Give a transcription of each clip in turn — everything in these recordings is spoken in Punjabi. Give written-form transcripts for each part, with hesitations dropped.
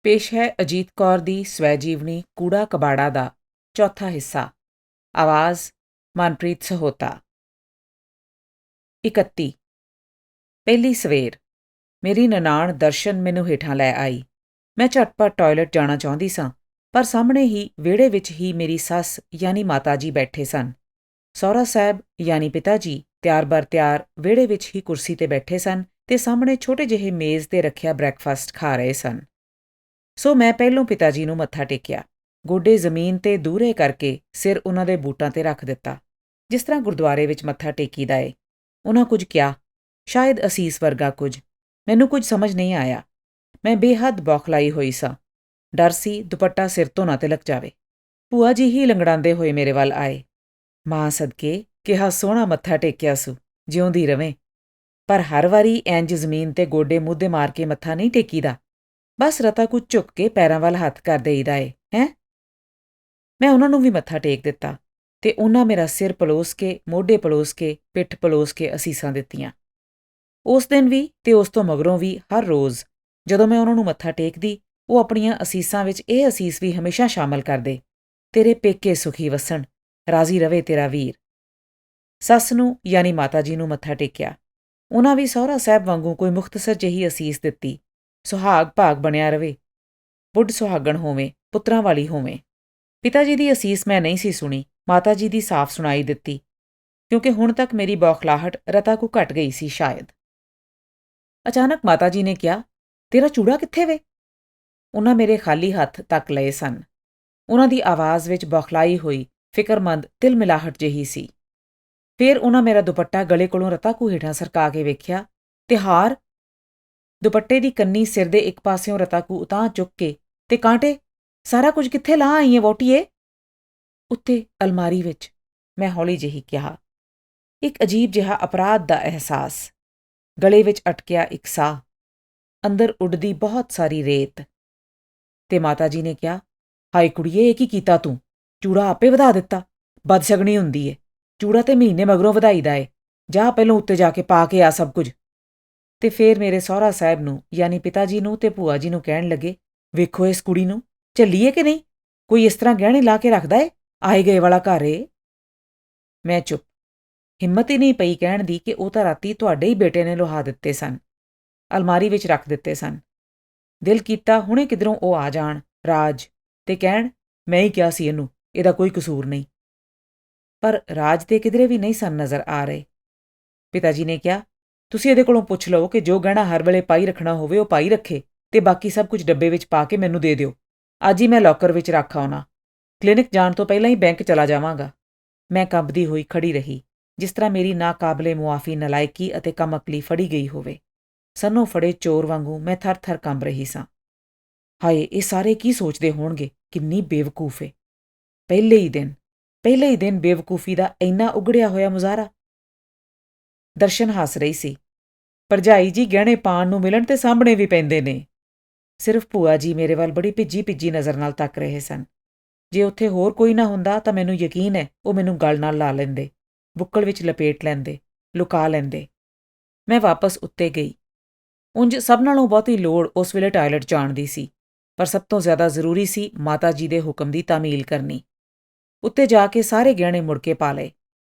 ਪੇਸ਼ ਹੈ ਅਜੀਤ ਕੌਰ ਦੀ ਸਵੈ-ਜੀਵਨੀ ਕੂੜਾ ਕਬਾੜਾ ਦਾ ਚੌਥਾ ਹਿੱਸਾ। ਆਵਾਜ਼ ਮਨਪ੍ਰੀਤ ਸਹੋਤਾ। 31 ਪਹਿਲੀ ਸਵੇਰ। ਮੇਰੀ ਨਨਾਣ ਦਰਸ਼ਨ ਮੈਨੂੰ ਹੇਠਾਂ ਲੈ ਆਈ। ਮੈਂ ਝਟਪਟ ਟਾਇਲਟ ਜਾਣਾ ਚਾਹੁੰਦੀ ਸਾਂ, ਪਰ ਸਾਹਮਣੇ ਹੀ ਵਿਹੜੇ ਵਿੱਚ ਹੀ ਮੇਰੀ ਸੱਸ ਯਾਨੀ ਮਾਤਾ ਜੀ ਬੈਠੇ ਸਨ। ਸਹੁਰਾ ਸਾਹਿਬ ਯਾਨੀ ਪਿਤਾ ਜੀ ਤਿਆਰ-ਬਰ-ਤਿਆਰ ਵਿਹੜੇ ਵਿੱਚ ਹੀ ਕੁਰਸੀ ਤੇ ਬੈਠੇ ਸਨ ਤੇ ਸਾਹਮਣੇ ਛੋਟੇ ਜਿਹੇ ਮੇਜ਼ ਤੇ ਰੱਖਿਆ ਬ੍ਰੈਕਫਾਸਟ ਖਾ ਰਹੇ ਸਨ। ਸੋ ਮੈਂ ਪਹਿਲੋਂ ਪਿਤਾ ਜੀ ਨੂੰ ਮੱਥਾ ਟੇਕਿਆ, ਗੋਡੇ ਜ਼ਮੀਨ ਤੇ ਦੂਹਰੇ ਕਰਕੇ ਸਿਰ ਉਹਨਾਂ ਦੇ ਬੂਟਾਂ ਤੇ ਰੱਖ ਦਿੱਤਾ, ਜਿਸ ਤਰ੍ਹਾਂ ਗੁਰਦੁਆਰੇ ਵਿੱਚ ਮੱਥਾ ਟੇਕੀਦਾ ਏ। ਉਹਨਾਂ ਕੁਝ ਕਿਹਾ, ਸ਼ਾਇਦ ਅਸੀਸ ਵਰਗਾ ਕੁਝ। ਮੈਨੂੰ ਕੁਝ ਸਮਝ ਨਹੀਂ ਆਇਆ। ਮੈਂ ਬੇਹੱਦ ਬੌਖਲਾਈ ਹੋਈ ਸਾਂ। ਡਰ ਸੀ ਦੁਪੱਟਾ ਸਿਰ ਤੋਂ ਨਾ ਤਿਲਕ ਜਾਵੇ। ਭੂਆ ਜੀ ਹੀ ਲੰਗੜਾਉਂਦੇ ਹੋਏ ਮੇਰੇ ਵੱਲ ਆਏ। ਮਾਂ ਸਦਕੇ ਕਿਹਾ ਸੋਹਣਾ ਮੱਥਾ ਟੇਕਿਆ ਸੂ, ਜਿਉਂਦੀ ਰਵੇਂ। ਪਰ ਹਰ ਵਾਰੀ ਇੰਜ ਜ਼ਮੀਨ ਤੇ ਗੋਡੇ ਮੂਧੇ ਮਾਰ ਕੇ ਮੱਥਾ ਨਹੀਂ ਟੇਕੀਦਾ, ਬਸ ਰਤਾ ਕੁਝ ਝੁੱਕ ਕੇ ਪੈਰਾਂ ਵੱਲ ਹੱਥ ਕਰ ਦੇਈਦਾ ਏ, ਹੈਂ। ਮੈਂ ਉਹਨਾਂ ਨੂੰ ਵੀ ਮੱਥਾ ਟੇਕ ਦਿੱਤਾ ਤੇ ਉਹਨਾਂ ਮੇਰਾ ਸਿਰ ਪਲੋਸ ਕੇ, ਮੋਢੇ ਪਲੋਸ ਕੇ, ਪਿੱਠ ਪਲੋਸ ਕੇ ਅਸੀਸਾਂ ਦਿੱਤੀਆਂ। ਉਸ ਦਿਨ ਵੀ ਤੇ ਉਸ ਤੋਂ ਮਗਰੋਂ ਵੀ ਹਰ ਰੋਜ਼ ਜਦੋਂ ਮੈਂ ਉਹਨਾਂ ਨੂੰ ਮੱਥਾ ਟੇਕਦੀ, ਉਹ ਆਪਣੀਆਂ ਅਸੀਸਾਂ ਵਿੱਚ ਇਹ ਅਸੀਸ ਵੀ ਹਮੇਸ਼ਾ ਸ਼ਾਮਲ ਕਰਦੇ, ਤੇਰੇ ਪੇਕੇ ਸੁਖੀ ਵਸਣ, ਰਾਜ਼ੀ ਰਵੇ ਤੇਰਾ ਵੀਰ। ਸੱਸ ਨੂੰ ਯਾਨੀ ਮਾਤਾ ਜੀ ਨੂੰ ਮੱਥਾ ਟੇਕਿਆ। ਉਹਨਾਂ ਵੀ ਸਹੁਰਾ ਸਾਹਿਬ ਵਾਂਗੂ ਕੋਈ ਮੁਖਤਸਰ ਜਿਹੀ ਅਸੀਸ ਦਿੱਤੀ, ਸੁਹਾਗ ਭਾਗ ਬਣਿਆ ਰਵੇ, ਬੁੱਢ ਸੁਹਾਗਣ ਹੋਵੇਂ, ਪੁੱਤਰਾਂ ਵਾਲੀ ਹੋਵੇਂ। ਪਿਤਾ ਜੀ ਦੀ ਅਸੀਸ ਮੈਂ ਨਹੀਂ ਸੀ ਸੁਣੀ, ਮਾਤਾ ਜੀ ਦੀ ਸਾਫ਼ ਸੁਣਾਈ ਦਿੱਤੀ, ਕਿਉਂਕਿ ਹੁਣ ਤੱਕ ਮੇਰੀ ਬੌਖਲਾਹਟ ਰਤਾ ਕੁ ਘਟ ਗਈ ਸੀ ਸ਼ਾਇਦ। ਅਚਾਨਕ ਮਾਤਾ ਜੀ ਨੇ ਕਿਹਾ, ਤੇਰਾ ਚੂੜਾ ਕਿੱਥੇ ਵੇ? ਉਹਨਾਂ ਮੇਰੇ ਖਾਲੀ ਹੱਥ ਤੱਕ ਲਏ ਸਨ। ਉਹਨਾਂ ਦੀ ਆਵਾਜ਼ ਵਿੱਚ ਬੌਖਲਾਈ ਹੋਈ, ਫਿਕਰਮੰਦ ਤਿਲਮਿਲਾਹਟ ਜਿਹੀ ਸੀ। ਫੇਰ ਉਹਨਾਂ ਮੇਰਾ ਦੁਪੱਟਾ ਗਲੇ ਕੋਲੋਂ ਰਤਾ ਕੁ ਹੇਠਾਂ ਸਰਕਾ ਕੇ ਵੇਖਿਆ ਤੇ ਹਾਰ। ਦੁਪੱਟੇ ਦੀ ਕੰਨੀ ਸਿਰ ਦੇ ਇੱਕ ਪਾਸਿਓਂ ਰਤਾ ਕੁ ਉਤਾਂਹ ਚੁੱਕ ਕੇ ਤੇ ਕਾਂਟੇ, ਸਾਰਾ ਕੁਝ ਕਿੱਥੇ ਲਾਹ ਆਈ ਏ ਵਹੁਟੀਏ? ਉੱਤੇ ਅਲਮਾਰੀ ਵਿੱਚ, ਮੈਂ ਹੌਲੀ ਜਿਹੀ ਕਿਹਾ। ਇੱਕ ਅਜੀਬ ਜਿਹਾ ਅਪਰਾਧ ਦਾ ਅਹਿਸਾਸ, ਗਲੇ ਵਿੱਚ ਅਟਕਿਆ ਇੱਕ ਸਾਹ, ਅੰਦਰ ਉੱਡਦੀ ਬਹੁਤ ਸਾਰੀ ਰੇਤ। ਤੇ ਮਾਤਾ ਜੀ ਨੇ ਕਿਹਾ, ਹਾਏ ਕੁੜੀਏ, ਇਹ ਕੀ ਕੀਤਾ ਤੂੰ? ਚੂੜਾ ਆਪੇ ਵਧਾ ਦਿੱਤਾ। ਬਦਸ਼ਗਣੀ ਹੁੰਦੀ ਏ, ਚੂੜਾ ਤੇ ਮਹੀਨੇ ਮਗਰੋਂ ਵਧਾਈਦਾ ਏ। ਜਾ ਪਹਿਲੋਂ ਉੱਤੇ ਜਾ ਕੇ ਪਾ ਕੇ ਆ ਸਭ ਕੁਝ। ਤੇ ਫੇਰ ਮੇਰੇ ਸਹੁਰਾ ਸਾਹਿਬ ਨੂੰ ਯਾਨੀ ਪਿਤਾ ਜੀ ਨੂੰ ਤੇ ਭੂਆ ਜੀ ਨੂੰ ਕਹਿਣ ਲੱਗੇ, ਵੇਖੋ ਇਸ ਕੁੜੀ ਨੂੰ, ਝੱਲੀਏ ਕਿ ਨਹੀਂ? ਕੋਈ ਇਸ ਤਰ੍ਹਾਂ ਗਹਿਣੇ ਲਾ ਕੇ ਰੱਖਦਾ ਏ? ਆਏ ਗਏ ਵਾਲਾ ਘਰ ਏ। ਮੈਂ ਚੁੱਪ। ਹਿੰਮਤ ਹੀ ਨਹੀਂ ਪਈ ਕਹਿਣ ਦੀ ਕਿ ਉਹ ਤਾਂ ਰਾਤੀ ਤੁਹਾਡੇ ਹੀ ਬੇਟੇ ਨੇ ਲੁਹਾ ਦਿੱਤੇ ਸਨ, ਅਲਮਾਰੀ ਵਿੱਚ ਰੱਖ ਦਿੱਤੇ ਸਨ। ਦਿਲ ਕੀਤਾ ਹੁਣੇ ਕਿਧਰੋਂ ਉਹ ਆ ਜਾਣ, ਰਾਜ, ਤੇ ਕਹਿਣ, ਮੈਂ ਹੀ ਕਿਹਾ ਸੀ ਇਹਨੂੰ, ਇਹਦਾ ਕੋਈ ਕਸੂਰ ਨਹੀਂ। ਪਰ ਰਾਜ ਦੇ ਕਿਧਰੇ ਵੀ ਨਹੀਂ ਸਨ ਨਜ਼ਰ ਆ ਰਹੇ। ਪਿਤਾ ਜੀ ਨੇ ਕਿਹਾ, ਤੁਸੀਂ ਇਹਦੇ ਕੋਲੋਂ ਪੁੱਛ ਲਓ ਕਿ ਜੋ ਗਹਿਣਾ ਹਰ ਵੇਲੇ ਪਾਈ ਰੱਖਣਾ ਹੋਵੇ ਉਹ ਪਾਈ ਰੱਖੇ ਤੇ ਬਾਕੀ ਸਭ ਕੁਝ ਡੱਬੇ ਵਿੱਚ ਪਾ ਕੇ ਮੈਨੂੰ ਦੇ ਦਿਓ। ਅੱਜ ਹੀ ਮੈਂ ਲੌਕਰ ਵਿੱਚ ਰੱਖ ਆਉਣਾ। ਕਲੀਨਿਕ ਜਾਣ ਤੋਂ ਪਹਿਲਾਂ ਹੀ ਬੈਂਕ ਚਲਾ ਜਾਵਾਂਗਾ। ਮੈਂ ਕੰਬਦੀ ਹੋਈ ਖੜੀ ਰਹੀ, ਜਿਸ ਤਰ੍ਹਾਂ ਮੇਰੀ ਨਾਕਾਬਲੇ ਮੁਆਫ਼ੀ ਨਲਾਇਕੀ ਅਤੇ ਕਮਅਕਲੀ ਫੜੀ ਗਈ ਹੋਵੇ। ਸਨੋਂ ਫੜੇ ਚੋਰ ਵਾਂਗੂ ਮੈਂ ਥਰ-ਥਰ ਕੰਬ ਰਹੀ ਸਾਂ। ਹਾਏ, ਇਹ ਸਾਰੇ ਕੀ ਸੋਚਦੇ ਹੋਣਗੇ? ਕਿੰਨੀ ਬੇਵਕੂਫ ਏ। ਪਹਿਲੇ ਹੀ ਦਿਨ ਬੇਵਕੂਫੀ ਦਾ ਇੰਨਾ ਉਗੜਿਆ ਹੋਇਆ ਮੁਜ਼ਾਹਰਾ। ਦਰਸ਼ਨ ਹੱਸ ਰਹੀ ਸੀ। ਭਰਜਾਈ ਜੀ ਗਹਿਣੇ ਪਾਣ ਨੂੰ ਮਿਲਣ ਤੇ ਸਾਹਮਣੇ ਵੀ ਪੈਂਦੇ ਨੇ। ਸਿਰਫ ਭੂਆ ਜੀ ਮੇਰੇ ਵੱਲ ਬੜੀ ਭਿੱਜੀ ਨਜ਼ਰ ਨਾਲ ਤੱਕ ਰਹੇ ਸਨ। ਜੇ ਉੱਥੇ ਹੋਰ ਕੋਈ ਨਾ ਹੁੰਦਾ ਤਾਂ ਮੈਨੂੰ ਯਕੀਨ ਹੈ ਉਹ ਮੈਨੂੰ ਗਲ ਨਾਲ ਲਾ ਲੈਂਦੇ, ਬੁੱਕਲ ਵਿੱਚ ਲਪੇਟ ਲੈਂਦੇ, ਲੁਕਾ ਲੈਂਦੇ। ਮੈਂ ਵਾਪਸ ਉੱਤੇ ਗਈ। ਉਂਝ ਸਭ ਨਾਲੋਂ ਬਹੁਤੀ ਲੋੜ ਉਸ ਵੇਲੇ ਟਾਇਲਟ ਜਾਣ ਦੀ ਸੀ, ਪਰ ਸਭ ਤੋਂ ਜ਼ਿਆਦਾ ਜ਼ਰੂਰੀ ਸੀ ਮਾਤਾ ਜੀ ਦੇ ਹੁਕਮ ਦੀ ਤਾਮੀਲ ਕਰਨੀ। ਉੱਤੇ ਜਾ ਕੇ ਸਾਰੇ ਗਹਿਣੇ ਮੁੜ ਕੇ ਪਾ ਲਏ।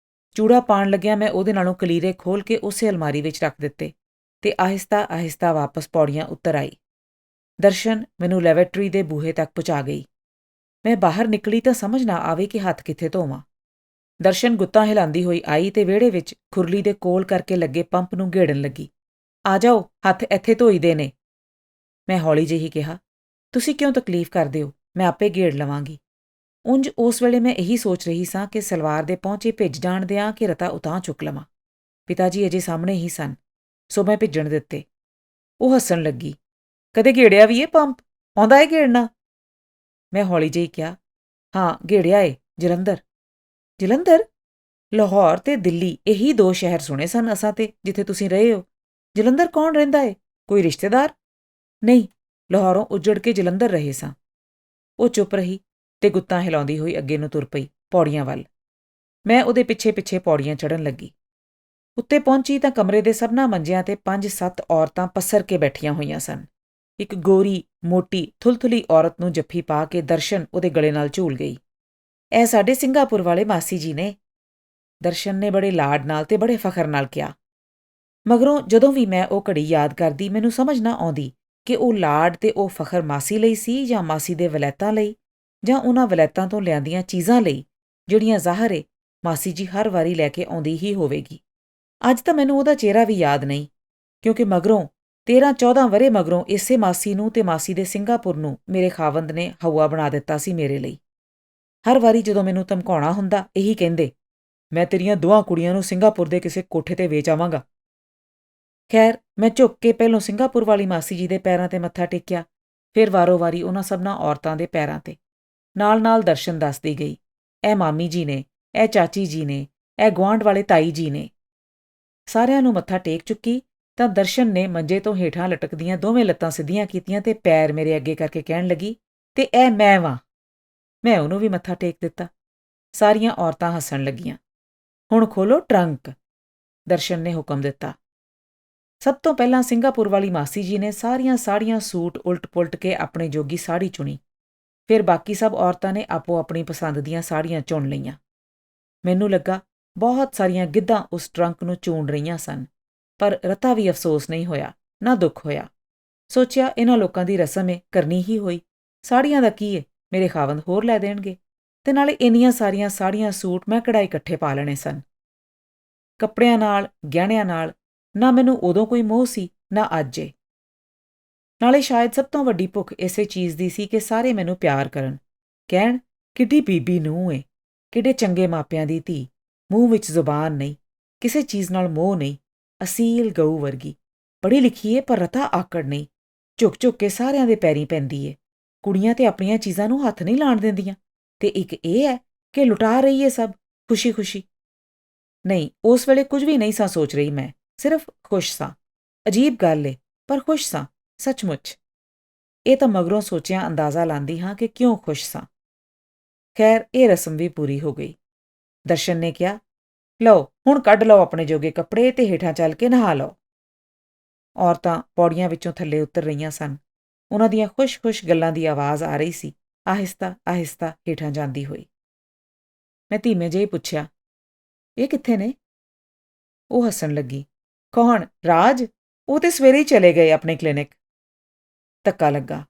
ਚੂੜਾ ਪਾਣ ਲੱਗਿਆ ਮੈਂ ਉਹਦੇ ਨਾਲੋਂ ਕਲੀਰੇ ਖੋਲ੍ਹ ਕੇ ਉਸੇ ਅਲਮਾਰੀ ਵਿੱਚ ਰੱਖ ਦਿੱਤੇ ਤੇ ਆਹਿਸਤਾ ਵਾਪਸ ਪੌੜੀਆਂ ਉੱਤਰ ਆਈ। ਦਰਸ਼ਨ ਮੈਨੂੰ ਲੈਬੋਰੇਟਰੀ ਦੇ ਬੂਹੇ ਤੱਕ ਪਹੁੰਚਾ ਗਈ। ਮੈਂ ਬਾਹਰ ਨਿਕਲੀ ਤਾਂ ਸਮਝ ਨਾ ਆਵੇ ਕਿ ਹੱਥ ਕਿੱਥੇ ਧੋਵਾਂ। ਦਰਸ਼ਨ ਗੁੱਤਾਂ ਹਿਲਾਂਦੀ ਹੋਈ ਆਈ ਤੇ ਵਿਹੜੇ ਵਿੱਚ ਖੁਰਲੀ ਦੇ ਕੋਲ ਕਰਕੇ ਲੱਗੇ ਪੰਪ ਨੂੰ ਘੇੜਨ ਲੱਗੀ। ਆ ਜਾਓ, ਹੱਥ ਇੱਥੇ ਧੋਈਦੇ ਨੇ। ਮੈਂ ਹੌਲੀ ਜਿਹੀ ਕਿਹਾ, ਤੁਸੀਂ ਕਿਉਂ ਤਕਲੀਫ ਕਰਦੇ ਹੋ? ਮੈਂ ਆਪੇ ਘੇੜ ਲਵਾਂਗੀ। ਉਂਝ ਉਸ ਵੇਲੇ ਮੈਂ ਇਹੀ ਸੋਚ ਰਹੀ ਸਾਂ ਕਿ ਸਲਵਾਰ ਦੇ ਪਹੁੰਚੇ ਭਿੱਜ ਜਾਣ ਦਿਆਂ ਕਿ ਰਤਾ ਉਤਾਂਹ ਚੁੱਕ ਲਵਾਂ। ਪਿਤਾ ਜੀ ਅਜੇ ਸਾਹਮਣੇ ਹੀ ਸਨ, ਸੋ ਮੈਂ ਭਿੱਜਣ ਦਿੱਤੇ। ਉਹ ਹੱਸਣ ਲੱਗੀ। ਕਦੇ ਘੇੜਿਆ ਵੀ ਏ ਪੰਪ? ਆਉਂਦਾ ਏ ਘੇੜਨਾ? ਮੈਂ ਹੌਲੀ ਜਿਹੀ ਕਿਹਾ, ਹਾਂ ਘੇੜਿਆ ਏ, ਜਲੰਧਰ। ਜਲੰਧਰ? ਲਾਹੌਰ ਤੇ ਦਿੱਲੀ, ਇਹੀ ਦੋ ਸ਼ਹਿਰ ਸੁਣੇ ਸਨ ਅਸਾਂ ਤੇ ਜਿੱਥੇ ਤੁਸੀਂ ਰਹੇ ਹੋ। ਜਲੰਧਰ ਕੌਣ ਰਹਿੰਦਾ ਏ? ਕੋਈ ਰਿਸ਼ਤੇਦਾਰ? ਨਹੀਂ, ਲਾਹੌਰੋਂ ਉੱਜੜ ਕੇ ਜਲੰਧਰ ਰਹੇ ਸਾਂ। ਉਹ ਚੁੱਪ ਰਹੀ ਤੇ ਗੁੱਤਾਂ ਹਿਲਾਉਂਦੀ ਹੋਈ ਅੱਗੇ ਨੂੰ ਤੁਰ ਪਈ, ਪੌੜੀਆਂ ਵੱਲ। ਮੈਂ ਉਹਦੇ ਪਿੱਛੇ ਪੌੜੀਆਂ ਚੜ੍ਹਨ ਲੱਗੀ। ਉੱਤੇ ਪਹੁੰਚੀ ਤਾਂ ਕਮਰੇ ਦੇ ਸਭਨਾਂ ਮੰਜਿਆਂ ਤੇ 5-7 ਔਰਤਾਂ ਪੱਸਰ ਕੇ ਬੈਠੀਆਂ ਹੋਈਆਂ ਸਨ। ਇੱਕ ਗੋਰੀ ਮੋਟੀ ਥੁਲਥੁਲੀ ਔਰਤ ਨੂੰ ਜੱਫੀ ਪਾ ਕੇ ਦਰਸ਼ਨ ਉਹਦੇ ਗਲੇ ਨਾਲ ਝੂਲ ਗਈ। ਇਹ ਸਾਡੇ ਸਿੰਗਾਪੁਰ ਵਾਲੇ ਮਾਸੀ ਜੀ ਨੇ, ਦਰਸ਼ਨ ਨੇ ਬੜੇ ਲਾਡ ਨਾਲ ਤੇ ਬੜੇ ਫਖਰ ਨਾਲ ਕਿਹਾ। ਮਗਰੋਂ ਜਦੋਂ ਵੀ ਮੈਂ ਉਹ ਘੜੀ ਯਾਦ ਕਰਦੀ ਮੈਨੂੰ ਸਮਝ ਨਾ ਆਉਂਦੀ ਕਿ ਉਹ ਲਾਡ ਤੇ ਉਹ ਫਖਰ ਮਾਸੀ ਲਈ ਸੀ ਜਾਂ ਮਾਸੀ ਦੇ ਵਲੈਤਾਂ ਲਈ ਜਾਂ ਉਹਨਾਂ ਵਲੈਤਾਂ ਤੋਂ ਲਿਆਂਦੀਆਂ ਚੀਜ਼ਾਂ ਲਈ ਜਿਹੜੀਆਂ ਜ਼ਾਹਰ ਏ ਮਾਸੀ ਜੀ ਹਰ ਵਾਰੀ ਲੈ ਕੇ ਆਉਂਦੀ ਹੀ ਹੋਵੇਗੀ। ਅੱਜ ਤਾਂ ਮੈਨੂੰ ਉਹਦਾ ਚਿਹਰਾ ਵੀ ਯਾਦ ਨਹੀਂ, ਕਿਉਂਕਿ ਮਗਰੋਂ 13-14 ਵਰ੍ਹੇ ਮਗਰੋਂ ਇਸੇ ਮਾਸੀ ਨੂੰ ਤੇ ਮਾਸੀ ਦੇ ਸਿੰਗਾਪੁਰ ਨੂੰ ਮੇਰੇ ਖਾਵੰਦ ਨੇ ਹਊਆ ਬਣਾ ਦਿੱਤਾ ਸੀ ਮੇਰੇ ਲਈ। ਹਰ ਵਾਰੀ ਜਦੋਂ ਮੈਨੂੰ ਧਮਕਾਉਣਾ ਹੁੰਦਾ ਇਹੀ ਕਹਿੰਦੇ, ਮੈਂ ਤੇਰੀਆਂ ਦੋਹਾਂ ਕੁੜੀਆਂ ਨੂੰ ਸਿੰਗਾਪੁਰ ਦੇ ਕਿਸੇ ਕੋਠੇ ਤੇ ਵੇਚ ਆਵਾਂਗਾ। ਖੈਰ ਮੈਂ ਝੁੱਕ ਕੇ ਪਹਿਲੋਂ ਸਿੰਗਾਪੁਰ ਵਾਲੀ ਮਾਸੀ ਜੀ ਦੇ ਪੈਰਾਂ ਤੇ ਮੱਥਾ ਟੇਕਿਆ, ਫਿਰ ਵਾਰੋ ਵਾਰੀ ਉਹਨਾਂ ਸਭਨਾਂ ਔਰਤਾਂ ਦੇ ਪੈਰਾਂ ਤੇ। ਨਾਲ ਦਰਸ਼ਨ ਦੱਸਦੀ ਗਈ, ਇਹ ਮਾਮੀ ਜੀ ਨੇ, ਇਹ ਚਾਚੀ ਜੀ ਨੇ, ਇਹ ਗੁਆਂਢ ਵਾਲੇ ਤਾਈ ਜੀ ਨੇ। ਸਾਰਿਆਂ ਨੂੰ ਮੱਥਾ ਟੇਕ ਚੁੱਕੀ ਤਾਂ ਦਰਸ਼ਨ ਨੇ ਮੰਜੇ ਤੋਂ ਹੇਠਾਂ ਲਟਕਦੀਆਂ ਦੋਵੇਂ ਲੱਤਾਂ ਸਿੱਧੀਆਂ ਕੀਤੀਆਂ ਤੇ ਪੈਰ ਮੇਰੇ ਅੱਗੇ ਕਰਕੇ ਕਹਿਣ ਲੱਗੀ, ਤੇ ਇਹ ਮੈਂ ਵਾਂ। ਮੈਂ ਉਹਨੂੰ ਵੀ ਮੱਥਾ ਟੇਕ ਦਿੱਤਾ। ਸਾਰੀਆਂ ਔਰਤਾਂ ਹੱਸਣ ਲੱਗੀਆਂ। ਹੁਣ ਖੋਲੋ ਟਰੰਕ, ਦਰਸ਼ਨ ਨੇ ਹੁਕਮ ਦਿੱਤਾ। ਸਭ ਤੋਂ ਪਹਿਲਾਂ ਸਿੰਗਾਪੁਰ ਵਾਲੀ ਮਾਸੀ ਜੀ ਨੇ ਸਾਰੀਆਂ ਸਾੜੀਆਂ ਸੂਟ ਉਲਟ-ਪੁਲਟ ਕੇ ਆਪਣੇ ਜੋਗੀ ਸਾੜੀ ਚੁਣੀ। ਫਿਰ ਬਾਕੀ ਸਭ ਔਰਤਾਂ ਨੇ ਆਪੋ ਆਪਣੀ ਪਸੰਦ ਦੀਆਂ ਸਾੜੀਆਂ ਚੁਣ ਲਈਆਂ। ਮੈਨੂੰ ਲੱਗਾ ਬਹੁਤ ਸਾਰੀਆਂ ਗਿੱਧਾਂ ਉਸ ਟਰੰਕ ਨੂੰ ਚੂਣ ਰਹੀਆਂ ਸਨ, ਪਰ ਰਤਾ ਵੀ ਅਫਸੋਸ ਨਹੀਂ ਹੋਇਆ, ਨਾ ਦੁੱਖ ਹੋਇਆ। ਸੋਚਿਆ ਇਹਨਾਂ ਲੋਕਾਂ ਦੀ ਰਸਮ ਏ, ਕਰਨੀ ਹੀ ਹੋਈ। ਸਾੜੀਆਂ ਦਾ ਕੀ ਏ, ਮੇਰੇ ਖਾਵੰਦ ਹੋਰ ਲੈ ਦੇਣਗੇ, ਤੇ ਨਾਲੇ ਇੰਨੀਆਂ ਸਾਰੀਆਂ ਸਾੜੀਆਂ ਸੂਟ ਮੈਂ ਕਿਹੜਾ ਇਕੱਠੇ ਪਾ ਲੈਣੇ ਸਨ। ਕੱਪੜਿਆਂ ਨਾਲ, ਗਹਿਣਿਆਂ ਨਾਲ ਨਾ ਮੈਨੂੰ ਉਦੋਂ ਕੋਈ ਮੋਹ ਸੀ, ਨਾ ਅੱਜ ਏ। ਨਾਲੇ ਸ਼ਾਇਦ ਸਭ ਤੋਂ ਵੱਡੀ ਭੁੱਖ ਇਸੇ ਚੀਜ਼ ਦੀ ਸੀ ਕਿ ਸਾਰੇ ਮੈਨੂੰ ਪਿਆਰ ਕਰਨ, ਕਹਿਣ ਕਿੱਡੀ ਬੀਬੀ ਨੂੰਹ ਏ, ਕਿੱਡੇ ਚੰਗੇ ਮਾਪਿਆਂ ਦੀ ਧੀ, ਮੂੰਹ ਵਿੱਚ ਜ਼ੁਬਾਨ ਨਹੀਂ, ਕਿਸੇ ਚੀਜ਼ ਨਾਲ ਮੋਹ ਨਹੀਂ, ਅਸੀਲ ਗਊ ਵਰਗੀ, ਪੜ੍ਹੀ ਲਿਖੀ ਏ ਪਰ ਰਤਾ ਆਕੜ ਨਹੀਂ, ਝੁਕ ਕੇ ਸਾਰਿਆਂ ਦੇ ਪੈਰੀਂ ਪੈਂਦੀ ਏ। ਕੁੜੀਆਂ ਤੇ ਆਪਣੀਆਂ ਚੀਜ਼ਾਂ ਨੂੰ ਹੱਥ ਨਹੀਂ ਲਾਣ ਦਿੰਦੀਆਂ, ਤੇ ਇੱਕ ਇਹ ਹੈ ਕਿ ਲੁਟਾ ਰਹੀ ਏ ਸਭ ਖੁਸ਼ੀ-ਖੁਸ਼ੀ। ਨਹੀਂ, ਉਸ ਵੇਲੇ ਕੁਝ ਵੀ ਨਹੀਂ ਸਾਂ ਸੋਚ ਰਹੀ ਮੈਂ, ਸਿਰਫ ਖੁਸ਼ ਸਾਂ। ਅਜੀਬ ਗੱਲ ਏ, ਪਰ ਖੁਸ਼ ਸਾਂ, ਸੱਚਮੁੱਚ। ਇਹ ਤਾਂ ਮਗਰੋਂ ਸੋਚਿਆਂ ਅੰਦਾਜ਼ਾ ਲਾਂਦੀ ਹਾਂ ਕਿ ਕਿਉਂ ਖੁਸ਼ ਸਾਂ। ਖੈਰ ਇਹ ਰਸਮ ਵੀ ਪੂਰੀ ਹੋ ਗਈ। ਦਰਸ਼ਨ ਨੇ ਕਿਹਾ, ਲਓ ਹੁਣ ਕੱਢ ਲਓ ਆਪਣੇ ਜੋਗੇ ਕੱਪੜੇ ਤੇ ਹੇਠਾਂ ਚੱਲ ਕੇ ਨਹਾ ਲਓ। ਔਰਤਾਂ ਪੌੜੀਆਂ ਵਿੱਚੋਂ ਥੱਲੇ ਉਤਰ ਰਹੀਆਂ ਸਨ। ਉਹਨਾਂ ਦੀਆਂ ਖੁਸ਼-ਖੁਸ਼ ਗੱਲਾਂ ਦੀ ਆਵਾਜ਼ ਆ ਰਹੀ ਸੀ, ਆਹਿਸਤਾ ਹੇਠਾਂ ਜਾਂਦੀ ਹੋਈ। ਮੈਂ ਧੀਮੇ ਜਿਹੇ ਪੁੱਛਿਆ, ਇਹ ਕਿੱਥੇ ਨੇ? ਉਹ ਹੱਸਣ ਲੱਗੀ। ਕੌਣ, ਰਾਜ? ਉਹ ਤੇ ਸਵੇਰੇ ਹੀ ਚਲੇ ਗਏ ਆਪਣੇ ਕਲੀਨਿਕ। ਧੱਕਾ ਲੱਗਾ।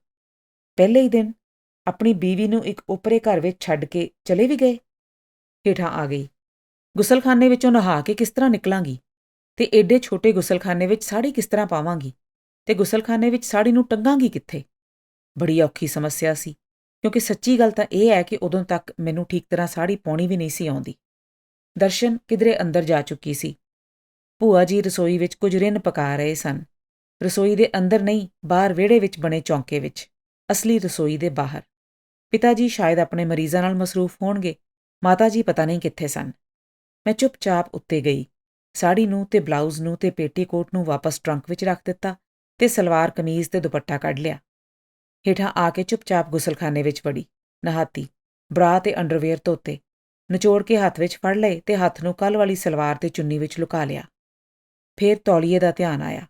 ਪਹਿਲੇ ਹੀ ਦਿਨ ਆਪਣੀ ਬੀਵੀ ਨੂੰ ਇੱਕ ਓਪਰੇ ਘਰ ਵਿੱਚ ਛੱਡ ਕੇ ਚਲੇ ਵੀ ਗਏ। ਹੇਠਾਂ ਆ ਗਈ। ਗੁਸਲਖਾਨੇ ਵਿੱਚੋਂ ਨਹਾ ਕੇ ਕਿਸ ਤਰ੍ਹਾਂ ਨਿਕਲਾਂਗੀ, ਤੇ ਏਡੇ ਛੋਟੇ ਗੁਸਲਖਾਨੇ ਵਿੱਚ ਸਾੜੀ ਕਿਸ ਤਰ੍ਹਾਂ ਪਾਵਾਂਗੀ, ਤੇ ਗੁਸਲਖਾਨੇ ਵਿੱਚ ਸਾੜੀ ਨੂੰ ਟੰਗਾਂਗੀ ਕਿੱਥੇ? ਬੜੀ ਔਖੀ ਸਮੱਸਿਆ ਸੀ, ਕਿਉਂਕਿ ਸੱਚੀ ਗੱਲ ਤਾਂ ਇਹ ਹੈ ਕਿ ਉਦੋਂ ਤੱਕ ਮੈਨੂੰ ਠੀਕ ਤਰ੍ਹਾਂ ਸਾੜੀ ਪਾਉਣੀ ਵੀ ਨਹੀਂ ਸੀ ਆਉਂਦੀ। ਦਰਸ਼ਨ ਕਿਧਰੇ ਅੰਦਰ ਜਾ ਚੁੱਕੀ ਸੀ। ਭੂਆ ਜੀ ਰਸੋਈ ਵਿੱਚ ਕੁਝ ਰਿੰਨ ਪਕਾ ਰਹੇ ਸਨ। ਰਸੋਈ ਦੇ ਅੰਦਰ ਨਹੀਂ, ਬਾਹਰ ਵਿਹੜੇ ਵਿੱਚ ਬਣੇ ਚੌਂਕੇ ਵਿੱਚ, ਅਸਲੀ ਰਸੋਈ ਦੇ ਬਾਹਰ। ਪਿਤਾ ਜੀ ਸ਼ਾਇਦ ਆਪਣੇ ਮਰੀਜ਼ਾਂ ਨਾਲ ਮਸਰੂਫ ਹੋਣਗੇ, ਮਾਤਾ ਜੀ ਪਤਾ ਨਹੀਂ ਕਿੱਥੇ ਸਨ। ਮੈਂ ਚੁੱਪਚਾਪ ਉੱਤੇ ਗਈ। ਸਾੜੀ ਨੂੰ ਤੇ ਬਲਾਊਜ਼ ਨੂੰ ਤੇ ਪੇਟੀਕੋਟ ਨੂੰ ਵਾਪਸ ਟਰੰਕ ਵਿੱਚ ਰੱਖ ਦਿੱਤਾ ਤੇ ਸਲਵਾਰ ਕਮੀਜ਼ ਤੇ ਦੁਪੱਟਾ ਕੱਢ ਲਿਆ। ਹੇਠਾਂ ਆ ਕੇ ਚੁੱਪਚਾਪ ਗੁਸਲਖਾਨੇ ਵਿੱਚ ਵੜੀ, ਨਹਾਤੀ, ਬਰਾ ਤੇ ਅੰਡਰਵੇਅਰ ਧੋਤੇ, ਨਿਚੋੜ ਕੇ ਹੱਥ ਵਿੱਚ ਫੜ ਲਏ ਤੇ ਹੱਥ ਨੂੰ ਕੱਲ੍ਹ ਵਾਲੀ ਸਲਵਾਰ ਤੇ ਚੁੰਨੀ ਵਿੱਚ ਲੁਕਾ ਲਿਆ। ਫੇਰ ਤੌਲੀਏ ਦਾ ਧਿਆਨ ਆਇਆ।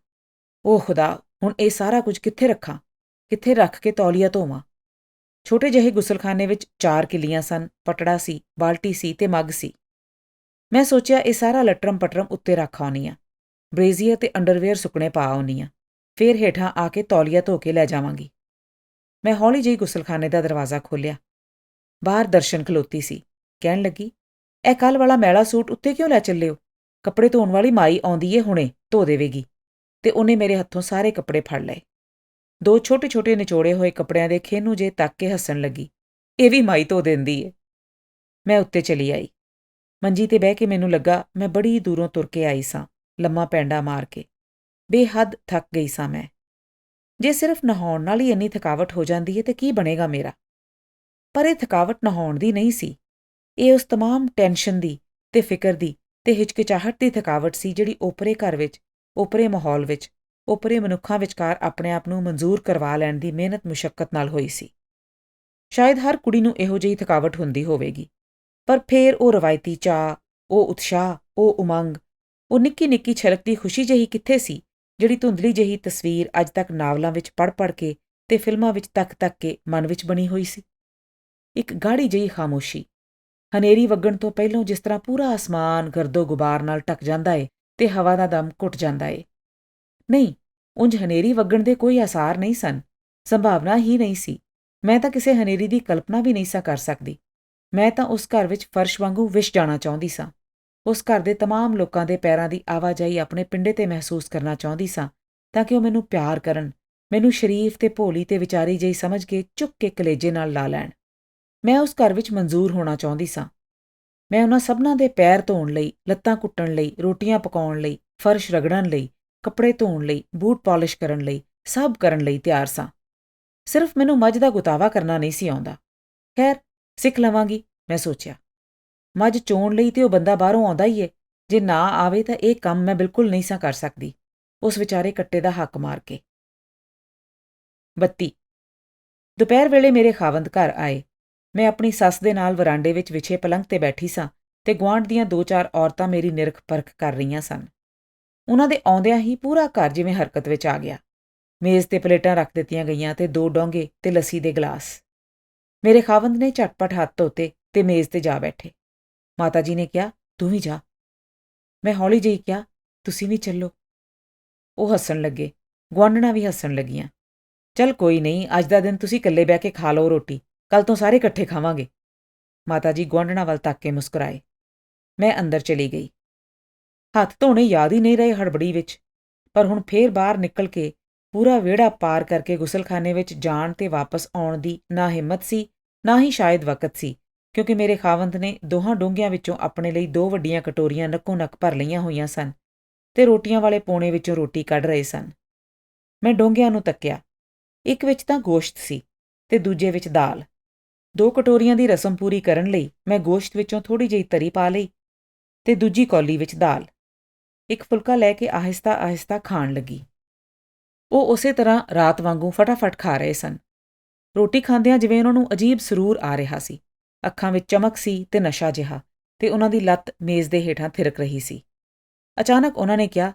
ਓ ਖੁਦਾ, ਹੁਣ ਇਹ ਸਾਰਾ ਕੁਝ ਕਿੱਥੇ ਰੱਖਾਂ? ਕਿੱਥੇ ਰੱਖ ਕੇ ਤੌਲੀਆ ਧੋਵਾਂ? ਛੋਟੇ ਜਿਹੇ ਗੁਸਲਖਾਨੇ ਵਿੱਚ 4 ਕਿੱਲੀਆਂ ਸਨ, ਪਟੜਾ ਸੀ, ਬਾਲਟੀ ਸੀ ਤੇ ਮੱਗ ਸੀ। ਮੈਂ ਸੋਚਿਆ ਇਹ ਸਾਰਾ ਲਟਰਮ-ਪਟਰਮ ਉੱਤੇ ਰੱਖ ਆਉਂਦੀ ਹਾਂ, ਬ੍ਰੇਜ਼ੀਅਰ ਤੇ ਅੰਡਰਵੇਅਰ ਸੁੱਕਣੇ ਪਾ ਆਉਂਦੀ ਹਾਂ, ਫੇਰ ਹੇਠਾਂ ਆ ਕੇ ਤੌਲੀਆ ਧੋ ਕੇ ਲੈ ਜਾਵਾਂਗੀ। ਮੈਂ ਹੌਲੀ ਜਿਹੀ ਗੁਸਲਖਾਨੇ ਦਾ ਦਰਵਾਜ਼ਾ ਖੋਲ੍ਹਿਆ। ਬਾਹਰ ਦਰਸ਼ਨ ਖਲੋਤੀ ਸੀ। ਕਹਿਣ ਲੱਗੀ, ਇਹ ਕੱਲ੍ਹ ਵਾਲਾ ਮੈਲਾ ਸੂਟ ਉੱਤੇ ਕਿਉਂ ਲੈ ਚੱਲੇ ਹੋ? ਕੱਪੜੇ ਧੋਣ ਵਾਲੀ ਮਾਈ ਆਉਂਦੀ ਏ, ਹੁਣੇ ਧੋ ਦੇਵੇਗੀ। ਤੇ ਉਹਨੇ ਮੇਰੇ ਹੱਥੋਂ ਸਾਰੇ ਕੱਪੜੇ ਫੜ ਲਏ। 2 ਛੋਟੇ ਨਿਚੋੜੇ ਹੋਏ ਕੱਪੜਿਆਂ ਦੇ ਖੇਨੂੰ ਜੇ ਤੱਕ ਕੇ ਹੱਸਣ ਲੱਗੀ, ਇਹ ਵੀ ਮਾਈ ਧੋ ਦਿੰਦੀ ਏ। ਮੈਂ ਉੱਤੇ ਚਲੀ ਆਈ। ਮੰਜੀ ਤੇ ਬਹਿ ਕੇ ਮੈਨੂੰ ਲੱਗਾ ਮੈਂ ਬੜੀ ਦੂਰੋਂ ਤੁਰ ਕੇ ਆਈ ਸਾਂ, ਲੰਮਾ ਪੈਂਡਾ ਮਾਰ ਕੇ। ਬੇਹੱਦ ਥੱਕ ਗਈ ਸਾਂ ਮੈਂ। ਜੇ ਸਿਰਫ ਨਹਾਉਣ ਨਾਲ ਹੀ ਇੰਨੀ ਥਕਾਵਟ ਹੋ ਜਾਂਦੀ ਏ ਤੇ ਕੀ ਬਣੇਗਾ ਮੇਰਾ? ਪਰ ਇਹ ਥਕਾਵਟ ਨਹਾਉਣ ਦੀ ਨਹੀਂ ਸੀ। ਇਹ ਉਸ ਤਮਾਮ ਟੈਨਸ਼ਨ ਦੀ ਤੇ ਫਿਕਰ ਦੀ ਤੇ ਹਿਚਕਿਚਾਹਟ ਦੀ ਥਕਾਵਟ ਸੀ ਜਿਹੜੀ ਓਪਰੇ ਘਰ ਵਿੱਚ, ਓਪਰੇ ਮਾਹੌਲ ਵਿੱਚ, ਓਪਰੇ ਮਨੁੱਖਾਂ ਵਿਚਕਾਰ ਆਪਣੇ ਆਪ ਨੂੰ ਮਨਜ਼ੂਰ ਕਰਵਾ ਲੈਣ ਦੀ ਮਿਹਨਤ ਮੁਸ਼ੱਕਤ ਨਾਲ ਹੋਈ ਸੀ। ਸ਼ਾਇਦ ਹਰ ਕੁੜੀ ਨੂੰ ਇਹੋ ਜਿਹੀ ਥਕਾਵਟ ਹੁੰਦੀ ਹੋਵੇਗੀ, ਪਰ ਫੇਰ ਉਹ ਰਵਾਇਤੀ ਚਾਅ, ਉਹ ਉਤਸ਼ਾਹ, ਉਹ ਉਮੰਗ, ਉਹ ਨਿੱਕੀ-ਨਿੱਕੀ ਛਲਕਦੀ ਖੁਸ਼ੀ ਜਿਹੀ ਕਿੱਥੇ ਸੀ ਜਿਹੜੀ ਧੁੰਦਲੀ ਜਿਹੀ ਤਸਵੀਰ ਅੱਜ ਤੱਕ ਨਾਵਲਾਂ ਵਿੱਚ ਪੜ੍ਹ ਕੇ ਤੇ ਫਿਲਮਾਂ ਵਿੱਚ ਤੱਕ ਕੇ ਮਨ ਵਿੱਚ ਬਣੀ ਹੋਈ ਸੀ। ਇੱਕ ਗਾੜੀ ਜਿਹੀ ਖਾਮੋਸ਼ੀ। ਹਨੇਰੀ ਵੱਗਣ ਤੋਂ ਪਹਿਲਾਂ ਜਿਸ ਤਰ੍ਹਾਂ ਪੂਰਾ ਅਸਮਾਨ ਗਰਦੋ ਗੁਬਾਰ ਨਾਲ ਢੱਕ ਜਾਂਦਾ ਏ ਤੇ ਹਵਾ ਦਾ ਦਮ ਘੁੱਟ ਜਾਂਦਾ ਏ। ਨਹੀਂ, ਉਂਝ ਹਨੇਰੀ ਵੱਗਣ ਦੇ ਕੋਈ ਆਸਾਰ ਨਹੀਂ ਸਨ, ਸੰਭਾਵਨਾ ਹੀ ਨਹੀਂ ਸੀ। ਮੈਂ ਤਾਂ ਕਿਸੇ ਹਨੇਰੀ ਦੀ ਕਲਪਨਾ ਵੀ ਨਹੀਂ ਸਾਂ ਕਰ ਸਕਦੀ। ਮੈਂ ਤਾਂ ਉਸ ਘਰ ਵਿੱਚ ਫਰਸ਼ ਵਾਂਗੂ ਵਿਛ ਜਾਣਾ ਚਾਹੁੰਦੀ ਸਾਂ। ਉਸ ਘਰ ਦੇ ਤਮਾਮ ਲੋਕਾਂ ਦੇ ਪੈਰਾਂ ਦੀ ਆਵਾਜਾਈ ਆਪਣੇ ਪਿੰਡੇ ਤੇ ਮਹਿਸੂਸ ਕਰਨਾ ਚਾਹੁੰਦੀ ਸਾਂ, ਤਾਂ ਕਿ ਉਹ ਮੈਨੂੰ ਪਿਆਰ ਕਰਨ, ਮੈਨੂੰ ਸ਼ਰੀਫ ਤੇ ਭੋਲੀ ਤੇ ਵਿਚਾਰੀ ਜਿਹੀ ਸਮਝ ਕੇ ਚੁੱਕ ਕੇ ਕਲੇਜੇ ਨਾਲ ਲਾ ਲੈਣ। ਮੈਂ ਉਸ ਘਰ ਵਿੱਚ ਮਨਜ਼ੂਰ ਹੋਣਾ ਚਾਹੁੰਦੀ ਸਾਂ। ਮੈਂ ਉਹਨਾਂ ਸਭਨਾਂ ਦੇ ਪੈਰ ਧੋਣ ਲਈ, ਲੱਤਾਂ ਕੁੱਟਣ ਲਈ, ਰੋਟੀਆਂ ਪਕਾਉਣ ਲਈ, ਫਰਸ਼ ਰਗੜਨ ਲਈ, ਕੱਪੜੇ ਧੋਣ ਲਈ, ਬੂਟ ਪਾਲਿਸ਼ ਕਰਨ ਲਈ, ਸਭ ਕਰਨ ਲਈ ਤਿਆਰ ਸਾਂ। ਸਿਰਫ ਮੈਨੂੰ ਮੱਝ ਦਾ ਗੁਤਾਵਾ ਕਰਨਾ ਨਹੀਂ ਸੀ ਆਉਂਦਾ। ਖੈਰ, ਸਿੱਖ ਲਵਾਂਗੀ, ਮੈਂ ਸੋਚਿਆ। ਮੱਝ ਚੋਣ ਲਈ ਤੇ ਉਹ ਬੰਦਾ ਬਾਹਰੋਂ ਆਉਂਦਾ ਹੀ ਏ। ਜੇ ਨਾ ਆਵੇ ਤਾਂ ਇਹ ਕੰਮ ਮੈਂ ਬਿਲਕੁਲ ਨਹੀਂ ਸਾਂ ਕਰ ਸਕਦੀ, ਉਸ ਵਿਚਾਰੇ ਕੱਟੇ ਦਾ ਹੱਕ ਮਾਰ ਕੇ। 32 ਦੁਪਹਿਰ ਵੇਲੇ ਮੇਰੇ ਖਾਵੰਦ ਘਰ ਆਏ। ਮੈਂ ਆਪਣੀ ਸੱਸ ਦੇ ਨਾਲ ਵਰਾਂਡੇ ਵਿੱਚ ਵਿਛੇ ਪਲੰਘ ਤੇ ਬੈਠੀ ਸਾਂ ਤੇ ਗੁਆਂਢ ਦੀਆਂ 2-4 ਔਰਤਾਂ ਮੇਰੀ ਨਿਰਖ ਪਰਖ ਕਰ ਰਹੀਆਂ ਸਨ। ਉਹਨਾਂ ਦੇ ਆਉਂਦਿਆਂ ਹੀ ਪੂਰਾ ਘਰ ਜਿਵੇਂ ਹਰਕਤ ਵਿੱਚ ਆ ਗਿਆ। ਮੇਜ਼ ਤੇ ਪਲੇਟਾਂ ਰੱਖ ਦਿੱਤੀਆਂ ਗਈਆਂ ਤੇ 2 ਡੋਂਗੇ ਤੇ ਲੱਸੀ ਦੇ ਗਲਾਸ। ਮੇਰੇ ਖਾਵੰਦ ਨੇ ਝਟਪਟ ਹੱਥ ਧੋਤੇ ਤੇ ਮੇਜ਼ ਤੇ ਜਾ ਬੈਠੇ। ਮਾਤਾ ਜੀ ਨੇ ਕਿਹਾ, ਤੂੰ ਵੀ ਜਾ। ਮੈਂ ਹੌਲੀ ਜਿਹੀ ਕਿਹਾ, ਤੁਸੀਂ ਵੀ ਚੱਲੋ। ਉਹ ਹੱਸਣ ਲੱਗੇ, ਗੁਆਂਢਣਾਂ ਵੀ ਹੱਸਣ ਲੱਗੀਆਂ। ਚੱਲ ਕੋਈ ਨਹੀਂ, ਅੱਜ ਦਾ ਦਿਨ ਤੁਸੀਂ ਇਕੱਲੇ ਬਹਿ ਕੇ ਖਾ ਲਓ ਰੋਟੀ, ਕੱਲ ਤੋਂ ਸਾਰੇ ਇਕੱਠੇ ਖਾਵਾਂਗੇ। ਮਾਤਾ ਜੀ ਗੁਆਂਢਣਾਂ ਵੱਲ ਤੱਕ ਕੇ ਮੁਸਕਰਾਏ। ਮੈਂ ਅੰਦਰ ਚਲੀ ਗਈ। ਹੱਥ ਧੋਣੇ ਯਾਦ ਹੀ ਨਹੀਂ ਰਹੇ ਹੜਬੜੀ ਵਿੱਚ, ਪਰ ਹੁਣ ਫੇਰ ਬਾਹਰ ਨਿਕਲ ਕੇ ਪੂਰਾ ਵਿਹੜਾ ਪਾਰ ਕਰਕੇ ਗੁਸਲਖਾਨੇ ਵਿੱਚ ਜਾਣ ਤੇ ਵਾਪਸ ਆਉਣ ਦੀ ਨਾ ਹਿੰਮਤ ਸੀ, ਨਾ ਹੀ ਸ਼ਾਇਦ ਵਕਤ ਸੀ, ਕਿਉਂਕਿ ਮੇਰੇ ਖਾਵੰਦ ਨੇ ਦੋਹਾਂ ਡੋਂਗਿਆਂ ਵਿੱਚੋਂ ਆਪਣੇ ਲਈ 2 ਵੱਡੀਆਂ ਕਟੋਰੀਆਂ ਨੱਕੋ ਨੱਕ ਭਰ ਲਈਆਂ ਹੋਈਆਂ ਸਨ ਤੇ ਰੋਟੀਆਂ ਵਾਲੇ ਪੋਣੇ ਵਿੱਚੋਂ ਰੋਟੀ ਕੱਢ ਰਹੇ ਸਨ। ਮੈਂ ਡੋਂਗਿਆਂ ਨੂੰ ਤੱਕਿਆ। ਇੱਕ ਵਿੱਚ ਤਾਂ ਗੋਸ਼ਤ ਸੀ ਤੇ ਦੂਜੇ ਵਿੱਚ ਦਾਲ। 2 ਕਟੋਰੀਆਂ ਦੀ ਰਸਮ ਪੂਰੀ ਕਰਨ ਲਈ ਮੈਂ ਗੋਸ਼ਤ ਵਿੱਚੋਂ ਥੋੜ੍ਹੀ ਜਿਹੀ ਤਰੀ ਪਾ ਲਈ ਤੇ ਦੂਜੀ ਕੌਲੀ ਵਿੱਚ ਦਾਲ। ਇੱਕ ਫੁਲਕਾ ਲੈ ਕੇ ਆਹਿਸਤਾ ਖਾਣ ਲੱਗੀ। ਉਹ ਉਸੇ ਤਰ੍ਹਾਂ ਰਾਤ ਵਾਂਗੂ ਫਟਾਫਟ ਖਾ ਰਹੇ ਸਨ। ਰੋਟੀ ਖਾਂਦਿਆਂ ਜਿਵੇਂ ਉਹਨਾਂ ਨੂੰ ਅਜੀਬ ਸਰੂਰ ਆ ਰਿਹਾ ਸੀ। ਅੱਖਾਂ ਵਿੱਚ ਚਮਕ ਸੀ ਤੇ ਨਸ਼ਾ ਜਿਹਾ, ਤੇ ਉਹਨਾਂ ਦੀ ਲੱਤ ਮੇਜ਼ ਦੇ ਹੇਠਾਂ ਥਿਰਕ ਰਹੀ ਸੀ। ਅਚਾਨਕ ਉਹਨਾਂ ਨੇ ਕਿਹਾ,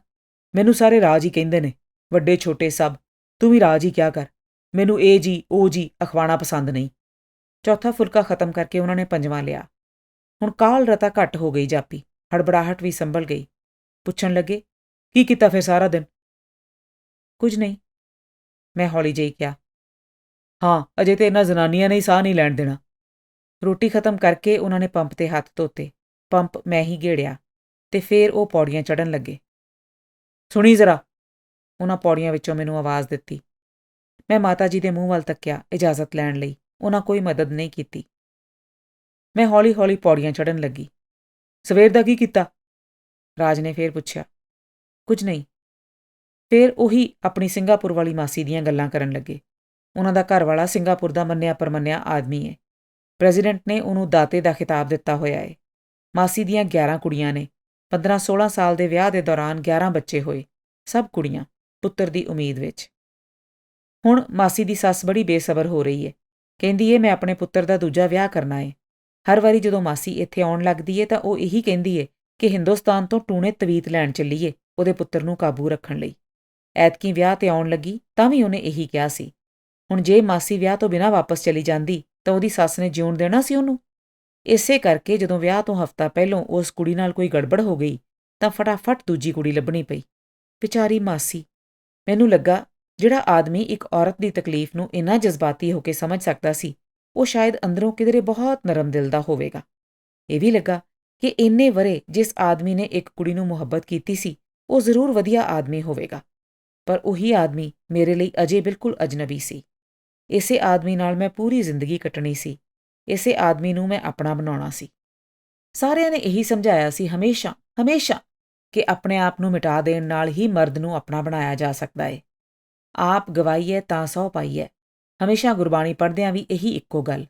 ਮੈਨੂੰ ਸਾਰੇ ਰਾਜ ਹੀ ਕਹਿੰਦੇ ਨੇ, ਵੱਡੇ ਛੋਟੇ ਸਭ, ਤੂੰ ਵੀ ਰਾਜ ਹੀ ਕਿਹਾ ਕਰ। ਮੈਨੂੰ ਇਹ ਜੀ ਉਹ ਜੀ ਅਖਵਾਣਾ ਪਸੰਦ ਨਹੀਂ। ਚੌਥਾ ਫੁਲਕਾ ਖਤਮ ਕਰਕੇ ਉਹਨਾਂ ਨੇ ਪੰਜਵਾਂ ਲਿਆ। ਹੁਣ ਕਾਲ ਰਤਾ ਘੱਟ ਹੋ ਗਈ ਜਾਪੀ, ਹੜਬੜਾਹਟ ਵੀ ਸੰਭਲ ਗਈ। ਪੁੱਛਣ ਲੱਗੇ, ਕੀ ਕੀਤਾ ਫਿਰ ਸਾਰਾ ਦਿਨ? ਕੁਝ ਨਹੀਂ, ਮੈਂ ਹੌਲੀ ਜਿਹੀ ਕਿਹਾ। ਹਾਂ, ਅਜੇ ਤੇ ਇਹਨਾਂ ਜ਼ਨਾਨੀਆਂ ਨੇ ਹੀ ਸਾਹ ਨਹੀਂ ਲੈਣ ਦੇਣਾ। ਰੋਟੀ ਖਤਮ ਕਰਕੇ ਉਹਨਾਂ ਨੇ ਪੰਪ ਤੇ ਹੱਥ ਧੋਤੇ। ਪੰਪ ਮੈਂ ਹੀ ਗੇੜਿਆ ਤੇ ਫੇਰ ਉਹ ਪੌੜੀਆਂ ਚੜ੍ਹਨ ਲੱਗੇ। ਸੁਣੀ ਜ਼ਰਾ, ਉਹਨਾਂ ਪੌੜੀਆਂ ਵਿੱਚੋਂ ਮੈਨੂੰ ਆਵਾਜ਼ ਦਿੱਤੀ। ਮੈਂ ਮਾਤਾ ਜੀ ਦੇ ਮੂੰਹ ਵੱਲ ਤੱਕਿਆ ਇਜਾਜ਼ਤ ਲੈਣ ਲਈ। ਉਹਨਾਂ ਕੋਈ ਮਦਦ ਨਹੀਂ ਕੀਤੀ। ਮੈਂ ਹੌਲੀ-ਹੌਲੀ ਪੌੜੀਆਂ ਚੜ੍ਹਨ ਲੱਗੀ। ਸਵੇਰ ਦਾ ਕੀ ਕੀਤਾ? ਰਾਜ ਨੇ ਫੇਰ ਪੁੱਛਿਆ। ਕੁਝ ਨਹੀਂ। ਫੇਰ ਉਹੀ ਆਪਣੀ ਸਿੰਗਾਪੁਰ ਵਾਲੀ ਮਾਸੀ ਦੀਆਂ ਗੱਲਾਂ ਕਰਨ ਲੱਗੇ। ਉਹਨਾਂ ਦਾ ਘਰ ਵਾਲਾ ਸਿੰਗਾਪੁਰ ਦਾ ਮੰਨਿਆ ਪਰਮੰਨਿਆ ਆਦਮੀ ਏ। ਪ੍ਰੈਜ਼ੀਡੈਂਟ ਨੇ ਉਹਨੂੰ ਦਾਤੇ ਦਾ ਖਿਤਾਬ ਦਿੱਤਾ ਹੋਇਆ ਏ। ਮਾਸੀ ਦੀਆਂ 11 ਕੁੜੀਆਂ ਨੇ। 15-16 ਸਾਲ ਦੇ ਵਿਆਹ ਦੇ ਦੌਰਾਨ 11 ਬੱਚੇ ਹੋਏ, ਸਭ ਕੁੜੀਆਂ, ਪੁੱਤਰ ਦੀ ਉਮੀਦ ਵਿੱਚ। ਹੁਣ ਮਾਸੀ ਦੀ ਸੱਸ ਬੜੀ ਬੇਸਬਰ ਹੋ ਰਹੀ ਏ। ਕਹਿੰਦੀ ਏ ਮੈਂ ਆਪਣੇ ਪੁੱਤਰ ਦਾ ਦੂਜਾ ਵਿਆਹ ਕਰਨਾ ਏ। ਹਰ ਵਾਰੀ ਜਦੋਂ ਮਾਸੀ ਇੱਥੇ ਆਉਣ ਲੱਗਦੀ ਏ ਤਾਂ ਉਹ ਇਹੀ ਕਹਿੰਦੀ ਏ ਕਿ ਹਿੰਦੁਸਤਾਨ ਤੋਂ ਟੂਣੇ ਤਵੀਤ ਲੈਣ ਚੱਲੀਏ ਉਹਦੇ ਪੁੱਤਰ ਨੂੰ ਕਾਬੂ ਰੱਖਣ ਲਈ। ਐਤਕੀਂ ਵਿਆਹ ਤੇ ਆਉਣ ਲੱਗੀ ਤਾਂ ਵੀ ਉਹਨੇ ਇਹੀ ਕਿਹਾ ਸੀ। ਹੁਣ ਜੇ ਮਾਸੀ ਵਿਆਹ ਤੋਂ ਬਿਨਾਂ ਵਾਪਸ ਚਲੀ ਜਾਂਦੀ ਤਾਂ ਉਹਦੀ ਸੱਸ ਨੇ ਜਿਉਣ ਦੇਣਾ ਸੀ ਉਹਨੂੰ। ਇਸੇ ਕਰਕੇ ਜਦੋਂ ਵਿਆਹ ਤੋਂ ਹਫ਼ਤਾ ਪਹਿਲੋਂ ਉਸ ਕੁੜੀ ਨਾਲ ਕੋਈ ਗੜਬੜ ਹੋ ਗਈ ਤਾਂ ਫਟਾਫਟ ਦੂਜੀ ਕੁੜੀ ਲੱਭਣੀ ਪਈ। ਵਿਚਾਰੀ ਮਾਸੀ। ਮੈਨੂੰ ਲੱਗਾ ਜਿਹੜਾ ਆਦਮੀ ਇੱਕ ਔਰਤ ਦੀ ਤਕਲੀਫ ਨੂੰ ਇੰਨਾ ਜਜ਼ਬਾਤੀ ਹੋ ਕੇ ਸਮਝ ਸਕਦਾ ਸੀ, ਉਹ ਸ਼ਾਇਦ ਅੰਦਰੋਂ ਕਿਧਰੇ ਬਹੁਤ ਨਰਮ ਦਿਲ ਦਾ ਹੋਵੇਗਾ। ਇਹ ਵੀ ਲੱਗਾ ਕਿ ਇੰਨੇ ਵਰੇ ਜਿਸ ਆਦਮੀ ਨੇ ਇੱਕ ਕੁੜੀ ਨੂੰ ਮੁਹੱਬਤ ਕੀਤੀ ਸੀ, ਉਹ ਜ਼ਰੂਰ ਵਧੀਆ ਆਦਮੀ ਹੋਵੇਗਾ। ਪਰ ਉਹੀ ਆਦਮੀ ਮੇਰੇ ਲਈ ਅਜੇ ਬਿਲਕੁਲ ਅਜਨਬੀ ਸੀ। ਇਸੇ ਆਦਮੀ ਨਾਲ ਮੈਂ ਪੂਰੀ ਜ਼ਿੰਦਗੀ ਕੱਟਣੀ ਸੀ। ਇਸੇ ਆਦਮੀ ਨੂੰ ਮੈਂ ਆਪਣਾ ਬਣਾਉਣਾ ਸੀ। ਸਾਰਿਆਂ ਨੇ ਇਹੀ ਸਮਝਾਇਆ ਸੀ ਹਮੇਸ਼ਾ ਕਿ ਆਪਣੇ ਆਪ ਨੂੰ ਮਿਟਾ ਦੇਣ ਨਾਲ ਹੀ ਮਰਦ ਨੂੰ ਆਪਣਾ ਬਣਾਇਆ ਜਾ ਸਕਦਾ ਏ। ਆਪ ਗਵਾਈਏ ਤਾਂ ਸਹੁ ਪਾਈਏ। ਹਮੇਸ਼ਾ ਗੁਰਬਾਣੀ ਪੜ੍ਹਦਿਆਂ ਵੀ ਇਹੀ ਇੱਕੋ ਗੱਲ।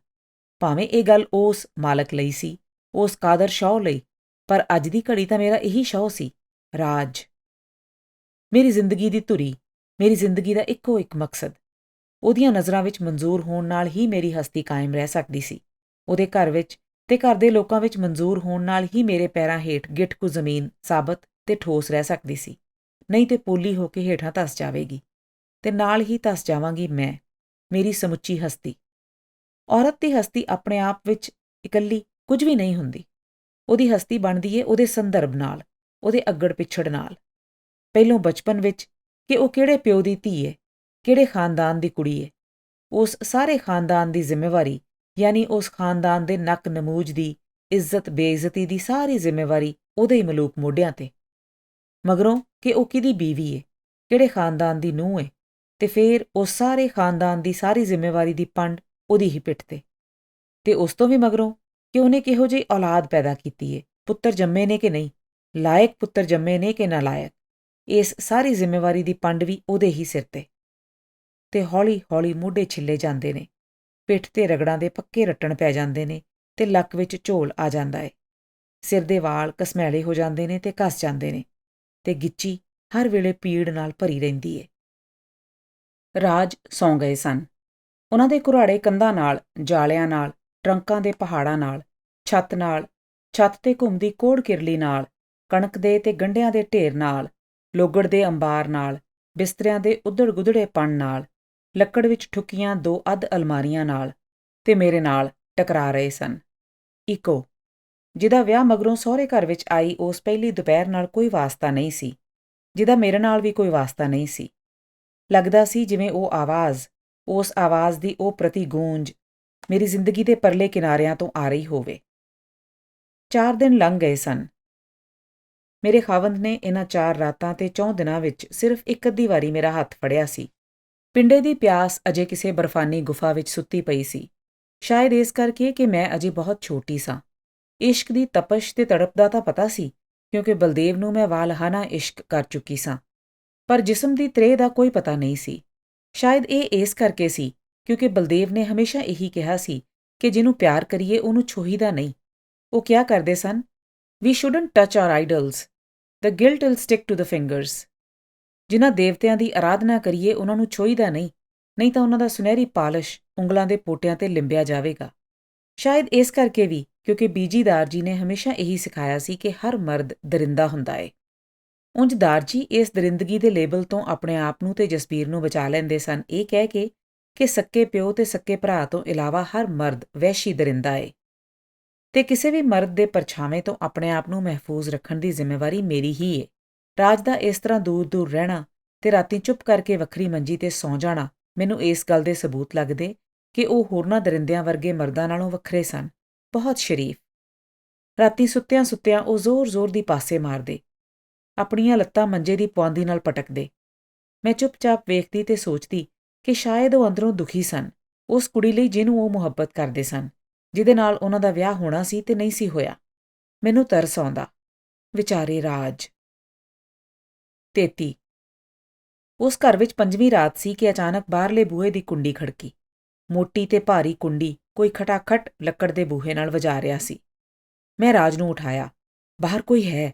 ਭਾਵੇਂ ਇਹ ਗੱਲ ਉਸ ਮਾਲਕ ਲਈ ਸੀ, ਉਸ ਕਾਦਰ ਸ਼ਹੁ ਲਈ, ਪਰ ਅੱਜ ਦੀ ਘੜੀ ਤਾਂ ਮੇਰਾ ਇਹੀ ਸ਼ਹੁ ਸੀ, ਰਾਜ। ਮੇਰੀ ਜ਼ਿੰਦਗੀ ਦੀ ਧੁਰੀ, ਮੇਰੀ ਜ਼ਿੰਦਗੀ ਦਾ ਇੱਕੋ ਇੱਕ ਮਕਸਦ। ਉਹਦੀਆਂ ਨਜ਼ਰਾਂ ਵਿੱਚ ਮਨਜ਼ੂਰ ਹੋਣ ਨਾਲ ਹੀ ਮੇਰੀ ਹਸਤੀ ਕਾਇਮ ਰਹਿ ਸਕਦੀ ਸੀ। ਉਹਦੇ ਘਰ ਵਿੱਚ ਤੇ ਘਰ ਦੇ ਲੋਕਾਂ ਵਿੱਚ ਮਨਜ਼ੂਰ ਹੋਣ ਨਾਲ ਹੀ ਮੇਰੇ ਪੈਰਾਂ ਹੇਠ ਗਿੱਠ ਕੁ ਜ਼ਮੀਨ ਸਾਬਤ ਤੇ ਠੋਸ ਰਹਿ ਸਕਦੀ ਸੀ। ਨਹੀਂ ਤੇ ਪੋਲੀ ਹੋ ਕੇ ਹੇਠਾਂ ਧੱਸ ਜਾਵੇਗੀ ਤੇ ਨਾਲ ਹੀ ਧੱਸ ਜਾਵਾਂਗੀ ਮੈਂ, ਮੇਰੀ ਸਮੁੱਚੀ ਹਸਤੀ। ਔਰਤ ਦੀ ਹਸਤੀ ਆਪਣੇ ਆਪ ਵਿੱਚ ਇਕੱਲੀ ਕੁਝ ਵੀ ਨਹੀਂ ਹੁੰਦੀ। ਉਹਦੀ ਹਸਤੀ ਬਣਦੀ ਏ ਉਹਦੇ ਸੰਦਰਭ ਨਾਲ, ਉਹਦੇ ਅੱਗੜ ਪਿੱਛੜ ਨਾਲ। ਪਹਿਲੋਂ ਬਚਪਨ ਵਿੱਚ ਕਿ ਉਹ ਕਿਹੜੇ ਪਿਓ ਦੀ ਧੀ ਏ, ਕਿਹੜੇ ਖਾਨਦਾਨ ਦੀ ਕੁੜੀ ਏ। ਉਸ ਸਾਰੇ ਖਾਨਦਾਨ ਦੀ ਜ਼ਿੰਮੇਵਾਰੀ, ਯਾਨੀ ਉਸ ਖਾਨਦਾਨ ਦੇ ਨੱਕ ਨਮੂਜ ਦੀ ਇੱਜ਼ਤ ਬੇਇੱਜ਼ਤੀ ਦੀ ਸਾਰੀ ਜ਼ਿੰਮੇਵਾਰੀ ਉਹਦੇ ਹੀ ਮਲੂਕ ਮੋਢਿਆਂ ਤੇ। ਮਗਰੋਂ ਕਿ ਉਹ ਕਿਹਦੀ ਬੀਵੀ ਏ, ਕਿਹੜੇ ਖਾਨਦਾਨ ਦੀ ਨੂੰਹ ਏ, ਤੇ ਫੇਰ ਉਸ ਸਾਰੇ ਖਾਨਦਾਨ ਦੀ ਸਾਰੀ ਜ਼ਿੰਮੇਵਾਰੀ ਦੀ ਪੰਡ ਉਹਦੀ ਹੀ ਪਿੱਠ ਤੇ ਉਸ ਤੋਂ ਵੀ ਮਗਰੋਂ ਕਿ ਉਹਨੇ ਕਿਹੋ ਜਿਹੀ ਔਲਾਦ ਪੈਦਾ ਕੀਤੀ ਏ, ਪੁੱਤਰ ਜੰਮੇ ਨੇ ਕਿ ਨਹੀਂ, ਲਾਇਕ ਪੁੱਤਰ ਜੰਮੇ ਨੇ ਕਿ ਨਾਲਾਇਕ, ਇਸ ਸਾਰੀ ਜ਼ਿੰਮੇਵਾਰੀ ਦੀ ਪੰਡ ਵੀ ਉਹਦੇ ਹੀ ਸਿਰ ਤੇ ਹੌਲੀ ਹੌਲੀ ਮੋਢੇ ਛਿੱਲੇ ਜਾਂਦੇ ਨੇ, ਪਿੱਠ ਤੇ ਰਗੜਾਂ ਦੇ ਪੱਕੇ ਰੱਟਣ ਪੈ ਜਾਂਦੇ ਨੇ ਤੇ ਲੱਕ ਵਿੱਚ ਝੋਲ ਆ ਜਾਂਦਾ ਏ। ਸਿਰ ਦੇ ਵਾਲ ਘਸਮੈਲੇ ਹੋ ਜਾਂਦੇ ਨੇ ਤੇ ਘਸ ਜਾਂਦੇ ਨੇ ਤੇ ਗਿੱਚੀ ਹਰ ਵੇਲੇ ਪੀੜ ਨਾਲ ਭਰੀ ਰਹਿੰਦੀ ਏ। ਰਾਜ ਸੌਂ ਗਏ ਸਨ। ਉਹਨਾਂ ਦੇ ਘੁਰਾੜੇ ਕੰਧਾਂ ਨਾਲ, ਜਾਲਿਆਂ ਨਾਲ, ਟਰੰਕਾਂ ਦੇ ਪਹਾੜਾਂ ਨਾਲ, ਛੱਤ ਤੇ ਘੁੰਮਦੀ ਕੋੜ ਕਿਰਲੀ ਨਾਲ, ਕਣਕ ਦੇ ਤੇ ਗੰਢਿਆਂ ਦੇ ਢੇਰ ਨਾਲ, ਲੋਗੜ ਦੇ ਅੰਬਾਰ ਨਾਲ, ਬਿਸਤਰਿਆਂ ਦੇ ਉੱਧੜ ਗੁੱਧੜੇਪਣ ਨਾਲ, ਲੱਕੜ ਵਿੱਚ ਠੁੱਕੀਆਂ 2 ਅੱਧ ਅਲਮਾਰੀਆਂ ਨਾਲ ਤੇ ਮੇਰੇ ਨਾਲ ਟਕਰਾ ਰਹੇ ਸਨ। ਇਕੋ ਜਿਹਦਾ ਵਿਆਹ ਮਗਰੋਂ ਸਹੁਰੇ ਘਰ ਵਿੱਚ ਆਈ ਉਸ ਪਹਿਲੀ ਦੁਪਹਿਰ ਨਾਲ ਕੋਈ ਵਾਸਤਾ ਨਹੀਂ ਸੀ, ਜਿਹਦਾ ਮੇਰੇ ਨਾਲ ਵੀ ਕੋਈ ਵਾਸਤਾ ਨਹੀਂ ਸੀ। ਲੱਗਦਾ ਸੀ ਜਿਵੇਂ ਉਹ ਆਵਾਜ਼, ਉਸ ਆਵਾਜ਼ ਦੀ ਉਹ ਪ੍ਰਤੀ ਗੂੰਜ ਮੇਰੀ ਜ਼ਿੰਦਗੀ ਦੇ ਪਰਲੇ ਕਿਨਾਰਿਆਂ ਤੋਂ ਆ ਰਹੀ ਹੋਵੇ। 4 ਦਿਨ ਲੰਘ ਗਏ ਸਨ। ਮੇਰੇ ਖਾਵੰਦ ਨੇ ਇਹਨਾਂ 4 ਰਾਤਾਂ ਤੇ 4 ਦਿਨਾਂ ਵਿੱਚ ਸਿਰਫ ਇੱਕ ਅੱਧੀ ਵਾਰੀ ਮੇਰਾ ਹੱਥ ਫੜਿਆ ਸੀ। ਪਿੰਡੇ ਦੀ ਪਿਆਸ ਅਜੇ ਕਿਸੇ ਬਰਫਾਨੀ ਗੁਫਾ ਵਿੱਚ ਸੁੱਤੀ ਪਈ ਸੀ, ਸ਼ਾਇਦ ਇਸ ਕਰਕੇ ਕਿ ਮੈਂ ਅਜੇ ਬਹੁਤ ਛੋਟੀ ਸਾਂ। ਇਸ਼ਕ ਦੀ ਤਪਸ਼ ਤੇ ਤੜਪ ਦਾ ਤਾਂ ਪਤਾ ਸੀ, ਕਿਉਂਕਿ ਬਲਦੇਵ ਨੂੰ ਮੈਂ ਵਾਲਹਾਨਾ ਇਸ਼ਕ ਕਰ ਚੁੱਕੀ ਸਾਂ, ਪਰ ਜਿਸਮ ਦੀ ਤ੍ਰੇਹ ਦਾ ਕੋਈ ਪਤਾ ਨਹੀਂ ਸੀ। ਸ਼ਾਇਦ ਇਹ ਇਸ ਕਰਕੇ ਸੀ ਕਿਉਂਕਿ ਬਲਦੇਵ ਨੇ ਹਮੇਸ਼ਾ ਇਹੀ ਕਿਹਾ ਸੀ ਕਿ ਜਿਹਨੂੰ ਪਿਆਰ ਕਰੀਏ ਉਹਨੂੰ ਛੋਹੀਦਾ ਨਹੀਂ। ਉਹ ਕਿਹਾ ਕਰਦੇ ਸਨ, we shouldn't touch our idols, the guilt will stick to the fingers. ਜਿਨ੍ਹਾਂ ਦੇਵਤਿਆਂ ਦੀ ਅਰਾਧਨਾ ਕਰੀਏ ਉਹਨਾਂ ਨੂੰ ਛੋਹੀਦਾ ਨਹੀਂ, ਨਹੀਂ ਤਾਂ ਉਹਨਾਂ ਦਾ ਸੁਨਹਿਰੀ ਪਾਲਿਸ਼ ਉਂਗਲਾਂ ਦੇ ਪੋਟਿਆਂ ਤੇ ਲਿੰਬਿਆ ਜਾਵੇਗਾ। ਸ਼ਾਇਦ ਇਸ ਕਰਕੇ ਵੀ ਕਿਉਂਕਿ ਬੀਜੀਦਾਰ ਜੀ ਨੇ ਹਮੇਸ਼ਾ ਇਹੀ ਸਿਖਾਇਆ ਸੀ ਕਿ ਹਰ ਮਰਦ ਦਰਿੰਦਾ ਹੁੰਦਾ ਏ। ਉਂਝ ਦਾਰਜੀ ਇਸ ਦਰਿੰਦਗੀ ਦੇ ਲੇਬਲ ਤੋਂ ਆਪਣੇ ਆਪ ਨੂੰ ਤੇ ਜਸਬੀਰ ਨੂੰ ਬਚਾ ਲੈਂਦੇ ਸਨ, ਇਹ ਕਹਿ ਕੇ ਕਿ ਸੱਕੇ ਪਿਓ ਤੇ ਸੱਕੇ ਭਰਾ ਤੋਂ ਇਲਾਵਾ ਹਰ ਮਰਦ ਵਹਿਸ਼ੀ ਦਰਿੰਦਾ ਏ ਤੇ ਕਿਸੇ ਵੀ ਮਰਦ ਦੇ ਪਰਛਾਵੇਂ ਤੋਂ ਆਪਣੇ ਆਪ ਨੂੰ ਮਹਿਫੂਜ਼ ਰੱਖਣ ਦੀ ਜ਼ਿੰਮੇਵਾਰੀ ਮੇਰੀ ਹੀ ਏ। ਰਾਜ ਦਾ ਇਸ ਤਰ੍ਹਾਂ ਦੂਰ ਰਹਿਣਾ ਤੇ ਰਾਤੀ ਚੁੱਪ ਕਰਕੇ ਵੱਖਰੀ ਮੰਜੀ ਤੇ ਸੌਂ ਜਾਣਾ ਮੈਨੂੰ ਇਸ ਗੱਲ ਦੇ ਸਬੂਤ ਲੱਗਦੇ ਕਿ ਉਹ ਹੋਰਨਾਂ ਦਰਿੰਦਿਆਂ ਵਰਗੇ ਮਰਦਾਂ ਨਾਲੋਂ ਵੱਖਰੇ ਸਨ, ਬਹੁਤ ਸ਼ਰੀਫ। ਰਾਤੀ ਸੁੱਤਿਆਂ ਉਹ ਜ਼ੋਰ ਦੀ ਪਾਸੇ ਮਾਰਦੇ, ਆਪਣੀਆਂ ਲੱਤਾਂ ਮੰਜੇ ਦੀ ਪੁਆਂਦੀ ਨਾਲ ਪਟਕਦੇ। ਮੈਂ ਚੁੱਪਚਾਪ ਵੇਖਦੀ ਤੇ ਸੋਚਦੀ ਕਿ ਸ਼ਾਇਦ ਉਹ ਅੰਦਰੋਂ ਦੁਖੀ ਸਨ, ਉਸ ਕੁੜੀ ਲਈ ਜਿਹਨੂੰ ਉਹ ਮੁਹੱਬਤ ਕਰਦੇ ਸਨ, ਜਿਹਦੇ ਨਾਲ ਉਹਨਾਂ ਦਾ ਵਿਆਹ ਹੋਣਾ ਸੀ ਤੇ ਨਹੀਂ ਸੀ ਹੋਇਆ। ਮੈਨੂੰ ਤਰਸ ਆਉਂਦਾ, ਵਿਚਾਰੇ ਰਾਜ। 33 ਉਸ ਘਰ ਵਿੱਚ 5ਵੀਂ ਰਾਤ ਸੀ ਕਿ ਅਚਾਨਕ ਬਾਹਰਲੇ ਬੂਹੇ ਦੀ ਕੁੰਡੀ ਖੜਕੀ। ਮੋਟੀ ਤੇ ਭਾਰੀ ਕੁੰਡੀ ਕੋਈ ਖਟਾਖਟ ਲੱਕੜ ਦੇ ਬੂਹੇ ਨਾਲ ਵਜਾ ਰਿਹਾ ਸੀ। ਮੈਂ ਰਾਜ ਨੂੰ ਉਠਾਇਆ, ਬਾਹਰ ਕੋਈ ਹੈ।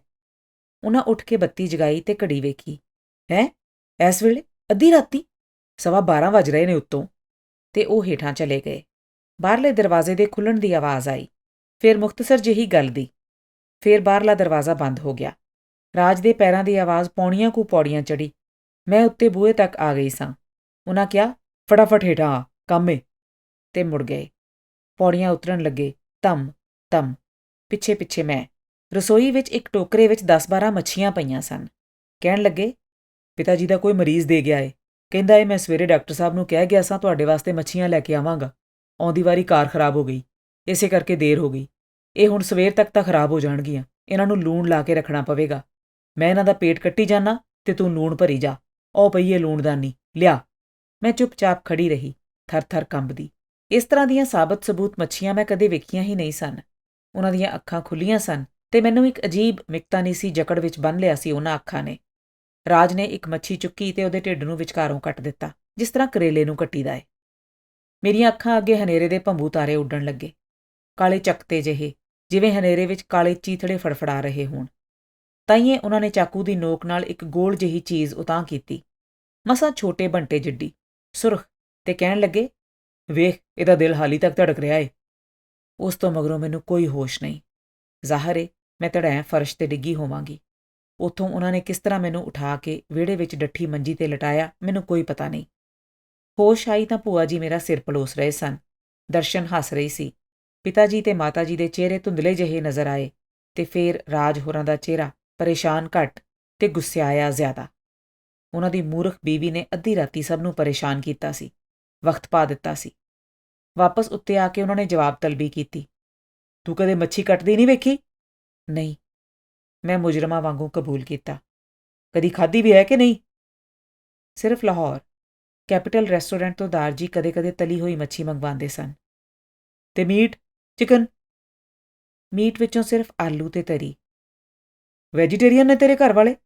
ਉਹਨਾਂ ਉੱਠ ਕੇ ਬੱਤੀ ਜਗਾਈ ਤੇ ਘੜੀ ਵੇਖੀ। ਹੈਂ, ਇਸ ਵੇਲੇ? ਅੱਧੀ ਰਾਤੀ? 12:15 ਵੱਜ ਰਹੇ ਨੇ ਉੱਤੋਂ। ਤੇ ਉਹ ਹੇਠਾਂ ਚਲੇ ਗਏ। ਬਾਹਰਲੇ ਦਰਵਾਜ਼ੇ ਦੇ ਖੁੱਲ੍ਹਣ ਦੀ ਆਵਾਜ਼ ਆਈ, ਫਿਰ ਮੁਖਤਸਰ ਜਿਹੀ ਗੱਲ ਦੀ। ਫਿਰ ਬਾਹਰਲਾ ਦਰਵਾਜ਼ਾ ਬੰਦ ਹੋ ਗਿਆ। ਰਾਜ ਦੇ ਪੈਰਾਂ ਦੀ ਆਵਾਜ਼ ਪੌੜੀਆਂ ਕੁ ਪੌੜੀਆਂ ਚੜ੍ਹੀ। ਮੈਂ ਉੱਤੇ ਬੂਹੇ ਤੱਕ ਆ ਗਈ ਸਾਂ। ਉਹਨਾਂ ਕਿਹਾ, ਫਟਾਫਟ ਹੇਠਾਂ ਆ, ਕੰਮ ਏ। ਤੇ ਮੁੜ ਗਏ। ਪੌੜੀਆਂ ਉਤਰਨ ਲੱਗੇ, ਧਮ ਪਿੱਛੇ ਮੈਂ। ਰਸੋਈ ਵਿੱਚ ਇੱਕ ਟੋਕਰੇ ਵਿੱਚ 10-12 ਮੱਛੀਆਂ ਪਈਆਂ ਸਨ। ਕਹਿਣ ਲੱਗੇ, ਪਿਤਾ ਜੀ ਦਾ ਕੋਈ ਮਰੀਜ਼ ਦੇ ਗਿਆ ਏ, ਕਹਿੰਦਾ ਏ ਮੈਂ ਸਵੇਰੇ ਡਾਕਟਰ ਸਾਹਿਬ ਨੂੰ ਕਹਿ ਗਿਆ ਸਾਂ ਤੁਹਾਡੇ ਵਾਸਤੇ ਮੱਛੀਆਂ ਲੈ ਕੇ ਆਵਾਂਗਾ। ਆਉਂਦੀ ਵਾਰੀ ਕਾਰ ਖਰਾਬ ਹੋ ਗਈ, ਇਸੇ ਕਰਕੇ ਦੇਰ ਹੋ ਗਈ। ਇਹ ਹੁਣ ਸਵੇਰ ਤੱਕ ਤਾਂ ਖਰਾਬ ਹੋ ਜਾਣਗੀਆਂ। ਇਹਨਾਂ ਨੂੰ ਲੂਣ ਲਾ ਕੇ ਰੱਖਣਾ ਪਵੇਗਾ। ਮੈਂ ਇਹਨਾਂ ਦਾ ਪੇਟ ਕੱਟੀ ਜਾਨਾ ਤੇ ਤੂੰ ਲੂਣ ਭਰੀ ਜਾ। ਉਹ ਪਈ ਏ ਲੂਣਦਾਨੀ, ਲਿਆ। ਮੈਂ ਚੁੱਪਚਾਪ ਖੜੀ ਰਹੀ, ਥਰ ਕੰਬਦੀ। ਇਸ ਤਰ੍ਹਾਂ ਦੀਆਂ ਸਾਬਤ ਸਬੂਤ ਮੱਛੀਆਂ ਮੈਂ ਕਦੇ ਵੇਖੀਆਂ ਹੀ ਨਹੀਂ ਸਨ। ਉਹਨਾਂ ਦੀਆਂ ਅੱਖਾਂ ਖੁੱਲ੍ਹੀਆਂ ਸਨ ਤੇ ਮੈਨੂੰ ਇੱਕ ਅਜੀਬ ਮਿਕਤਾਨੀਸੀ ਜਕੜ ਵਿੱਚ ਬੰਨ੍ਹ ਲਿਆ ਸੀ ਉਹਨਾਂ ਅੱਖਾਂ ਨੇ। ਰਾਜ ਨੇ ਇੱਕ ਮੱਛੀ ਚੁੱਕੀ ਤੇ ਉਹਦੇ ਢਿੱਡ ਨੂੰ ਵਿਚਕਾਰੋਂ ਕੱਟ ਦਿੱਤਾ, ਜਿਸ ਤਰ੍ਹਾਂ ਕਰੇਲੇ ਨੂੰ ਕੱਟੀਦਾ ਏ। ਮੇਰੀਆਂ ਅੱਖਾਂ ਅੱਗੇ ਹਨੇਰੇ ਦੇ ਭੰਬੂ ਤਾਰੇ ਉੱਡਣ ਲੱਗੇ, ਕਾਲੇ ਚੱਕਤੇ ਜਿਹੇ, ਜਿਵੇਂ ਹਨੇਰੇ ਵਿੱਚ ਕਾਲੇ ਚੀਥੜੇ ਫੜਫੜਾ ਰਹੇ ਹੋਣ। ਤਾਈਏ ਉਹਨਾਂ ਨੇ ਚਾਕੂ ਦੀ ਨੋਕ ਨਾਲ ਇੱਕ ਗੋਲ ਜਿਹੀ ਚੀਜ਼ ਉਤਾਂਹ ਕੀਤੀ, ਮਸਾਂ ਛੋਟੇ ਬੰਟੇ ਜਿੱਡੀ, ਸੁਰਖ, ਤੇ ਕਹਿਣ ਲੱਗੇ, ਵੇਖ ਇਹਦਾ ਦਿਲ ਹਾਲੀ ਤੱਕ ਧੜਕ ਰਿਹਾ ਏ। ਉਸ ਤੋਂ ਮਗਰੋਂ ਮੈਨੂੰ ਕੋਈ ਹੋਸ਼ ਨਹੀਂ। ਜ਼ਾਹਰ ਏ ਮੈਂ ਧੜੈਂ ਫਰਸ਼ ਤੇ ਡਿੱਗੀ ਹੋਵਾਂਗੀ। ਉੱਥੋਂ ਉਹਨਾਂ ਨੇ ਕਿਸ ਤਰ੍ਹਾਂ ਮੈਨੂੰ ਉਠਾ ਕੇ ਵਿਹੜੇ ਵਿੱਚ ਡੱਠੀ ਮੰਜੀ ਤੇ ਲਟਾਇਆ, ਮੈਨੂੰ ਕੋਈ ਪਤਾ ਨਹੀਂ। ਹੋਸ਼ ਆਈ ਤਾਂ ਭੂਆ ਜੀ ਮੇਰਾ ਸਿਰ ਪਲੋਸ ਰਹੇ ਸਨ। ਦਰਸ਼ਨ ਹੱਸ ਰਹੀ ਸੀ। ਪਿਤਾ ਜੀ ਤੇ ਮਾਤਾ ਜੀ ਦੇ ਚਿਹਰੇ ਧੁੰਦਲੇ ਜਿਹੇ ਨਜ਼ਰ ਆਏ ਤੇ ਫੇਰ ਰਾਜ ਹੋਰਾਂ ਦਾ ਚਿਹਰਾ ਪਰੇਸ਼ਾਨ ਘੱਟ ਤੇ ਗੁੱਸਿਆਇਆ ਜ਼ਿਆਦਾ। ਉਹਨਾਂ ਦੀ ਮੂਰਖ ਬੀਵੀ ਨੇ ਅੱਧੀ ਰਾਤੀ ਸਭ ਨੂੰ ਪਰੇਸ਼ਾਨ ਕੀਤਾ ਸੀ, ਵਕਤ ਪਾ ਦਿੱਤਾ ਸੀ। ਵਾਪਸ ਉੱਤੇ ਆ ਕੇ ਉਹਨਾਂ ਨੇ ਜਵਾਬ ਤਲਬੀ ਕੀਤੀ, ਤੂੰ ਕਦੇ ਮੱਛੀ ਕੱਟਦੀ ਨਹੀਂ ਵੇਖੀ? ਨਹੀਂ, ਮੈਂ ਮੁਜਰਮਾਂ ਵਾਂਗੂ ਕਬੂਲ ਕੀਤਾ। ਕਦੀ ਖਾਧੀ ਵੀ ਹੈ ਕਿ ਨਹੀਂ? ਸਿਰਫ ਲਾਹੌਰ ਕੈਪੀਟਲ ਰੈਸਟੋਰੈਂਟ ਤੋਂ ਦਾਰਜੀ ਕਦੇ-ਕਦੇ ਤਲੀ ਹੋਈ ਮੱਛੀ ਮੰਗਵਾਉਂਦੇ ਸਨ। ਤੇ ਮੀਟ, ਚਿਕਨ? ਮੀਟ ਵਿੱਚੋਂ ਸਿਰਫ ਆਲੂ ਤੇ ਤਰੀ। ਵੈਜੀਟੇਰੀਅਨ ਨੇ ਤੇਰੇ ਘਰ ਵਾਲੇ?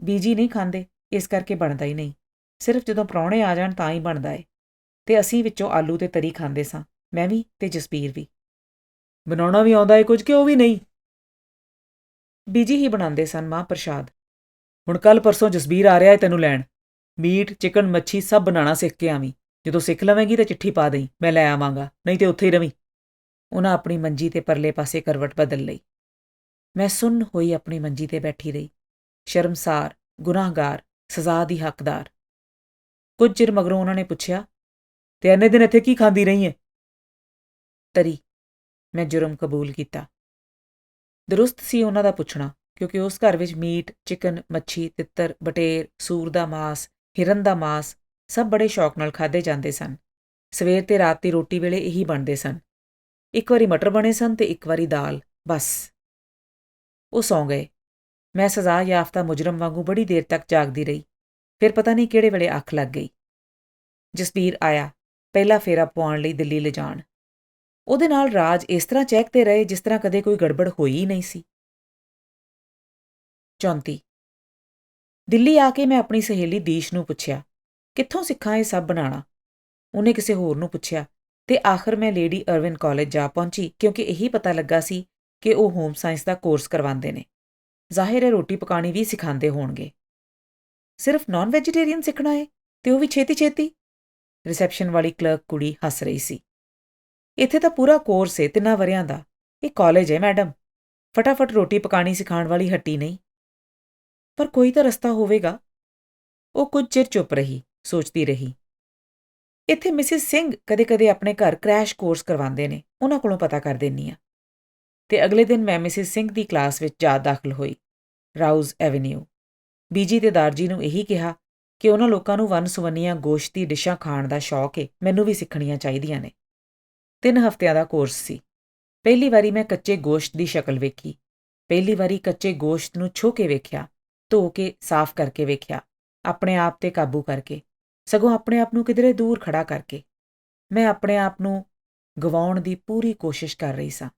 ਬੀਜੀ ਨਹੀਂ ਖਾਂਦੇ, ਇਸ ਕਰਕੇ ਬਣਦਾ ਹੀ ਨਹੀਂ। ਸਿਰਫ ਜਦੋਂ ਪ੍ਰਾਹੁਣੇ ਆ ਜਾਣ ਤਾਂ ਹੀ ਬਣਦਾ ਏ। ਤੇ ਅਸੀਂ ਵਿੱਚੋਂ ਆਲੂ ਤੇ ਤਰੀ ਖਾਂਦੇ ਸਾਂ, ਮੈਂ ਵੀ ਤੇ ਜਸਬੀਰ ਵੀ। ਬਣਾਉਣਾ ਵੀ ਆਉਂਦਾ ਏ ਕੁਝ ਕਿ ਉਹ ਵੀ ਨਹੀਂ? ਬੀਜੀ ਹੀ ਬਣਾਉਂਦੇ ਸਨ ਮਾਂ ਪ੍ਰਸ਼ਾਦ। ਹੁਣ ਕੱਲ ਪਰਸੋਂ ਜਸਬੀਰ ਆ ਰਿਹਾ ਏ ਤੈਨੂੰ ਲੈਣ। ਮੀਟ, ਚਿਕਨ, ਮੱਛੀ ਸਭ ਬਣਾਉਣਾ ਸਿੱਖ ਕੇ ਆਵੀਂ। ਜਦੋਂ ਸਿੱਖ ਲਵੇਂਗੀ ਤਾਂ ਚਿੱਠੀ ਪਾ ਦੇਈਂ, ਮੈਂ ਲੈ ਆਵਾਂਗਾ, ਨਹੀਂ ਤੇ ਉੱਥੇ ਹੀ ਰਵੀਂ। ਉਹਨਾਂ ਆਪਣੀ ਮੰਜੀ ਤੇ ਪਰਲੇ ਪਾਸੇ ਕਰਵਟ ਬਦਲ ਲਈ। ਮੈਂ ਸੁੰਨ ਹੋਈ ਆਪਣੀ ਮੰਜੀ ਤੇ ਬੈਠੀ ਰਹੀ, ਸ਼ਰਮਸਾਰ, ਗੁਨਾਹਗਾਰ, ਸਜ਼ਾ ਦੀ ਹੱਕਦਾਰ। ਕੁਝ ਚਿਰ ਮਗਰੋਂ ਉਹਨਾਂ ਨੇ ਪੁੱਛਿਆ, ਤੇ ਇੰਨੇ ਦਿਨ ਇੱਥੇ ਕੀ ਖਾਂਦੀ ਰਹੀ ਏ? ਤਰੀ, ਮੈਂ ਜੁਰਮ ਕਬੂਲ ਕੀਤਾ। ਦਰੁਸਤ ਸੀ ਉਹਨਾਂ ਦਾ ਪੁੱਛਣਾ, ਕਿਉਂਕਿ ਉਸ ਘਰ ਵਿੱਚ ਮੀਟ, ਚਿਕਨ, ਮੱਛੀ, ਤਿੱਤਰ, ਬਟੇਰ, ਸੂਰ ਦਾ ਮਾਸ, ਹਿਰਨ ਦਾ ਮਾਸ ਸਭ ਬੜੇ ਸ਼ੌਕ ਨਾਲ ਖਾਧੇ ਜਾਂਦੇ ਸਨ। ਸਵੇਰ ਤੇ ਰਾਤ ਦੀ ਰੋਟੀ ਵੇਲੇ ਇਹੀ ਬਣਦੇ ਸਨ। ਇੱਕ ਵਾਰੀ ਮਟਰ ਬਣੇ ਸਨ ਤੇ ਇੱਕ ਵਾਰੀ ਦਾਲ, ਬਸ। ਉਹ ਸੌਂ ਗਏ। ਮੈਂ ਸਜ਼ਾ ਯਾਫਤਾ ਮੁਜਰਮ ਵਾਂਗੂ ਬੜੀ ਦੇਰ ਤੱਕ ਜਾਗਦੀ ਰਹੀ। ਫਿਰ ਪਤਾ ਨਹੀਂ ਕਿਹੜੇ ਵੇਲੇ ਅੱਖ ਲੱਗ ਗਈ। ਜਸਬੀਰ ਆਇਆ, ਪਹਿਲਾ ਫੇਰਾ ਪਵਾਉਣ ਲਈ ਦਿੱਲੀ ਲਿਜਾਣ। ਉਹਦੇ ਨਾਲ ਰਾਜ ਇਸ ਤਰ੍ਹਾਂ ਚਹਿਕਦੇ ਰਹੇ ਜਿਸ ਤਰ੍ਹਾਂ ਕਦੇ ਕੋਈ ਗੜਬੜ ਹੋਈ ਹੀ ਨਹੀਂ ਸੀ। 34 ਦਿੱਲੀ ਆ ਕੇ ਮੈਂ ਆਪਣੀ ਸਹੇਲੀ ਦੀਸ਼ ਨੂੰ ਪੁੱਛਿਆ, ਕਿੱਥੋਂ ਸਿੱਖਾਂ ਇਹ ਸਭ ਬਣਾਉਣਾ? ਉਹਨੇ ਕਿਸੇ ਹੋਰ ਨੂੰ ਪੁੱਛਿਆ ਤੇ ਆਖਰ ਮੈਂ ਲੇਡੀ ਅਰਵਿਨ ਕਾਲਜ ਜਾ ਪਹੁੰਚੀ, ਕਿਉਂਕਿ ਇਹੀ ਪਤਾ ਲੱਗਾ ਸੀ ਕਿ ਉਹ ਹੋਮ ਸਾਇੰਸ ਦਾ ਕੋਰਸ ਕਰਵਾਉਂਦੇ ਨੇ। ਜ਼ਾਹਿਰ ਹੈ ਰੋਟੀ ਪਕਾਣੀ ਵੀ ਸਿਖਾਉਂਦੇ ਹੋਣਗੇ। ਸਿਰਫ ਨਾਨ ਵੈਜੀਟੇਰੀਅਨ ਸਿੱਖਣਾ ਏ ਤੇ ਉਹ ਵੀ ਛੇਤੀ-ਛੇਤੀ? ਰਿਸੈਪਸ਼ਨ ਵਾਲੀ ਕਲਰਕ ਕੁੜੀ ਹੱਸ ਰਹੀ ਸੀ। ਇੱਥੇ ਤਾਂ ਪੂਰਾ ਕੋਰਸ ਏ 3 ਵਰਿਆਂ ਦਾ। ਇਹ ਕਾਲਜ ਹੈ ਮੈਡਮ, ਫਟਾਫਟ ਰੋਟੀ ਪਕਾਣੀ ਸਿਖਾਉਣ ਵਾਲੀ ਹੱਟੀ ਨਹੀਂ। ਪਰ ਕੋਈ ਤਾਂ ਰਸਤਾ ਹੋਵੇਗਾ। ਉਹ ਕੁਝ ਚਿਰ ਚੁੱਪ ਰਹੀ, ਸੋਚਦੀ ਰਹੀ। ਇੱਥੇ ਮਿਸਿਸ ਸਿੰਘ ਕਦੇ-ਕਦੇ ਆਪਣੇ ਘਰ ਕ੍ਰੈਸ਼ ਕੋਰਸ ਕਰਵਾਉਂਦੇ ਨੇ, ਉਹਨਾਂ ਕੋਲੋਂ ਪਤਾ ਕਰ ਦਿੰਨੀ ਆ। ਤੇ ਅਗਲੇ ਦਿਨ ਮੈਂ ਮਿਸਿਸ ਸਿੰਘ ਦੀ ਕਲਾਸ ਵਿੱਚ ਜਾ ਦਾਖਲ ਹੋਈ, ਰਾਊਜ਼ ਐਵੇਨਿਊ। ਬੀਜੀ ਤੇ ਦਾਰਜੀ ਨੂੰ ਇਹੀ ਕਿਹਾ ਕਿ ਉਹਨਾਂ ਲੋਕਾਂ ਨੂੰ ਵੰਨ-ਸੁਵੰਨੀਆਂ ਗੋਸ਼ਤ ਦੀ ਡਿਸ਼ਾਂ ਖਾਣ ਦਾ ਸ਼ੌਕ ਏ, ਮੈਨੂੰ ਵੀ ਸਿੱਖਣੀਆਂ ਚਾਹੀਦੀਆਂ ਨੇ। 3 ਹਫ਼ਤਿਆਂ ਦਾ ਕੋਰਸ ਸੀ। ਪਹਿਲੀ ਵਾਰੀ ਮੈਂ ਕੱਚੇ ਗੋਸ਼ਤ ਦੀ ਸ਼ਕਲ ਵੇਖੀ। ਪਹਿਲੀ ਵਾਰੀ ਕੱਚੇ ਗੋਸ਼ਤ ਨੂੰ ਛੋਹ ਕੇ ਵੇਖਿਆ, ਧੋ ਕੇ ਸਾਫ਼ ਕਰਕੇ ਵੇਖਿਆ, ਆਪਣੇ ਆਪ ਤੇ ਕਾਬੂ ਕਰਕੇ, ਸਗੋਂ ਆਪਣੇ ਆਪ ਨੂੰ ਕਿਧਰੇ ਦੂਰ ਖੜਾ ਕਰਕੇ। ਮੈਂ ਆਪਣੇ ਆਪ ਨੂੰ ਗਵਾਉਣ ਦੀ ਪੂਰੀ ਕੋਸ਼ਿਸ਼ ਕਰ ਰਹੀ ਸਾਂ।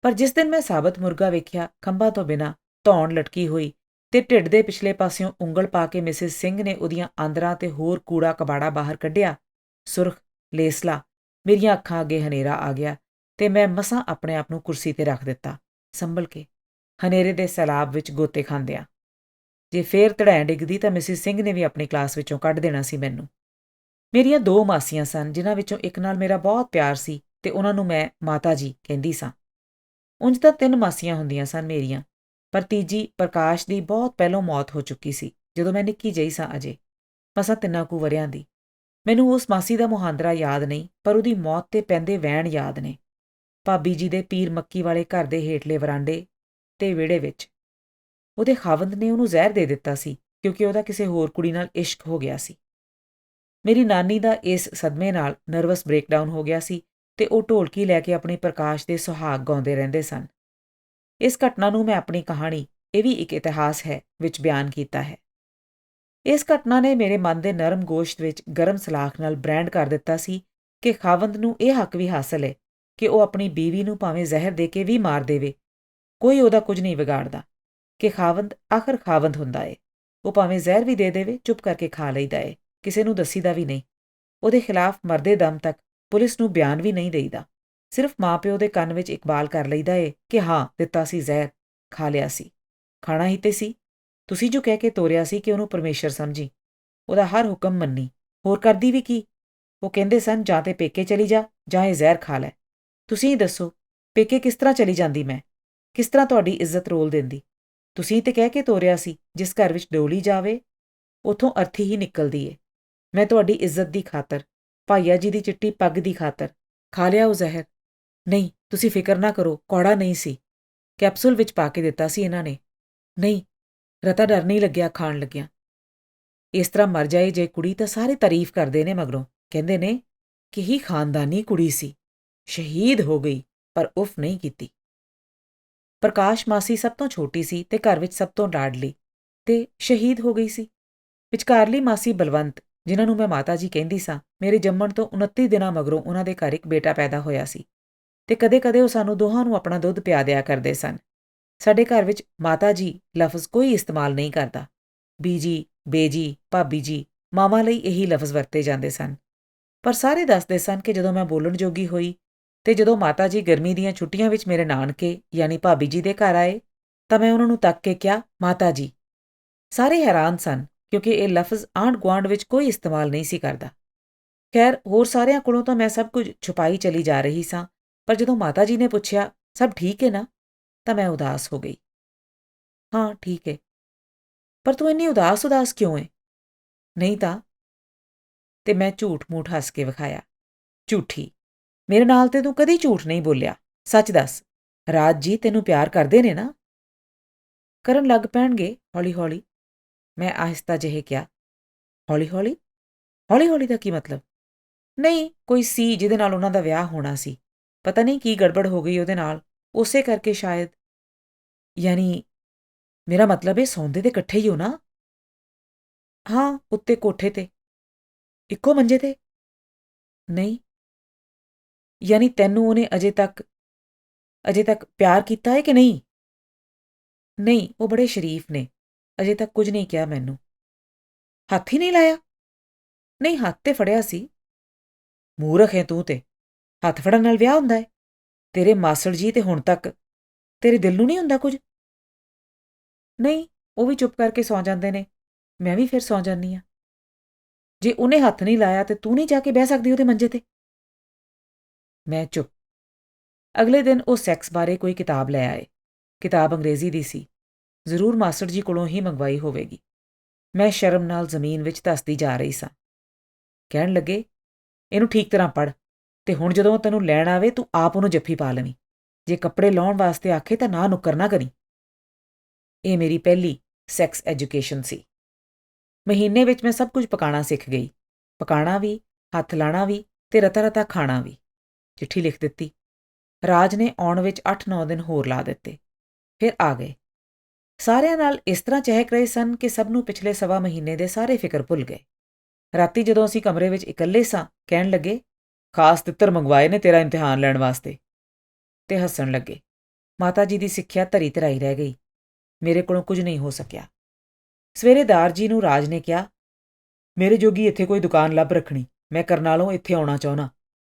ਪਰ ਜਿਸ ਦਿਨ ਮੈਂ ਸਾਬਤ ਮੁਰਗਾ ਵੇਖਿਆ, ਖੰਭਾਂ ਤੋਂ ਬਿਨਾਂ, ਧੌਣ ਲਟਕੀ ਹੋਈ ਤੇ ਢਿੱਡ ਦੇ ਪਿਛਲੇ ਪਾਸਿਓਂ ਉਂਗਲ ਪਾ ਕੇ ਮਿਸਿਸ ਸਿੰਘ ਨੇ ਉਹਦੀਆਂ ਆਂਦਰਾਂ ਤੇ ਹੋਰ ਕੂੜਾ ਕਬਾੜਾ ਬਾਹਰ ਕੱਢਿਆ, ਸੁਰਖ, ਲੇਸਲਾ, ਮੇਰੀਆਂ ਅੱਖਾਂ ਅੱਗੇ ਹਨੇਰਾ ਆ ਗਿਆ ਤੇ ਮੈਂ ਮਸਾਂ ਆਪਣੇ ਆਪ ਨੂੰ ਕੁਰਸੀ ਤੇ ਰੱਖ ਦਿੱਤਾ, ਸੰਭਲ ਕੇ, ਹਨੇਰੇ ਦੇ ਸੈਲਾਬ ਵਿੱਚ ਗੋਤੇ ਖਾਂਦਿਆਂ। ਜੇ ਫੇਰ ਧੜੈਂ ਡਿੱਗਦੀ ਤਾਂ ਮਿਸਿਸ ਸਿੰਘ ਨੇ ਵੀ ਆਪਣੀ ਕਲਾਸ ਵਿੱਚੋਂ ਕੱਢ ਦੇਣਾ ਸੀ ਮੈਨੂੰ। ਮੇਰੀਆਂ 2 ਮਾਸੀਆਂ ਸਨ, ਜਿਨ੍ਹਾਂ ਵਿੱਚੋਂ ਇੱਕ ਨਾਲ ਮੇਰਾ ਬਹੁਤ ਪਿਆਰ ਸੀ ਤੇ ਉਹਨਾਂ ਨੂੰ ਮੈਂ ਮਾਤਾ ਜੀ ਕਹਿੰਦੀ ਸਾਂ। ਉਂਝ ਤਾਂ 3 ਮਾਸੀਆਂ ਹੁੰਦੀਆਂ ਸਨ ਮੇਰੀਆਂ, ਪਰ ਤੀਜੀ ਪ੍ਰਕਾਸ਼ ਦੀ ਬਹੁਤ ਪਹਿਲੋਂ ਮੌਤ ਹੋ ਚੁੱਕੀ ਸੀ, ਜਦੋਂ ਮੈਂ ਨਿੱਕੀ ਜਿਹੀ ਸਾਂ ਅਜੇ, ਮਸਾਂ 3 ਕੁ ਵਰਿਆਂ ਦੀ। ਮੈਨੂੰ ਉਸ ਮਾਸੀ ਦਾ ਮੁਹਾਂਦਰਾ ਯਾਦ ਨਹੀਂ, ਪਰ ਉਹਦੀ ਮੌਤ ਤੇ ਪੈਂਦੇ ਵਹਿਣ ਯਾਦ ਨੇ। ਭਾਬੀ ਜੀ ਦੇ ਪੀਰ ਮੱਕੀ ਵਾਲੇ ਘਰ ਦੇ ਹੇਠਲੇ ਵਰਾਂਡੇ ਤੇ ਵਿਹੜੇ ਵਿੱਚ। ਉਹਦੇ ਖਾਵੰਦ ਨੇ ਉਹਨੂੰ ਜ਼ਹਿਰ ਦੇ ਦਿੱਤਾ ਸੀ, ਕਿਉਂਕਿ ਉਹਦਾ ਕਿਸੇ ਹੋਰ ਕੁੜੀ ਨਾਲ ਇਸ਼ਕ ਹੋ ਗਿਆ ਸੀ। ਮੇਰੀ ਨਾਨੀ ਦਾ ਇਸ ਸਦਮੇ ਨਾਲ ਨਰਵਸ ਬ੍ਰੇਕਡਾਊਨ ਹੋ ਗਿਆ ਸੀ ਤੇ ਉਹ ਢੋਲਕੀ ਲੈ ਕੇ ਆਪਣੀ ਪ੍ਰਕਾਸ਼ ਦੇ ਸੁਹਾਗ ਗਾਉਂਦੇ ਰਹਿੰਦੇ ਸਨ। ਇਸ ਘਟਨਾ ਨੂੰ ਮੈਂ ਆਪਣੀ ਕਹਾਣੀ "ਇਹ ਵੀ ਇੱਕ ਇਤਿਹਾਸ ਹੈ" ਵਿੱਚ ਬਿਆਨ ਕੀਤਾ ਹੈ। ਇਸ ਘਟਨਾ ਨੇ ਮੇਰੇ ਮਨ ਦੇ ਨਰਮ ਗੋਸ਼ਤ ਵਿੱਚ ਗਰਮ ਸਲਾਖ ਨਾਲ ਬ੍ਰੈਂਡ ਕਰ ਦਿੱਤਾ ਸੀ ਕਿ ਖਾਵੰਦ ਨੂੰ ਇਹ ਹੱਕ ਵੀ ਹਾਸਲ ਹੈ ਕਿ ਉਹ ਆਪਣੀ ਬੀਵੀ ਨੂੰ ਭਾਵੇਂ ਜ਼ਹਿਰ ਦੇ ਕੇ ਵੀ ਮਾਰ ਦੇਵੇ, ਕੋਈ ਉਹਦਾ ਕੁਝ ਨਹੀਂ ਵਿਗਾੜਦਾ, ਕਿ ਖਾਵੰਦ ਆਖਰ ਖਾਵੰਦ ਹੁੰਦਾ ਏ। ਉਹ ਭਾਵੇਂ ਜ਼ਹਿਰ ਵੀ ਦੇ ਦੇਵੇ, ਚੁੱਪ ਕਰਕੇ ਖਾ ਲਈਦਾ ਏ, ਕਿਸੇ ਨੂੰ ਦੱਸੀਦਾ ਵੀ ਨਹੀਂ। ਉਹਦੇ ਖਿਲਾਫ ਮਰਦੇ ਦਮ ਤੱਕ ਪੁਲਿਸ ਨੂੰ ਬਿਆਨ ਵੀ ਨਹੀਂ ਦੇਈਦਾ। ਸਿਰਫ ਮਾਂ ਪਿਓ ਦੇ ਕੰਨ ਵਿੱਚ ਇਕਬਾਲ ਕਰ ਲਈਦਾ ਏ ਕਿ ਹਾਂ, ਦਿੱਤਾ ਸੀ ਜ਼ਹਿਰ, ਖਾ ਲਿਆ ਸੀ, ਖਾਣਾ ਹੀ ਤੇ ਸੀ। ਤੁਸੀਂ ਜੋ ਕਹਿ ਕੇ ਤੋਰਿਆ ਸੀ ਕਿ ਉਹਨੂੰ ਪਰਮੇਸ਼ਰ ਸਮਝੀ, ਉਹਦਾ ਹਰ ਹੁਕਮ ਮੰਨੀ, ਹੋਰ ਕਰਦੀ ਵੀ ਕੀ? ਉਹ ਕਹਿੰਦੇ ਸਨ ਜਾਂ ਤੇ ਪੇਕੇ ਚਲੀ ਜਾ ਜਾਂ ਇਹ ਜ਼ਹਿਰ ਖਾ ਲੈ। ਤੁਸੀਂ ਹੀ ਦੱਸੋ, ਪੇਕੇ ਕਿਸ ਤਰ੍ਹਾਂ ਚਲੀ ਜਾਂਦੀ ਮੈਂ? ਕਿਸ ਤਰ੍ਹਾਂ ਤੁਹਾਡੀ ਇੱਜ਼ਤ ਰੋਲ ਦਿੰਦੀ? ਤੁਸੀਂ ਤੇ ਕਹਿ ਕੇ ਤੋਰਿਆ ਸੀ, ਜਿਸ ਘਰ ਵਿੱਚ ਡੋਲੀ ਜਾਵੇ ਉਥੋਂ ਅਰਥੀ ਹੀ ਨਿਕਲਦੀ ਏ। ਮੈਂ ਤੁਹਾਡੀ ਇੱਜ਼ਤ ਦੀ ਖਾਤਰ, ਭਾਈਆ ਜੀ ਦੀ ਚਿੱਟੀ ਪੱਗ ਦੀ ਖਾਤਰ ਖਾ ਲਿਆ ਉਹ ਜ਼ਹਿਰ। ਨਹੀਂ, ਤੁਸੀਂ ਫਿਕਰ ਨਾ ਕਰੋ, ਕੌੜਾ ਨਹੀਂ ਸੀ। ਕੈਪਸੂਲ ਵਿੱਚ ਪਾ ਕੇ ਦਿੱਤਾ ਸੀ ਇਹਨਾਂ ਨੇ। ਨਹੀਂ, ਰਤਾ ਡਰ ਨਹੀਂ ਲੱਗਿਆ ਖਾਣ ਲੱਗਿਆ। ਇਸ ਤਰ੍ਹਾਂ ਮਰ ਜਾਏ ਜੇ ਕੁੜੀ ਤਾਂ ਸਾਰੇ ਤਾਰੀਫ ਕਰਦੇ ਨੇ, ਮਗਰੋਂ ਕਹਿੰਦੇ ਨੇ ਕਿ ਹੀ ਖਾਨਦਾਨੀ ਕੁੜੀ ਸੀ, ਸ਼ਹੀਦ ਹੋ ਗਈ, ਪਰ ਉਫ ਨਹੀਂ ਕੀਤੀ। ਪ੍ਰਕਾਸ਼ ਮਾਸੀ ਸਭ ਤੋਂ ਛੋਟੀ ਸੀ ਤੇ ਘਰ ਵਿੱਚ ਸਭ ਤੋਂ ਲਾਡਲੀ, ਤੇ ਸ਼ਹੀਦ ਹੋ ਗਈ ਸੀ। ਵਿਚਕਾਰਲੀ ਮਾਸੀ ਬਲਵੰਤ, ਜਿਨ੍ਹਾਂ ਨੂੰ ਮੈਂ ਮਾਤਾ ਜੀ ਕਹਿੰਦੀ ਸਾਂ, ਮੇਰੇ ਜੰਮਣ ਤੋਂ 29 ਦਿਨਾਂ ਮਗਰੋਂ ਉਹਨਾਂ ਦੇ ਘਰ ਇੱਕ ਬੇਟਾ ਪੈਦਾ ਹੋਇਆ ਸੀ ਤੇ ਕਦੇ-ਕਦੇ ਉਹ ਸਾਨੂੰ ਦੋਹਾਂ ਨੂੰ ਆਪਣਾ ਦੁੱਧ ਪਿਆ ਦਿਆ ਕਰਦੇ ਸਨ। ਸਾਡੇ ਘਰ ਵਿੱਚ ਮਾਤਾ ਜੀ ਲਫ਼ਜ਼ ਕੋਈ ਇਸਤੇਮਾਲ ਨਹੀਂ ਕਰਦਾ। ਬੀਜੀ, ਬੇਜੀ, ਭਾਬੀ ਜੀ, ਮਾਵਾਂ ਲਈ ਇਹੀ ਲਫ਼ਜ਼ ਵਰਤੇ ਜਾਂਦੇ ਸਨ। ਪਰ ਸਾਰੇ ਦੱਸਦੇ ਸਨ ਕਿ ਜਦੋਂ ਮੈਂ ਬੋਲਣ ਜੋਗੀ ਹੋਈ ਤੇ ਜਦੋਂ ਮਾਤਾ ਜੀ ਗਰਮੀ ਦੀਆਂ ਛੁੱਟੀਆਂ ਵਿੱਚ ਮੇਰੇ ਨਾਨਕੇ ਯਾਨੀ ਭਾਬੀ ਜੀ ਦੇ ਘਰ ਆਏ ਤਾਂ ਮੈਂ ਉਹਨਾਂ ਨੂੰ ਤੱਕ ਕੇ ਕਿਹਾ, ਮਾਤਾ ਜੀ। ਸਾਰੇ ਹੈਰਾਨ ਸਨ ਕਿਉਂਕਿ ਇਹ ਲਫ਼ਜ਼ ਆਂਢ-ਗੁਆਂਢ ਵਿੱਚ ਕੋਈ ਇਸਤੇਮਾਲ ਨਹੀਂ ਸੀ ਕਰਦਾ। ਖੈਰ, ਹੋਰ ਸਾਰਿਆਂ ਕੋਲੋਂ ਤਾਂ ਮੈਂ ਸਭ ਕੁਝ ਛੁਪਾਈ ਚਲੀ ਜਾ ਰਹੀ ਸਾਂ, ਪਰ ਜਦੋਂ ਮਾਤਾ ਜੀ ਨੇ ਪੁੱਛਿਆ, ਸਭ ਠੀਕ ਹੈ ਨਾ, ਤਾਂ ਮੈਂ ਉਦਾਸ ਹੋ ਗਈ। ਹਾਂ, ਠੀਕ ਹੈ। ਪਰ ਤੂੰ ਇੰਨੀ ਉਦਾਸ ਕਿਉਂ ਏ? ਨਹੀਂ ਤਾਂ। ਤੇ ਮੈਂ ਝੂਠ-ਮੂਠ ਹੱਸ ਕੇ ਵਿਖਾਇਆ। ਝੂਠੀ, ਮੇਰੇ ਨਾਲ ਤੇ ਤੂੰ ਕਦੀ ਝੂਠ ਨਹੀਂ ਬੋਲਿਆ। ਸੱਚ ਦੱਸ, ਰਾਜ ਜੀ ਤੈਨੂੰ ਪਿਆਰ ਕਰਦੇ ਨੇ ਨਾ? ਕਰਨ ਲੱਗ ਪੈਣਗੇ ਹੌਲੀ-ਹੌਲੀ, ਮੈਂ ਆਹਿਸਤਾ ਜਿਹੇ ਕਿਹਾ। ਹੌਲੀ-ਹੌਲੀ? ਹੌਲੀ-ਹੌਲੀ ਦਾ ਕੀ ਮਤਲਬ? ਨਹੀਂ, ਕੋਈ ਸੀ ਜਿਹਦੇ ਨਾਲ ਉਹਨਾਂ ਦਾ ਵਿਆਹ ਹੋਣਾ ਸੀ। ਪਤਾ ਨਹੀਂ ਕੀ ਗੜਬੜ ਹੋ ਗਈ ਉਹਦੇ ਨਾਲ, ਉਸੇ ਕਰਕੇ ਸ਼ਾਇਦ। ਯਾਨੀ ਮੇਰਾ ਮਤਲਬ ਇਹ ਸੌਂਦੇ ਤੇ ਇਕੱਠੇ ਹੀ ਹੋ ਨਾ? ਹਾਂ, ਉੱਤੇ ਕੋਠੇ ਤੇ। ਇੱਕੋ ਮੰਜੇ ਤੇ? ਨਹੀਂ। ਯਾਨੀ ਤੈਨੂੰ ਉਹਨੇ ਅਜੇ ਤੱਕ ਪਿਆਰ ਕੀਤਾ ਹੈ ਕਿ ਨਹੀਂ? ਨਹੀਂ, ਉਹ ਬੜੇ ਸ਼ਰੀਫ ਨੇ, ਅਜੇ ਤੱਕ ਕੁਝ ਨਹੀਂ ਕਿਹਾ ਮੈਨੂੰ। ਹੱਥ ਹੀ ਨਹੀਂ ਲਾਇਆ? ਨਹੀਂ, ਹੱਥ ਤੇ ਫੜਿਆ ਸੀ। ਮੂਰਖ ਹੈ ਤੂੰ ਤੇ, ਹੱਥ ਫੜਨ ਨਾਲ ਵਿਆਹ ਹੁੰਦਾ ਹੈ? ਤੇਰੇ ਮਾਸੜ ਜੀ ਤੇ ਹੁਣ ਤੱਕ ਤੇਰੇ ਦਿਲ ਨੂੰ ਨਹੀਂ ਹੁੰਦਾ ਕੁਝ? ਨਹੀਂ, ਉਹ ਵੀ ਚੁੱਪ ਕਰਕੇ ਸੌਂ ਜਾਂਦੇ ਨੇ, ਮੈਂ ਵੀ ਫਿਰ ਸੌਂ ਜਾਂਦੀ ਹਾਂ। ਜੇ ਉਹਨੇ ਹੱਥ ਨਹੀਂ ਲਾਇਆ ਤੇ ਤੂੰ ਨਹੀਂ ਜਾ ਕੇ ਬਹਿ ਸਕਦੀ ਉਹਦੇ ਮੰਜੇ ਤੇ? ਮੈਂ ਚੁੱਪ। ਅਗਲੇ ਦਿਨ ਉਹ ਸੈਕਸ ਬਾਰੇ ਕੋਈ ਕਿਤਾਬ ਲੈ ਆਏ। ਕਿਤਾਬ ਅੰਗਰੇਜ਼ੀ ਦੀ ਸੀ, ਜ਼ਰੂਰ ਮਾਸਟਰ ਜੀ ਕੋਲੋਂ ਹੀ ਮੰਗਵਾਈ ਹੋਵੇਗੀ। ਮੈਂ ਸ਼ਰਮ ਨਾਲ ਜ਼ਮੀਨ ਵਿੱਚ ਧੱਸਦੀ ਜਾ ਰਹੀ ਸਾਂ। ਕਹਿਣ ਲੱਗੇ, ਇਹਨੂੰ ਠੀਕ ਤਰ੍ਹਾਂ ਪੜ੍ਹ ਤੇ ਹੁਣ ਜਦੋਂ ਤੈਨੂੰ ਲੈਣ ਆਵੇ ਤੂੰ ਆਪ ਉਹਨੂੰ ਜੱਫੀ ਪਾ ਲਵੀਂ। ਜੇ ਕੱਪੜੇ ਲਾਉਣ ਵਾਸਤੇ ਆਖੇ ਤਾਂ ਨਾ ਨੁੱਕਰ ਨਾ ਕਰੀ। ਇਹ ਮੇਰੀ ਪਹਿਲੀ ਸੈਕਸ ਐਜੂਕੇਸ਼ਨ ਸੀ। ਮਹੀਨੇ ਵਿੱਚ ਮੈਂ ਸਭ ਕੁਝ ਪਕਾਣਾ ਸਿੱਖ ਗਈ, ਪਕਾਣਾ ਵੀ, ਹੱਥ ਲਾਣਾ ਵੀ ਤੇ ਰਤਾ-ਰਤਾ ਖਾਣਾ ਵੀ। ਚਿੱਠੀ ਲਿਖ ਦਿੱਤੀ। ਰਾਜ ਨੇ ਆਉਣ ਵਿੱਚ 8-9 ਦਿਨ ਹੋਰ ਲਾ ਦਿੱਤੇ, ਫਿਰ ਆ ਗਏ। ਸਾਰਿਆਂ ਨਾਲ ਇਸ ਤਰ੍ਹਾਂ ਚਹਿਕ ਰਹੇ ਸਨ ਕਿ ਸਭ ਨੂੰ ਪਿਛਲੇ ਸਵਾ ਮਹੀਨੇ ਦੇ ਸਾਰੇ ਫਿਕਰ ਭੁੱਲ ਗਏ। ਰਾਤੀ ਜਦੋਂ ਅਸੀਂ ਕਮਰੇ ਵਿੱਚ ਇਕੱਲੇ ਸਾਂ, ਕਹਿਣ ਲੱਗੇ, ਖਾਸ ਤਿੱਤਰ ਮੰਗਵਾਏ ਨੇ ਤੇਰਾ ਇਮਤਿਹਾਨ ਲੈਣ ਵਾਸਤੇ, ਤੇ ਹੱਸਣ ਲੱਗੇ। ਮਾਤਾ ਜੀ ਦੀ ਸਿੱਖਿਆ ਧਰੀ ਧਰਾਈ ਰਹਿ ਗਈ। ਮੇਰੇ ਕੋਲੋਂ ਕੁਝ ਨਹੀਂ ਹੋ ਸਕਿਆ। ਸਵੇਰੇ ਦਾਰ ਜੀ ਨੂੰ ਰਾਜ ਨੇ ਕਿਹਾ, ਮੇਰੇ ਜੋਗੀ ਇੱਥੇ ਕੋਈ ਦੁਕਾਨ ਲੱਭ ਰੱਖਣੀ, ਮੈਂ ਕਰਨਾਲੋਂ ਇੱਥੇ ਆਉਣਾ ਚਾਹੁੰਦਾ।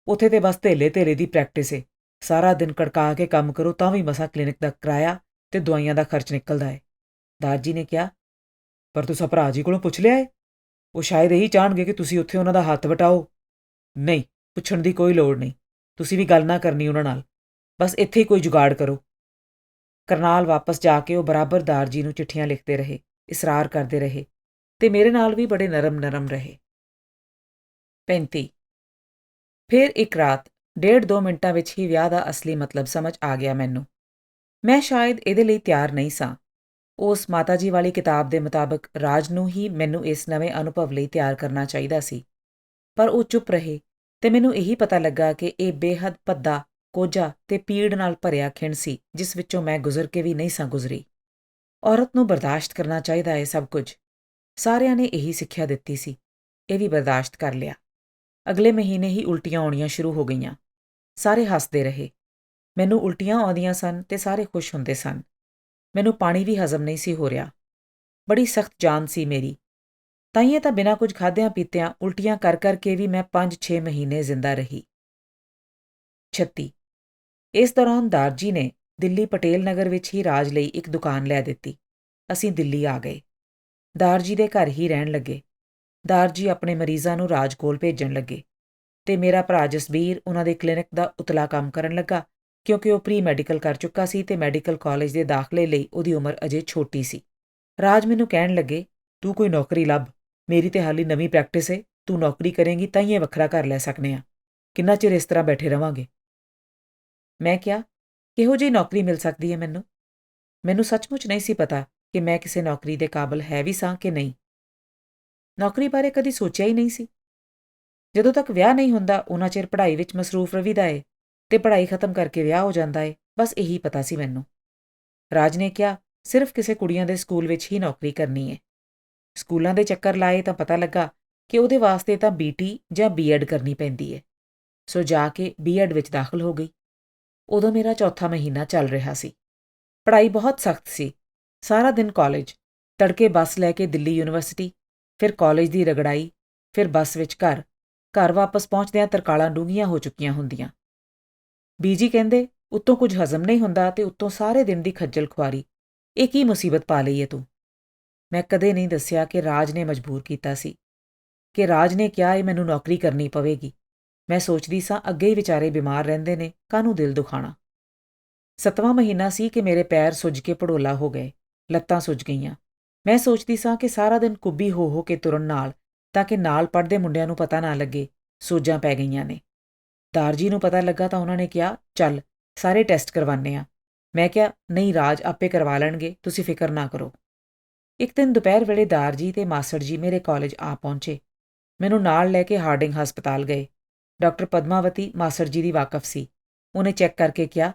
ਉੱਥੇ ਤੇ ਬਸ ਧੇਲੇ ਦੀ ਪ੍ਰੈਕਟਿਸ ਏ। ਸਾਰਾ ਦਿਨ ਕੜਕਾ ਕੇ ਕੰਮ ਕਰੋ ਤਾਂ ਵੀ ਮਸਾਂ ਕਲੀਨਿਕ ਦਾ ਕਿਰਾਇਆ ਤੇ ਦਵਾਈਆਂ ਦਾ ਖਰਚ ਨਿਕਲਦਾ ਏ। ਦਾਰ ਜੀ ਨੇ ਕਿਹਾ, ਪਰ ਤੁਸੀਂ ਭਰਾ ਜੀ ਕੋਲੋਂ ਪੁੱਛ ਲਿਆ ਏ? ਉਹ ਸ਼ਾਇਦ ਇਹੀ ਚਾਹਣਗੇ ਕਿ ਤੁਸੀਂ ਉੱਥੇ ਉਹਨਾਂ ਦਾ ਹੱਥ ਵਟਾਓ। ਨਹੀਂ, ਪੁੱਛਣ ਦੀ ਕੋਈ ਲੋੜ ਨਹੀਂ। ਤੁਸੀਂ ਵੀ ਗੱਲ ਨਾ ਕਰਨੀ ਉਹਨਾਂ ਨਾਲ, ਬਸ ਇੱਥੇ ਹੀ ਕੋਈ ਜੁਗਾੜ ਕਰੋ। ਕਰਨਾਲ ਵਾਪਸ ਜਾ ਕੇ ਉਹ ਬਰਾਬਰ ਦਾਰ ਜੀ ਨੂੰ ਚਿੱਠੀਆਂ ਲਿਖਦੇ ਰਹੇ, ਇਸਰਾਰ ਕਰਦੇ ਰਹੇ ਤੇ ਮੇਰੇ ਨਾਲ ਵੀ ਬੜੇ ਨਰਮ ਰਹੇ। 35 ਫਿਰ ਇੱਕ ਰਾਤ 1.5-2 ਮਿੰਟਾਂ ਵਿੱਚ ਹੀ ਵਿਆਹ ਦਾ ਅਸਲੀ ਮਤਲਬ ਸਮਝ ਆ ਗਿਆ ਮੈਨੂੰ। ਮੈਂ ਸ਼ਾਇਦ ਇਹਦੇ ਲਈ ਤਿਆਰ ਨਹੀਂ ਸਾਂ। ਉਸ ਮਾਤਾ ਜੀ ਵਾਲੀ ਕਿਤਾਬ ਦੇ ਮੁਤਾਬਕ ਰਾਜ ਨੂੰ ਹੀ ਮੈਨੂੰ ਇਸ ਨਵੇਂ ਅਨੁਭਵ ਲਈ ਤਿਆਰ ਕਰਨਾ ਚਾਹੀਦਾ ਸੀ, ਪਰ ਉਹ ਚੁੱਪ ਰਹੇ ਤੇ ਮੈਨੂੰ ਇਹੀ ਪਤਾ ਲੱਗਾ ਕਿ ਇਹ ਬੇਹੱਦ ਭੱਦਾ, ਕੋਝਾ ਤੇ ਪੀੜ ਨਾਲ ਭਰਿਆ ਖਿੰਡ ਸੀ ਜਿਸ ਵਿੱਚੋਂ ਮੈਂ ਗੁਜ਼ਰ ਕੇ ਵੀ ਨਹੀਂ ਸਾਂ ਗੁਜ਼ਰੀ। ਔਰਤ ਨੂੰ ਬਰਦਾਸ਼ਤ ਕਰਨਾ ਚਾਹੀਦਾ ਹੈ ਸਭ ਕੁਝ। ਸਾਰਿਆਂ ਨੇ ਇਹੀ ਸਿੱਖਿਆ ਦਿੱਤੀ ਸੀ। ਇਹ ਵੀ ਬਰਦਾਸ਼ਤ ਕਰ ਲਿਆ। ਅਗਲੇ ਮਹੀਨੇ ਹੀ ਉਲਟੀਆਂ ਆਉਣੀਆਂ ਸ਼ੁਰੂ ਹੋ ਗਈਆਂ। ਸਾਰੇ ਹੱਸਦੇ ਰਹੇ। ਮੈਨੂੰ ਉਲਟੀਆਂ ਆਉਂਦੀਆਂ ਸਨ ਤੇ ਸਾਰੇ ਖੁਸ਼ ਹੁੰਦੇ ਸਨ। ਮੈਨੂੰ ਪਾਣੀ ਵੀ ਹਜ਼ਮ ਨਹੀਂ ਸੀ ਹੋ ਰਿਹਾ। ਬੜੀ ਸਖਤ ਜਾਨ ਸੀ ਮੇਰੀ। ਤਾਈਏ ਤਾਂ ਬਿਨਾਂ ਕੁਝ ਖਾਧਿਆਂ ਪੀਤਿਆਂ ਉਲਟੀਆਂ ਕਰ ਕੇ ਵੀ ਮੈਂ 5-6 ਮਹੀਨੇ ਜ਼ਿੰਦਾ ਰਹੀ। 36 ਇਸ ਦੌਰਾਨ ਦਾਰ ਜੀ ਨੇ ਦਿੱਲੀ ਪਟੇਲ ਨਗਰ ਵਿੱਚ ਹੀ ਰਾਜ ਲਈ ਇੱਕ ਦੁਕਾਨ ਲੈ ਦਿੱਤੀ। ਅਸੀਂ ਦਿੱਲੀ ਆ ਗਏ। ਦਾਰ ਜੀ ਦੇ ਘਰ ਹੀ ਰਹਿਣ ਲੱਗੇ। ਦਾਰ ਜੀ ਆਪਣੇ ਮਰੀਜ਼ਾਂ ਨੂੰ ਰਾਜ ਕੋਲ ਭੇਜਣ ਲੱਗੇ ਤੇ ਮੇਰਾ ਭਰਾ ਜਸਬੀਰ ਉਹਨਾਂ ਦੇ ਕਲੀਨਿਕ ਦਾ ਉਤਲਾ ਕੰਮ ਕਰਨ ਲੱਗਾ ਕਿਉਂਕਿ ਉਹ ਪ੍ਰੀ ਮੈਡੀਕਲ ਕਰ ਚੁੱਕਾ ਸੀ ਤੇ ਮੈਡੀਕਲ ਕਾਲਜ ਦੇ ਦਾਖਲੇ ਲਈ ਉਹਦੀ ਉਮਰ ਅਜੇ ਛੋਟੀ ਸੀ। ਰਾਜ ਮੈਨੂੰ ਕਹਿਣ ਲੱਗੇ, ਤੂੰ ਕੋਈ ਨੌਕਰੀ ਲੱਭ, ਮੇਰੀ ਤੇ ਹਾਲੀ ਨਵੀਂ ਪ੍ਰੈਕਟਿਸ ਏ, ਤੂੰ ਨੌਕਰੀ ਕਰੇਂਗੀ ਤਾਂ ਹੀ ਇਹ ਵੱਖਰਾ ਘਰ ਲੈ ਸਕਨੇ ਆ, ਕਿੰਨਾ ਚਿਰ ਇਸ ਤਰ੍ਹਾਂ ਬੈਠੇ ਰਵਾਂਗੇ। ਮੈਂ ਕਿਹਾ, ਕਿਹੋ ਜਿਹੀ ਨੌਕਰੀ ਮਿਲ ਸਕਦੀ ਹੈ ਮੈਨੂੰ? ਮੈਨੂੰ ਸੱਚਮੁੱਚ ਨਹੀਂ ਸੀ ਪਤਾ ਕਿ ਮੈਂ ਕਿਸੇ ਨੌਕਰੀ ਦੇ ਕਾਬਲ ਹੈ ਵੀ ਸਾਂ ਕਿ ਨਹੀਂ। ਨੌਕਰੀ ਬਾਰੇ ਕਦੀ ਸੋਚਿਆ ਹੀ ਨਹੀਂ ਸੀ। ਜਦੋਂ ਤੱਕ ਵਿਆਹ ਨਹੀਂ ਹੁੰਦਾ ਉਹਨਾਂ ਚਿਰ ਪੜ੍ਹਾਈ ਵਿੱਚ ਮਸਰੂਫ ਰਹੀਦਾ ਏ ਤੇ ਪੜ੍ਹਾਈ ਖਤਮ ਕਰਕੇ ਵਿਆਹ ਹੋ ਜਾਂਦਾ ਏ, ਬਸ ਇਹੀ ਪਤਾ ਸੀ ਮੈਨੂੰ। ਰਾਜ ਨੇ ਕਿਹਾ, ਸਿਰਫ ਕਿਸੇ ਕੁੜੀਆਂ ਦੇ ਸਕੂਲ ਵਿੱਚ ਹੀ ਨੌਕਰੀ ਕਰਨੀ ਏ। ਸਕੂਲਾਂ ਦੇ ਚੱਕਰ ਲਾਏ ਤਾਂ ਪਤਾ ਲੱਗਾ ਕਿ ਉਹਦੇ ਵਾਸਤੇ ਤਾਂ BT ਜਾਂ B.Ed ਕਰਨੀ ਪੈਂਦੀ ਏ। ਸੋ ਜਾ ਕੇ B.Ed ਵਿੱਚ ਦਾਖਲ ਹੋ ਗਈ। ਉਦੋਂ ਮੇਰਾ ਚੌਥਾ ਮਹੀਨਾ ਚੱਲ ਰਿਹਾ ਸੀ। ਪੜ੍ਹਾਈ ਬਹੁਤ ਸਖਤ ਸੀ। ਸਾਰਾ ਦਿਨ ਕਾਲਜ, ਤੜਕੇ ਬੱਸ ਲੈ ਕੇ ਦਿੱਲੀ ਯੂਨੀਵਰਸਿਟੀ, ਫਿਰ ਕਾਲਜ ਦੀ ਰਗੜਾਈ, ਫਿਰ ਬੱਸ ਵਿੱਚ ਘਰ ਵਾਪਸ ਪਹੁੰਚਦਿਆਂ ਤਰਕਾਲਾਂ ਡੂੰਘੀਆਂ ਹੋ ਚੁੱਕੀਆਂ ਹੁੰਦੀਆਂ। ਬੀਜੀ ਕਹਿੰਦੇ, ਉੱਤੋਂ ਕੁਝ ਹਜ਼ਮ ਨਹੀਂ ਹੁੰਦਾ ਤੇ ਉੱਤੋਂ ਸਾਰੇ ਦਿਨ ਦੀ ਖੱਜਲ ਖੁਆਰੀ, ਇਹ ਕੀ ਮੁਸੀਬਤ ਪਾ ਲਈ ਏ ਤੂੰ? ਮੈਂ ਕਦੇ ਨਹੀਂ ਦੱਸਿਆ ਕਿ ਰਾਜ ਨੇ ਮਜਬੂਰ ਕੀਤਾ ਸੀ, ਕਿ ਰਾਜ ਨੇ ਕਿਹਾ ਇਹ ਮੈਨੂੰ ਨੌਕਰੀ ਕਰਨੀ ਪਵੇਗੀ। ਮੈਂ ਸੋਚਦੀ ਸਾਂ ਅੱਗੇ ਹੀ ਵਿਚਾਰੇ ਬਿਮਾਰ ਰਹਿੰਦੇ ਨੇ, ਕਾਹਨੂੰ ਦਿਲ ਦੁਖਾਣਾ। 7ਵਾਂ ਮਹੀਨਾ ਸੀ ਕਿ ਮੇਰੇ ਪੈਰ ਸੁੱਜ ਕੇ ਭੜੋਲਾ ਹੋ ਗਏ, ਲੱਤਾਂ ਸੁੱਜ ਗਈਆਂ। ਮੈਂ ਸੋਚਦੀ ਸਾਂ ਕਿ ਸਾਰਾ ਦਿਨ ਕੁੱਬੀ ਹੋ ਕੇ ਤੁਰਨ ਨਾਲ, ਤਾਂ ਕਿ ਨਾਲ ਪੜ੍ਹਦੇ ਮੁੰਡਿਆਂ ਨੂੰ ਪਤਾ ਨਾ ਲੱਗੇ, ਸੋਜਾਂ ਪੈ ਗਈਆਂ ਨੇ। ਦਾਰਜੀ ਨੂੰ ਪਤਾ ਲੱਗਾ ਤਾਂ ਉਹਨਾਂ ਨੇ ਕਿਹਾ, ਚੱਲ ਸਾਰੇ ਟੈਸਟ ਕਰਵਾਨੇ ਆ। ਮੈਂ ਕਿਹਾ, ਨਹੀਂ ਰਾਜ ਆਪੇ ਕਰਵਾ ਲੈਣਗੇ, ਤੁਸੀਂ ਫਿਕਰ ਨਾ ਕਰੋ। ਇੱਕ ਦਿਨ ਦੁਪਹਿਰ ਵੇਲੇ ਦਾਰਜੀ ਤੇ ਮਾਸੜ ਜੀ ਮੇਰੇ ਕਾਲਜ ਆ ਪਹੁੰਚੇ। ਮੈਨੂੰ ਨਾਲ ਲੈ ਕੇ ਹਾਰਡਿੰਗ ਹਸਪਤਾਲ ਗਏ। ਡਾਕਟਰ ਪਦਮਾਵਤੀ ਮਾਸੜ ਜੀ ਦੀ ਵਾਕਫ ਸੀ। ਉਹਨੇ ਚੈੱਕ ਕਰਕੇ ਕਿਹਾ,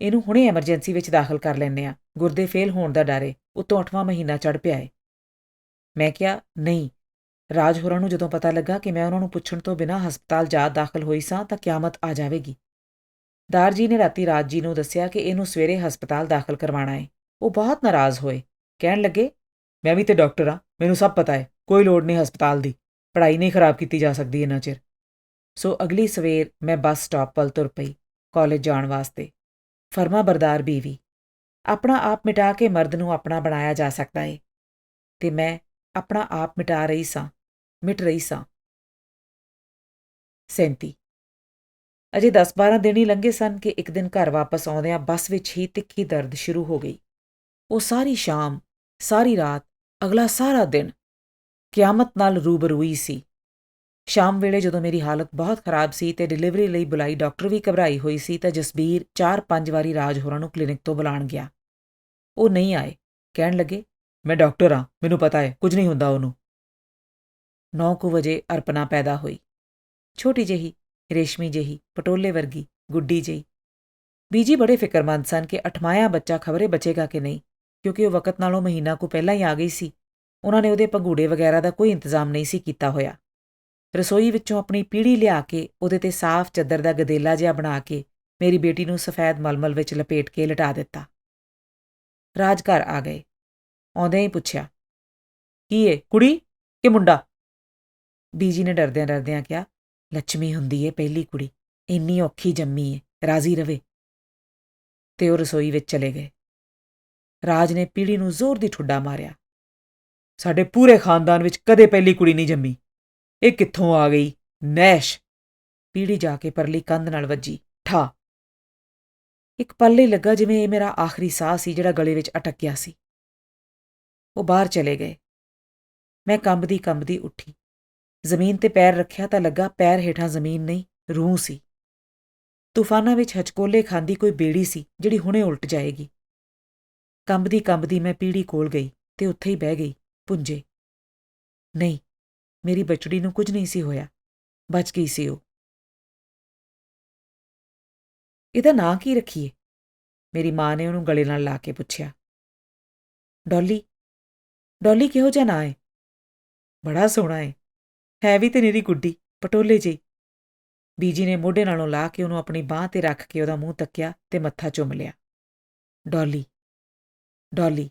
ਇਹਨੂੰ ਹੁਣੇ ਐਮਰਜੈਂਸੀ ਵਿੱਚ ਦਾਖਲ ਕਰ ਲੈਂਦੇ ਆ, ਗੁਰਦੇ ਫੇਲ ਹੋਣ ਦਾ ਡਰ ਏ, ਉੱਤੋਂ 8ਵਾਂ ਮਹੀਨਾ ਚੜ੍ਹ ਪਿਆ ਏ। ਮੈਂ ਕਿਹਾ, ਨਹੀਂ। ਰਾਜ ਹੋਰਾਂ ਨੂੰ ਜਦੋਂ ਪਤਾ ਲੱਗਾ ਕਿ ਮੈਂ ਉਹਨਾਂ ਨੂੰ ਪੁੱਛਣ ਤੋਂ ਬਿਨਾਂ ਹਸਪਤਾਲ ਜਾ ਦਾਖਲ ਹੋਈ ਸਾਂ ਤਾਂ ਕਿਆਮਤ ਆ ਜਾਵੇਗੀ। ਦਾਰਜੀ ਨੇ ਰਾਤੀ ਰਾਜ ਜੀ ਨੂੰ ਦੱਸਿਆ ਕਿ ਇਹਨੂੰ ਸਵੇਰੇ ਹਸਪਤਾਲ ਦਾਖਲ ਕਰਵਾਉਣਾ ਏ। ਉਹ ਬਹੁਤ ਨਾਰਾਜ਼ ਹੋਏ, ਕਹਿਣ ਲੱਗੇ, ਮੈਂ ਵੀ ਤੇ ਡਾਕਟਰ ਆ, ਮੈਨੂੰ ਸਭ ਪਤਾ ਏ, ਕੋਈ ਲੋੜ ਨਹੀਂ ਹਸਪਤਾਲ ਦੀ, ਪੜ੍ਹਾਈ ਨਹੀਂ ਖਰਾਬ ਕੀਤੀ ਜਾ ਸਕਦੀ ਇੰਨਾ ਚਿਰ। ਸੋ ਅਗਲੀ ਸਵੇਰ ਮੈਂ ਬੱਸ ਸਟਾਪ ਵੱਲ ਤੁਰ ਪਈ, ਕਾਲਜ ਜਾਣ ਵਾਸਤੇ। ਫਰਮਾ ਬਰਦਾਰ ਬੀਵੀ, ਆਪਣਾ ਆਪ ਮਿਟਾ ਕੇ ਮਰਦ ਨੂੰ ਆਪਣਾ ਬਣਾਇਆ ਜਾ ਸਕਦਾ ਏ, ਤੇ ਮੈਂ ਆਪਣਾ ਆਪ ਮਿਟ ਰਹੀ ਸਾਂ। 37 ਅਜੇ 10-12 ਦਿਨ ਹੀ ਲੰਘੇ ਸਨ ਕਿ ਇੱਕ ਦਿਨ ਘਰ ਵਾਪਸ ਆਉਂਦਿਆਂ ਬੱਸ ਵਿੱਚ ਹੀ ਤਿੱਖੀ ਦਰਦ ਸ਼ੁਰੂ ਹੋ ਗਈ। ਉਹ ਸਾਰੀ ਸ਼ਾਮ, ਸਾਰੀ ਰਾਤ, ਅਗਲਾ ਸਾਰਾ ਦਿਨ ਕਿਆਮਤ ਨਾਲ ਰੂਬਰੂਈ ਸੀ। ਸ਼ਾਮ ਵੇਲੇ ਜਦੋਂ ਮੇਰੀ ਹਾਲਤ ਬਹੁਤ ਖਰਾਬ ਸੀ ਤੇ ਡਿਲੀਵਰੀ ਲਈ ਬੁਲਾਈ ਡਾਕਟਰ ਵੀ ਘਬਰਾਈ ਹੋਈ ਸੀ ਤਾਂ ਜਸਬੀਰ 4-5 ਵਾਰੀ ਰਾਜ ਹੋਰਾਂ ਨੂੰ ਕਲੀਨਿਕ ਤੋਂ ਬੁਲਾਉਣ ਗਿਆ। ਉਹ ਨਹੀਂ ਆਏ। ਕਹਿਣ ਲੱਗੇ, ਮੈਂ ਡਾਕਟਰ ਹਾਂ, ਮੈਨੂੰ ਪਤਾ ਹੈ, ਕੁਝ ਨਹੀਂ ਹੁੰਦਾ ਉਹਨੂੰ। 9 ਵਜੇ ਅਰਪਨਾ ਪੈਦਾ ਹੋਈ, ਛੋਟੀ ਜਿਹੀ, ਰੇਸ਼ਮੀ ਜਿਹੀ, ਪਟੋਲੇ ਵਰਗੀ, ਗੁੱਡੀ ਜਿਹੀ। ਬੀਜੀ ਬੜੇ ਫਿਕਰਮੰਦ ਸਨ ਕਿ ਅਠਮਾਇਆ ਬੱਚਾ ਖਬਰੇ ਬਚੇਗਾ ਕਿ ਨਹੀਂ, ਕਿਉਂਕਿ ਉਹ ਵਕਤ ਨਾਲੋਂ ਮਹੀਨਾ ਕੁ ਪਹਿਲਾਂ ਹੀ ਆ ਗਈ ਸੀ। ਉਹਨਾਂ ਨੇ ਉਹਦੇ ਪੰਗੂੜੇ ਵਗੈਰਾ ਦਾ ਕੋਈ ਇੰਤਜ਼ਾਮ ਨਹੀਂ ਸੀ ਕੀਤਾ ਹੋਇਆ। ਰਸੋਈ ਵਿੱਚੋਂ ਆਪਣੀ ਪੀੜੀ ਲਿਆ ਕੇ ਉਹਦੇ ਤੇ ਸਾਫ਼ ਚੱਦਰ ਦਾ ਗਦੇਲਾ ਜਿਹਾ ਬਣਾ ਕੇ ਮੇਰੀ ਬੇਟੀ ਨੂੰ ਸਫੈਦ ਮਲਮਲ ਵਿੱਚ ਲਪੇਟ ਕੇ ਲਿਟਾ ਦਿੱਤਾ। ਰਾਜ ਘਰ ਆ ਗਏ। ਆਉਂਦਿਆਂ ਹੀ ਪੁੱਛਿਆ, ਕੀ ਏ, ਕੁੜੀ ਕਿ ਮੁੰਡਾ? ਬੀਜੀ ਨੇ ਡਰਦਿਆਂ ਡਰਦਿਆਂ ਕਿਹਾ, ਲੱਛਮੀ ਹੁੰਦੀ ਏ ਪਹਿਲੀ ਕੁੜੀ, ਇੰਨੀ ਔਖੀ ਜੰਮੀ ਏ, ਰਾਜ਼ੀ ਰਵੇ। ਤੇ ਉਹ ਰਸੋਈ ਵਿੱਚ ਚਲੇ ਗਏ। ਰਾਜ ਨੇ ਪੀੜੀ ਨੂੰ ਜ਼ੋਰ ਦੀ ਠੁੱਡਾ ਮਾਰਿਆ, ਸਾਡੇ ਪੂਰੇ ਖਾਨਦਾਨ ਵਿੱਚ ਕਦੇ ਪਹਿਲੀ ਕੁੜੀ ਨਹੀਂ ਜੰਮੀ, ਇਹ ਕਿੱਥੋਂ ਆ ਗਈ ਨੈਸ਼? ਪੀੜੀ ਜਾ ਕੇ ਪਰਲੀ ਕੰਧ ਨਾਲ ਵੱਜੀ, ਠਾ। ਇੱਕ ਪਲ ਲਈ ਲੱਗਾ ਜਿਵੇਂ ਇਹ ਮੇਰਾ ਆਖਰੀ ਸਾਹ ਸੀ ਜਿਹੜਾ ਗਲੇ ਵਿੱਚ ਅਟਕ ਗਿਆ ਸੀ। ਉਹ ਬਾਹਰ ਚਲੇ ਗਏ। ਮੈਂ ਕੰਬਦੀ ਉੱਠੀ। ਜ਼ਮੀਨ ਤੇ ਪੈਰ ਰੱਖਿਆ ਤਾਂ ਲੱਗਾ ਪੈਰ ਹੇਠਾਂ ਜ਼ਮੀਨ ਨਹੀਂ, ਰੂਹ ਸੀ। ਤੂਫਾਨਾਂ ਵਿੱਚ ਹਚਕੋਲੇ ਖਾਂਦੀ ਕੋਈ ਬੇੜੀ ਸੀ ਜਿਹੜੀ ਹੁਣੇ ਉਲਟ ਜਾਏਗੀ। ਕੰਬਦੀ ਮੈਂ ਪੀੜੀ ਕੋਲ ਗਈ ਤੇ ਉੱਥੇ ਹੀ ਬਹਿ ਗਈ, ਪੁੰਜੇ। ਨਹੀਂ, ਮੇਰੀ ਬਚੜੀ ਨੂੰ ਕੁਝ ਨਹੀਂ ਸੀ ਹੋਇਆ, ਬਚ ਗਈ ਸੀ ਉਹ। ਇਹਦਾ ਨਾਂ ਕੀ ਰੱਖੀਏ? ਮੇਰੀ ਮਾਂ ਨੇ ਉਹਨੂੰ ਗਲੇ ਨਾਲ ਲਾ ਕੇ ਪੁੱਛਿਆ। ਡੌਲੀ। ਡੌਲੀ ਕਿਹੋ ਜਿਹਾ ਨਾਂ ਏ? ਬੜਾ ਸੋਹਣਾ ਏ, ਹੈ ਵੀ ਤੇ ਨਿਰੀ ਗੁੱਡੀ, ਪਟੋਲੇ ਜਿਹੀ। ਬੀਜੀ ਨੇ ਮੋਢੇ ਨਾਲੋਂ ਲਾ ਕੇ ਉਹਨੂੰ ਆਪਣੀ ਬਾਂਹ ਤੇ ਰੱਖ ਕੇ ਉਹਦਾ ਮੂੰਹ ਤੱਕਿਆ ਤੇ ਮੱਥਾ ਚੁੰਮ ਲਿਆ। Dolly, Dolly.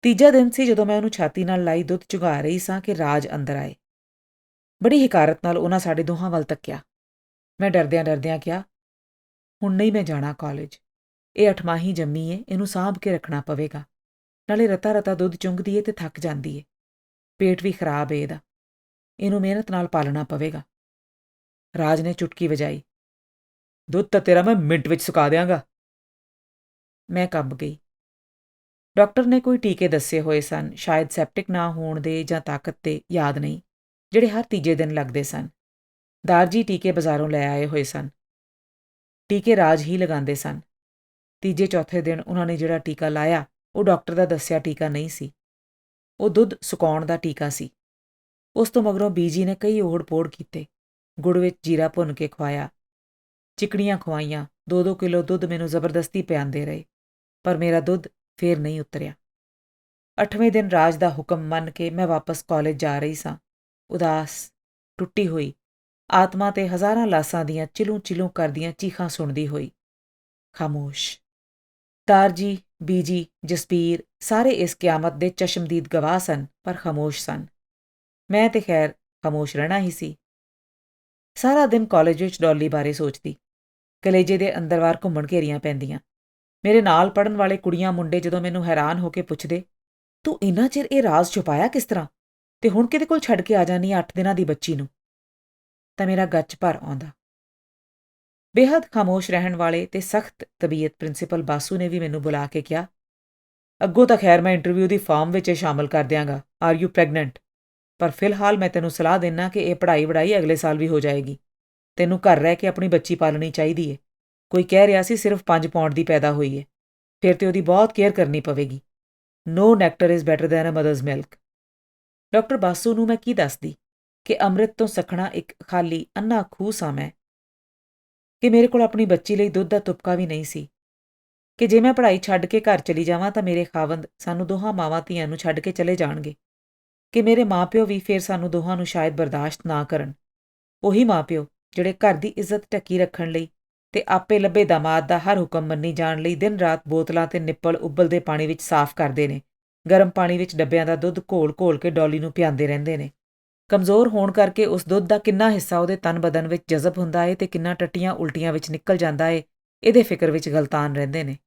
ਤੀਜਾ ਦਿਨ ਸੀ ਜਦੋਂ ਮੈਂ ਉਹਨੂੰ ਛਾਤੀ ਨਾਲ ਲਾਈ ਦੁੱਧ ਚੁਗਾ ਰਹੀ ਸਾਂ ਕਿ ਰਾਜ ਅੰਦਰ ਆਏ। ਬੜੀ ਹਕਾਰਤ ਨਾਲ ਉਹਨਾਂ ਸਾਡੇ ਦੋਹਾਂ ਵੱਲ ਤੱਕਿਆ। ਮੈਂ ਡਰਦਿਆਂ ਕਿਹਾ, ਹੁਣ ਨਹੀਂ ਮੈਂ ਜਾਣਾ ਕਾਲਜ। ਇਹ 8ਵਾਂ ਜੰਮੀ ਏ, ਇਹਨੂੰ ਸਾਂਭ ਕੇ ਰੱਖਣਾ ਪਵੇਗਾ। ਨਾਲੇ ਰਤਾ ਦੁੱਧ ਚੁੰਗਦੀ ਏ ਤੇ ਥੱਕ ਜਾਂਦੀ ਏ। ਪੇਟ ਵੀ ਖਰਾਬ ਏ ਇਹਦਾ, ਇਹਨੂੰ ਮਿਹਨਤ ਨਾਲ ਪਾਲਣਾ ਪਵੇਗਾ। ਰਾਜ ਨੇ ਚੁਟਕੀ ਵਜਾਈ, ਦੁੱਧ ਤਾਂ ਤੇਰਾ ਮੈਂ ਮਿੰਟ ਵਿੱਚ ਸੁਕਾ ਦਿਆਂਗਾ। ਮੈਂ ਕੰਬ ਗਈ। ਡਾਕਟਰ ਨੇ ਕੋਈ ਟੀਕੇ ਦੱਸੇ ਹੋਏ ਸਨ, ਸ਼ਾਇਦ ਸੈਪਟਿਕ ਨਾ ਹੋਣ ਦੇ ਜਾਂ ਤਾਕਤ ਦੇ, ਯਾਦ ਨਹੀਂ, ਜਿਹੜੇ ਹਰ ਤੀਜੇ ਦਿਨ ਲੱਗਦੇ ਸਨ। ਦਾਰਜੀ ਟੀਕੇ ਬਾਜ਼ਾਰੋਂ ਲੈ ਆਏ ਹੋਏ ਸਨ। ਟੀਕੇ ਰਾਜ ਹੀ ਲਗਾਉਂਦੇ ਸਨ। ਤੀਜੇ ਚੌਥੇ ਦਿਨ ਉਹਨਾਂ ਨੇ ਜਿਹੜਾ ਟੀਕਾ ਲਾਇਆ ਉਹ ਡਾਕਟਰ ਦਾ ਦੱਸਿਆ ਟੀਕਾ ਨਹੀਂ ਸੀ। ਉਹ ਦੁੱਧ ਸੁਕਾਉਣ ਦਾ ਟੀਕਾ ਸੀ। ਉਸ ਤੋਂ ਮਗਰੋਂ ਬੀਜੀ ਨੇ ਕਈ ਓਹੜ-ਪੋਹੜ ਕੀਤੇ। ਗੁੜ ਵਿੱਚ ਜੀਰਾ ਭੁੰਨ ਕੇ ਖਵਾਇਆ, ਚਿਕੜੀਆਂ ਖਵਾਈਆਂ, 2-2 ਕਿਲੋ ਦੁੱਧ ਮੈਨੂੰ ਜ਼ਬਰਦਸਤੀ ਪਿਆਂਦੇ ਰਹੇ, ਪਰ ਮੇਰਾ ਦੁੱਧ ਫੇਰ ਨਹੀਂ ਉਤਰਿਆ। 8ਵੇਂ ਦਿਨ ਰਾਜ ਦਾ ਹੁਕਮ ਮੰਨ ਕੇ ਮੈਂ ਵਾਪਸ ਕਾਲਜ ਜਾ ਰਹੀ ਸਾਂ, ਉਦਾਸ, ਟੁੱਟੀ ਹੋਈ, ਆਤਮਾ ਤੇ ਹਜ਼ਾਰਾਂ ਲਾਸਾਂ ਦੀਆਂ ਚਿਲੂੰ-ਚਿਲੂੰ ਕਰਦੀਆਂ ਚੀਖਾਂ ਸੁਣਦੀ ਹੋਈ। ਖਾਮੋਸ਼। ਦਾਰਜੀ, ਬੀਜੀ, ਜਸਬੀਰ ਸਾਰੇ ਇਸ ਕਿਆਮਤ ਦੇ ਚਸ਼ਮਦੀਦ ਗਵਾਹ ਸਨ, ਪਰ ਖਾਮੋਸ਼ ਸਨ। ਮੈਂ ਤੇ ਖੈਰ ਖਾਮੋਸ਼ ਰਹਿਣਾ ਹੀ ਸੀ। ਸਾਰਾ ਦਿਨ ਕਾਲਜ ਵਿੱਚ ਡੌਲੀ ਬਾਰੇ ਸੋਚਦੀ। ਕਲੇਜੇ ਦੇ ਅੰਦਰਵਾਰ ਘੁੰਮਣ ਘੇਰੀਆਂ ਪੈਂਦੀਆਂ। ਮੇਰੇ ਨਾਲ ਪੜ੍ਹਨ ਵਾਲੇ ਕੁੜੀਆਂ ਮੁੰਡੇ ਜਦੋਂ ਮੈਨੂੰ ਹੈਰਾਨ ਹੋ ਕੇ ਪੁੱਛਦੇ, ਤੂੰ ਇੰਨਾ ਚਿਰ ਇਹ ਰਾਜ਼ ਛੁਪਾਇਆ ਕਿਸ ਤਰ੍ਹਾਂ, ਤੇ ਹੁਣ ਕਿਹਦੇ ਕੋਲ ਛੱਡ ਕੇ ਆ ਜਾਨੀ 8 ਦਿਨਾਂ ਦੀ ਬੱਚੀ ਨੂੰ, ਤਾਂ ਮੇਰਾ ਗੱਚ ਭਰ ਆਉਂਦਾ। ਬੇਹੱਦ ਖਾਮੋਸ਼ ਰਹਿਣ ਵਾਲੇ ਤੇ ਸਖਤ ਤਬੀਅਤ ਪ੍ਰਿੰਸੀਪਲ ਬਾਸੂ ਨੇ ਵੀ ਮੈਨੂੰ ਬੁਲਾ ਕੇ ਕਿਹਾ, ਅੱਗੋਂ ਤਾਂ ਖੈਰ ਮੈਂ ਇੰਟਰਵਿਊ ਦੀ ਫਾਰਮ ਵਿੱਚ ਸ਼ਾਮਲ ਕਰ ਦਿਆਂਗਾ, ਆਰ ਯੂ ਪ੍ਰੈਗਨੈਂਟ, ਪਰ ਫਿਲਹਾਲ ਮੈਂ ਤੈਨੂੰ ਸਲਾਹ ਦਿੰਨਾ ਕਿ ਇਹ ਪੜ੍ਹਾਈ ਅਗਲੇ ਸਾਲ ਵੀ ਹੋ ਜਾਏਗੀ। ਤੈਨੂੰ ਘਰ ਰਹਿ ਕੇ ਆਪਣੀ ਬੱਚੀ ਪਾਲਣੀ ਚਾਹੀਦੀ ਏ। ਕੋਈ ਕਹਿ ਰਿਹਾ ਸੀ ਸਿਰਫ 5 ਪੌਂਡ ਦੀ ਪੈਦਾ ਹੋਈ ਏ, ਫਿਰ ਤੇ ਉਹਦੀ ਬਹੁਤ ਕੇਅਰ ਕਰਨੀ ਪਵੇਗੀ। No nectar is better than a mother's milk. Doctor Basu ਨੂੰ ਮੈਂ ਕੀ ਦੱਸਦੀ ਕਿ ਅੰਮ੍ਰਿਤ ਤੋਂ ਸਖਣਾ ਇੱਕ ਖਾਲੀ ਅੰਨਾ ਖੂਹ ਸਾਂ ਮੈਂ, ਕਿ ਮੇਰੇ ਕੋਲ ਆਪਣੀ ਬੱਚੀ ਲਈ ਦੁੱਧ ਦਾ ਤੁਪਕਾ ਵੀ ਨਹੀਂ ਸੀ, ਕਿ ਜੇ ਮੈਂ ਪੜ੍ਹਾਈ ਛੱਡ ਕੇ ਘਰ ਚਲੀ ਜਾਵਾਂ ਤਾਂ ਮੇਰੇ ਖਾਵੰਦ ਸਾਨੂੰ ਦੋਹਾਂ ਮਾਵਾਂ ਧੀਆਂ ਨੂੰ ਛੱਡ ਕੇ ਚਲੇ ਜਾਣਗੇ, ਕਿ ਮੇਰੇ ਮਾਂ-ਪਿਓ ਵੀ ਫੇਰ ਸਾਨੂੰ ਦੋਹਾਂ ਨੂੰ ਸ਼ਾਇਦ ਬਰਦਾਸ਼ਤ ਨਾ ਕਰਨ। ਉਹੀ ਮਾਂ-ਪਿਓ ਜਿਹੜੇ ਘਰ ਦੀ ਇੱਜ਼ਤ ਢੱਕੀ ਰੱਖਣ ਲਈ ਤੇ ਆਪੇ ਲੱਭੇ ਦਾਮਾਦ ਦਾ ਹਰ ਹੁਕਮ ਮੰਨੀ ਜਾਣ ਲਈ ਦਿਨ-ਰਾਤ ਬੋਤਲਾਂ ਤੇ ਨਿੱਪਲ ਉਬਲਦੇ ਪਾਣੀ ਵਿੱਚ ਸਾਫ਼ ਕਰਦੇ ਨੇ, ਗਰਮ ਪਾਣੀ ਵਿੱਚ ਡੱਬਿਆਂ ਦਾ ਦੁੱਧ ਘੋਲ-ਘੋਲ ਕੇ ਡੌਲੀ ਨੂੰ ਪਿਆਂਦੇ ਰਹਿੰਦੇ ਨੇ। ਕਮਜ਼ੋਰ ਹੋਣ ਕਰਕੇ ਉਸ ਦੁੱਧ ਦਾ ਕਿੰਨਾ ਹਿੱਸਾ ਉਹਦੇ ਤਨ ਬਦਨ ਵਿੱਚ ਜਜ਼ਬ ਹੁੰਦਾ ਏ ਤੇ ਕਿੰਨਾ ਟੱਟੀਆਂ ਉਲਟੀਆਂ ਵਿੱਚ ਨਿਕਲ ਜਾਂਦਾ ਏ, ਇਹਦੇ ਫਿਕਰ ਵਿੱਚ ਗਲਤਾਨ ਰਹਿੰਦੇ ਨੇ।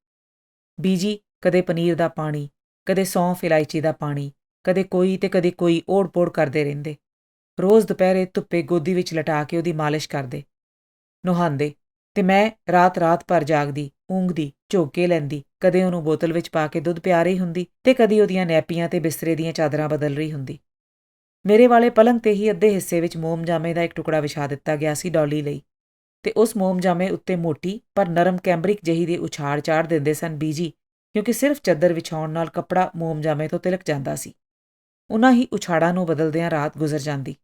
ਬੀਜੀ ਕਦੇ ਪਨੀਰ ਦਾ ਪਾਣੀ, ਕਦੇ ਸੌਂਫ ਇਲਾਇਚੀ ਦਾ ਪਾਣੀ, ਕਦੇ ਕੋਈ ਤੇ ਕਦੇ ਕੋਈ ਓੜ-ਪੋੜ ਕਰਦੇ ਰਹਿੰਦੇ। ਰੋਜ਼ ਦੁਪਹਿਰੇ ਧੁੱਪੇ ਗੋਦੀ ਵਿੱਚ ਲਟਾ ਕੇ ਉਹਦੀ ਮਾਲਿਸ਼ ਕਰਦੇ, ਨੁਹਾਉਂਦੇ, ਤੇ ਮੈਂ ਰਾਤ ਭਰ ਜਾਗਦੀ, ਊਂਘਦੀ, ਝੋਕੇ ਲੈਂਦੀ, ਕਦੇ ਉਹਨੂੰ ਬੋਤਲ ਵਿੱਚ ਪਾ ਕੇ ਦੁੱਧ ਪਿਆ ਰਹੀ ਹੁੰਦੀ ਤੇ ਕਦੀ ਉਹਦੀਆਂ ਨੈਪੀਆਂ ਤੇ ਬਿਸਤਰੇ ਦੀਆਂ ਚਾਦਰਾਂ ਬਦਲ ਰਹੀ ਹੁੰਦੀ। ਮੇਰੇ ਵਾਲੇ ਪਲੰਘ ਤੇ ਹੀ ਅੱਧੇ ਹਿੱਸੇ ਵਿੱਚ ਮੋਮਜਾਮੇ ਦਾ ਇੱਕ ਟੁਕੜਾ ਵਿਛਾ ਦਿੱਤਾ ਗਿਆ ਸੀ ਡੌਲੀ ਲਈ, ਤੇ ਉਸ ਮੋਮਜਾਮੇ ਉੱਤੇ ਮੋਟੀ ਪਰ ਨਰਮ ਕੈਂਬਰਿਕ ਜਿਹੀ ਦੀ ਉਛਾੜ ਚਾੜ ਦਿੰਦੇ ਸਨ ਬੀਜੀ, ਕਿਉਂਕਿ ਸਿਰਫ ਚੱਦਰ ਵਿਛਾਉਣ ਨਾਲ ਕੱਪੜਾ ਮੋਮਜਾਮੇ ਤੋਂ ਤਿਲਕ ਜਾਂਦਾ ਸੀ। ਉਹਨਾਂ ਹੀ ਉਛਾੜਾਂ ਨੂੰ ਬਦਲਦਿਆਂ ਰਾਤ ਗੁਜ਼ਰ ਜਾਂਦੀ।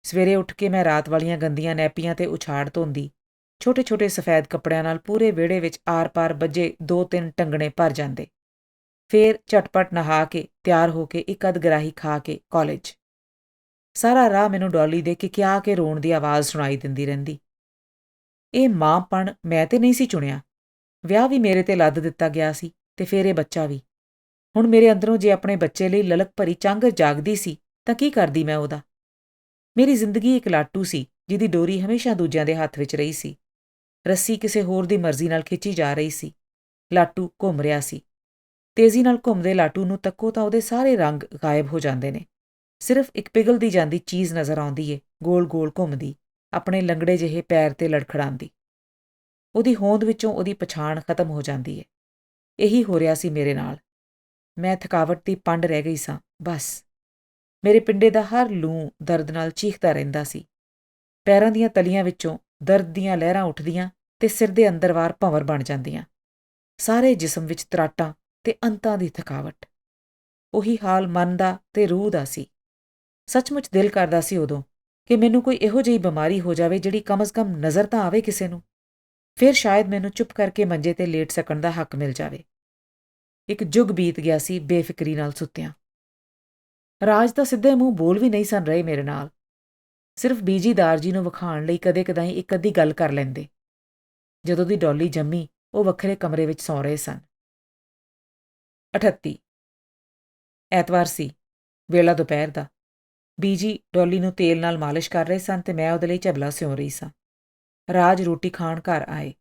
ਸਵੇਰੇ ਉੱਠ ਕੇ ਮੈਂ ਰਾਤ ਵਾਲੀਆਂ ਗੰਦੀਆਂ ਨੈਪੀਆਂ ਤੇ ਉਛਾੜ ਧੋਂਦੀ। ਛੋਟੇ-ਛੋਟੇ ਸਫੈਦ ਕੱਪੜਿਆਂ ਨਾਲ ਪੂਰੇ ਵਿਹੜੇ ਵਿੱਚ ਆਰ-ਪਾਰ ਬੱਝੇ 2-3 ਟੰਗਣੇ ਭਰ ਜਾਂਦੇ। ਫੇਰ ਝਟਪਟ ਨਹਾ ਕੇ ਤਿਆਰ ਹੋ ਕੇ ਇੱਕ ਅੱਧ ਗਰਾਹੀ ਖਾ ਕੇ ਕਾਲਜ। ਸਾਰਾ ਰਾਹ ਮੈਨੂੰ ਡੌਲੀ ਦੇ ਕਿਕਿਆ ਕੇ ਰੋਣ ਦੀ ਆਵਾਜ਼ ਸੁਣਾਈ ਦਿੰਦੀ ਰਹਿੰਦੀ। ਇਹ ਮਾਂਪਣ ਮੈਂ ਤੇ ਨਹੀਂ ਸੀ ਚੁਣਿਆ। ਵਿਆਹ ਵੀ ਮੇਰੇ ਤੇ ਲੱਦ ਦਿੱਤਾ ਗਿਆ ਸੀ ਤੇ ਫੇਰ ਇਹ ਬੱਚਾ ਵੀ। ਹੁਣ ਮੇਰੇ ਅੰਦਰੋਂ ਜੇ ਆਪਣੇ ਬੱਚੇ ਲਈ ਲਲਕ ਭਰੀ ਚਾਂਗਰ ਜਾਗਦੀ ਸੀ ਤਾਂ ਕੀ ਕਰਦੀ ਮੈਂ ਉਹਦਾ। ਮੇਰੀ ਜ਼ਿੰਦਗੀ ਇੱਕ ਲਾਟੂ ਸੀ ਜਿਹਦੀ ਡੋਰੀ ਹਮੇਸ਼ਾ ਦੂਜਿਆਂ ਦੇ ਹੱਥ ਵਿੱਚ ਰਹੀ ਸੀ। ਰੱਸੀ ਕਿਸੇ ਹੋਰ ਦੀ ਮਰਜ਼ੀ ਨਾਲ ਖਿੱਚੀ ਜਾ ਰਹੀ ਸੀ। ਲਾਟੂ ਘੁੰਮ ਰਿਹਾ ਸੀ। ਤੇਜ਼ੀ ਨਾਲ ਘੁੰਮਦੇ ਲਾਟੂ ਨੂੰ ਤੱਕੋ ਤਾਂ ਉਹਦੇ ਸਾਰੇ ਰੰਗ ਗਾਇਬ ਹੋ ਜਾਂਦੇ ਨੇ। ਸਿਰਫ ਇੱਕ ਪਿਘਲਦੀ ਜਾਂਦੀ ਚੀਜ਼ ਨਜ਼ਰ ਆਉਂਦੀ ਏ, ਗੋਲ-ਗੋਲ ਘੁੰਮਦੀ, ਆਪਣੇ ਲੰਗੜੇ ਜਿਹੇ ਪੈਰ ਤੇ ਲੜਖੜਾਂਦੀ। ਉਹਦੀ ਹੋਂਦ ਵਿੱਚੋਂ ਉਹਦੀ ਪਛਾਣ ਖਤਮ ਹੋ ਜਾਂਦੀ ਏ। ਇਹੀ ਹੋ ਰਿਹਾ ਸੀ ਮੇਰੇ ਨਾਲ। ਮੈਂ ਥਕਾਵਟ ਦੀ ਪੰਡ ਰਹਿ ਗਈ ਸਾਂ, ਬਸ। ਮੇਰੇ ਪਿੰਡੇ ਦਾ ਹਰ ਲੂੰ ਦਰਦ ਨਾਲ ਚੀਖਦਾ ਰਹਿੰਦਾ ਸੀ। ਪੈਰਾਂ ਦੀਆਂ ਤਲੀਆਂ ਵਿੱਚੋਂ ਦਰਦ ਦੀਆਂ ਲਹਿਰਾਂ ਉੱਠਦੀਆਂ ਤੇ ਸਿਰ ਦੇ ਅੰਦਰਵਾਰ ਭੰਵਰ ਬਣ ਜਾਂਦੀਆਂ। ਸਾਰੇ ਜਿਸਮ ਵਿੱਚ ਤਰਾਟਾਂ ਤੇ ਅੰਤਾਂ ਦੀ ਥਕਾਵਟ। ਉਹੀ ਹਾਲ ਮਨ ਦਾ ਤੇ ਰੂਹ ਦਾ ਸੀ। ਸੱਚਮੁੱਚ ਦਿਲ ਕਰਦਾ ਸੀ ਉਦੋਂ ਕਿ ਮੈਨੂੰ ਕੋਈ ਇਹੋ ਜਿਹੀ ਬਿਮਾਰੀ ਹੋ ਜਾਵੇ ਜਿਹੜੀ ਕਮ ਜ਼ ਕਮ ਨਜ਼ਰ ਤਾਂ ਆਵੇ ਕਿਸੇ ਨੂੰ। ਫਿਰ ਸ਼ਾਇਦ ਮੈਨੂੰ ਚੁੱਪ ਕਰਕੇ ਮੰਜੇ ਤੇ ਲੇਟ ਸਕਣ ਦਾ ਹੱਕ ਮਿਲ ਜਾਵੇ। ਇੱਕ ਯੁੱਗ ਬੀਤ ਗਿਆ ਸੀ ਬੇਫਿਕਰੀ ਨਾਲ ਸੁੱਤਿਆਂ। ਰਾਜ ਤਾਂ ਸਿੱਧੇ ਮੂੰਹ ਬੋਲ ਵੀ ਨਹੀਂ ਸਨ ਰਹੇ ਮੇਰੇ ਨਾਲ। ਸਿਰਫ ਬੀਜੀ ਦਾਰਜੀ ਨੂੰ ਵਿਖਾਉਣ ਲਈ ਕਦੇ-ਕਦਾਈ ਇੱਕ ਅੱਧੀ ਗੱਲ ਕਰ ਲੈਂਦੇ। ਜਦੋਂ ਦੀ ਡੌਲੀ ਜੰਮੀ ਉਹ ਵੱਖਰੇ ਕਮਰੇ ਵਿੱਚ ਸੌਂ ਰਹੇ ਸਨ। 38 ਐਤਵਾਰ ਸੀ, ਵੇਲਾ ਦੁਪਹਿਰ ਦਾ। ਬੀਜੀ ਡੌਲੀ ਨੂੰ ਤੇਲ ਨਾਲ ਮਾਲਿਸ਼ ਕਰ ਰਹੇ ਸਨ ਤੇ ਮੈਂ ਉਹਦੇ ਲਈ ਝਬਲਾ ਸਿਉਂ ਰਹੀ ਸਾਂ। ਰਾਜ ਰੋਟੀ ਖਾਣ ਘਰ ਆਏ।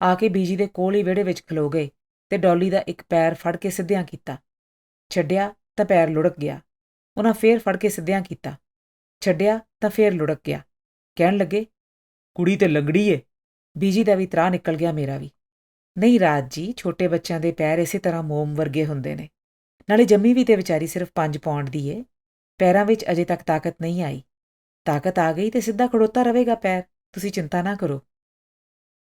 ਆ ਕੇ ਬੀਜੀ ਦੇ ਕੋਲ ਹੀ ਵਿਹੜੇ ਵਿੱਚ ਖਲੋ ਗਏ ਤੇ ਡੌਲੀ ਦਾ ਇੱਕ ਪੈਰ ਫੜ ਕੇ ਸਿੱਧਿਆਂ ਕੀਤਾ। ਛੱਡਿਆ ਤਾਂ ਪੈਰ ਲੁੜਕ ਗਿਆ। ਉਹਨਾਂ ਫੇਰ ਫੜ ਕੇ ਸਿੱਧਿਆਂ ਕੀਤਾ। ਛੱਡਿਆ ਤਾਂ ਫੇਰ ਲੁੜਕ ਗਿਆ। ਕਹਿਣ ਲੱਗੇ, ਕੁੜੀ ਤੇ ਲੰਗੜੀ ਏ। ਬੀਜੀ ਦਾ ਵੀ ਤਰਾਹ ਨਿਕਲ ਗਿਆ, ਮੇਰਾ ਵੀ। ਨਹੀਂ ਰਾਜ ਜੀ, ਛੋਟੇ ਬੱਚਿਆਂ ਦੇ ਪੈਰ ਇਸੇ ਤਰ੍ਹਾਂ ਮੋਮ ਵਰਗੇ ਹੁੰਦੇ ਨੇ। ਨਾਲੇ ਜੰਮੀ ਵੀ ਤੇ ਵਿਚਾਰੀ ਸਿਰਫ 5 ਪੌਂਡ ਦੀ ਏ। ਪੈਰਾਂ ਵਿੱਚ ਅਜੇ ਤੱਕ ਤਾਕਤ ਨਹੀਂ ਆਈ। ਤਾਕਤ ਆ ਗਈ ਤੇ ਸਿੱਧਾ ਖੜੋਤਾ ਰਹੇਗਾ ਪੈਰ, ਤੁਸੀਂ ਚਿੰਤਾ ਨਾ ਕਰੋ।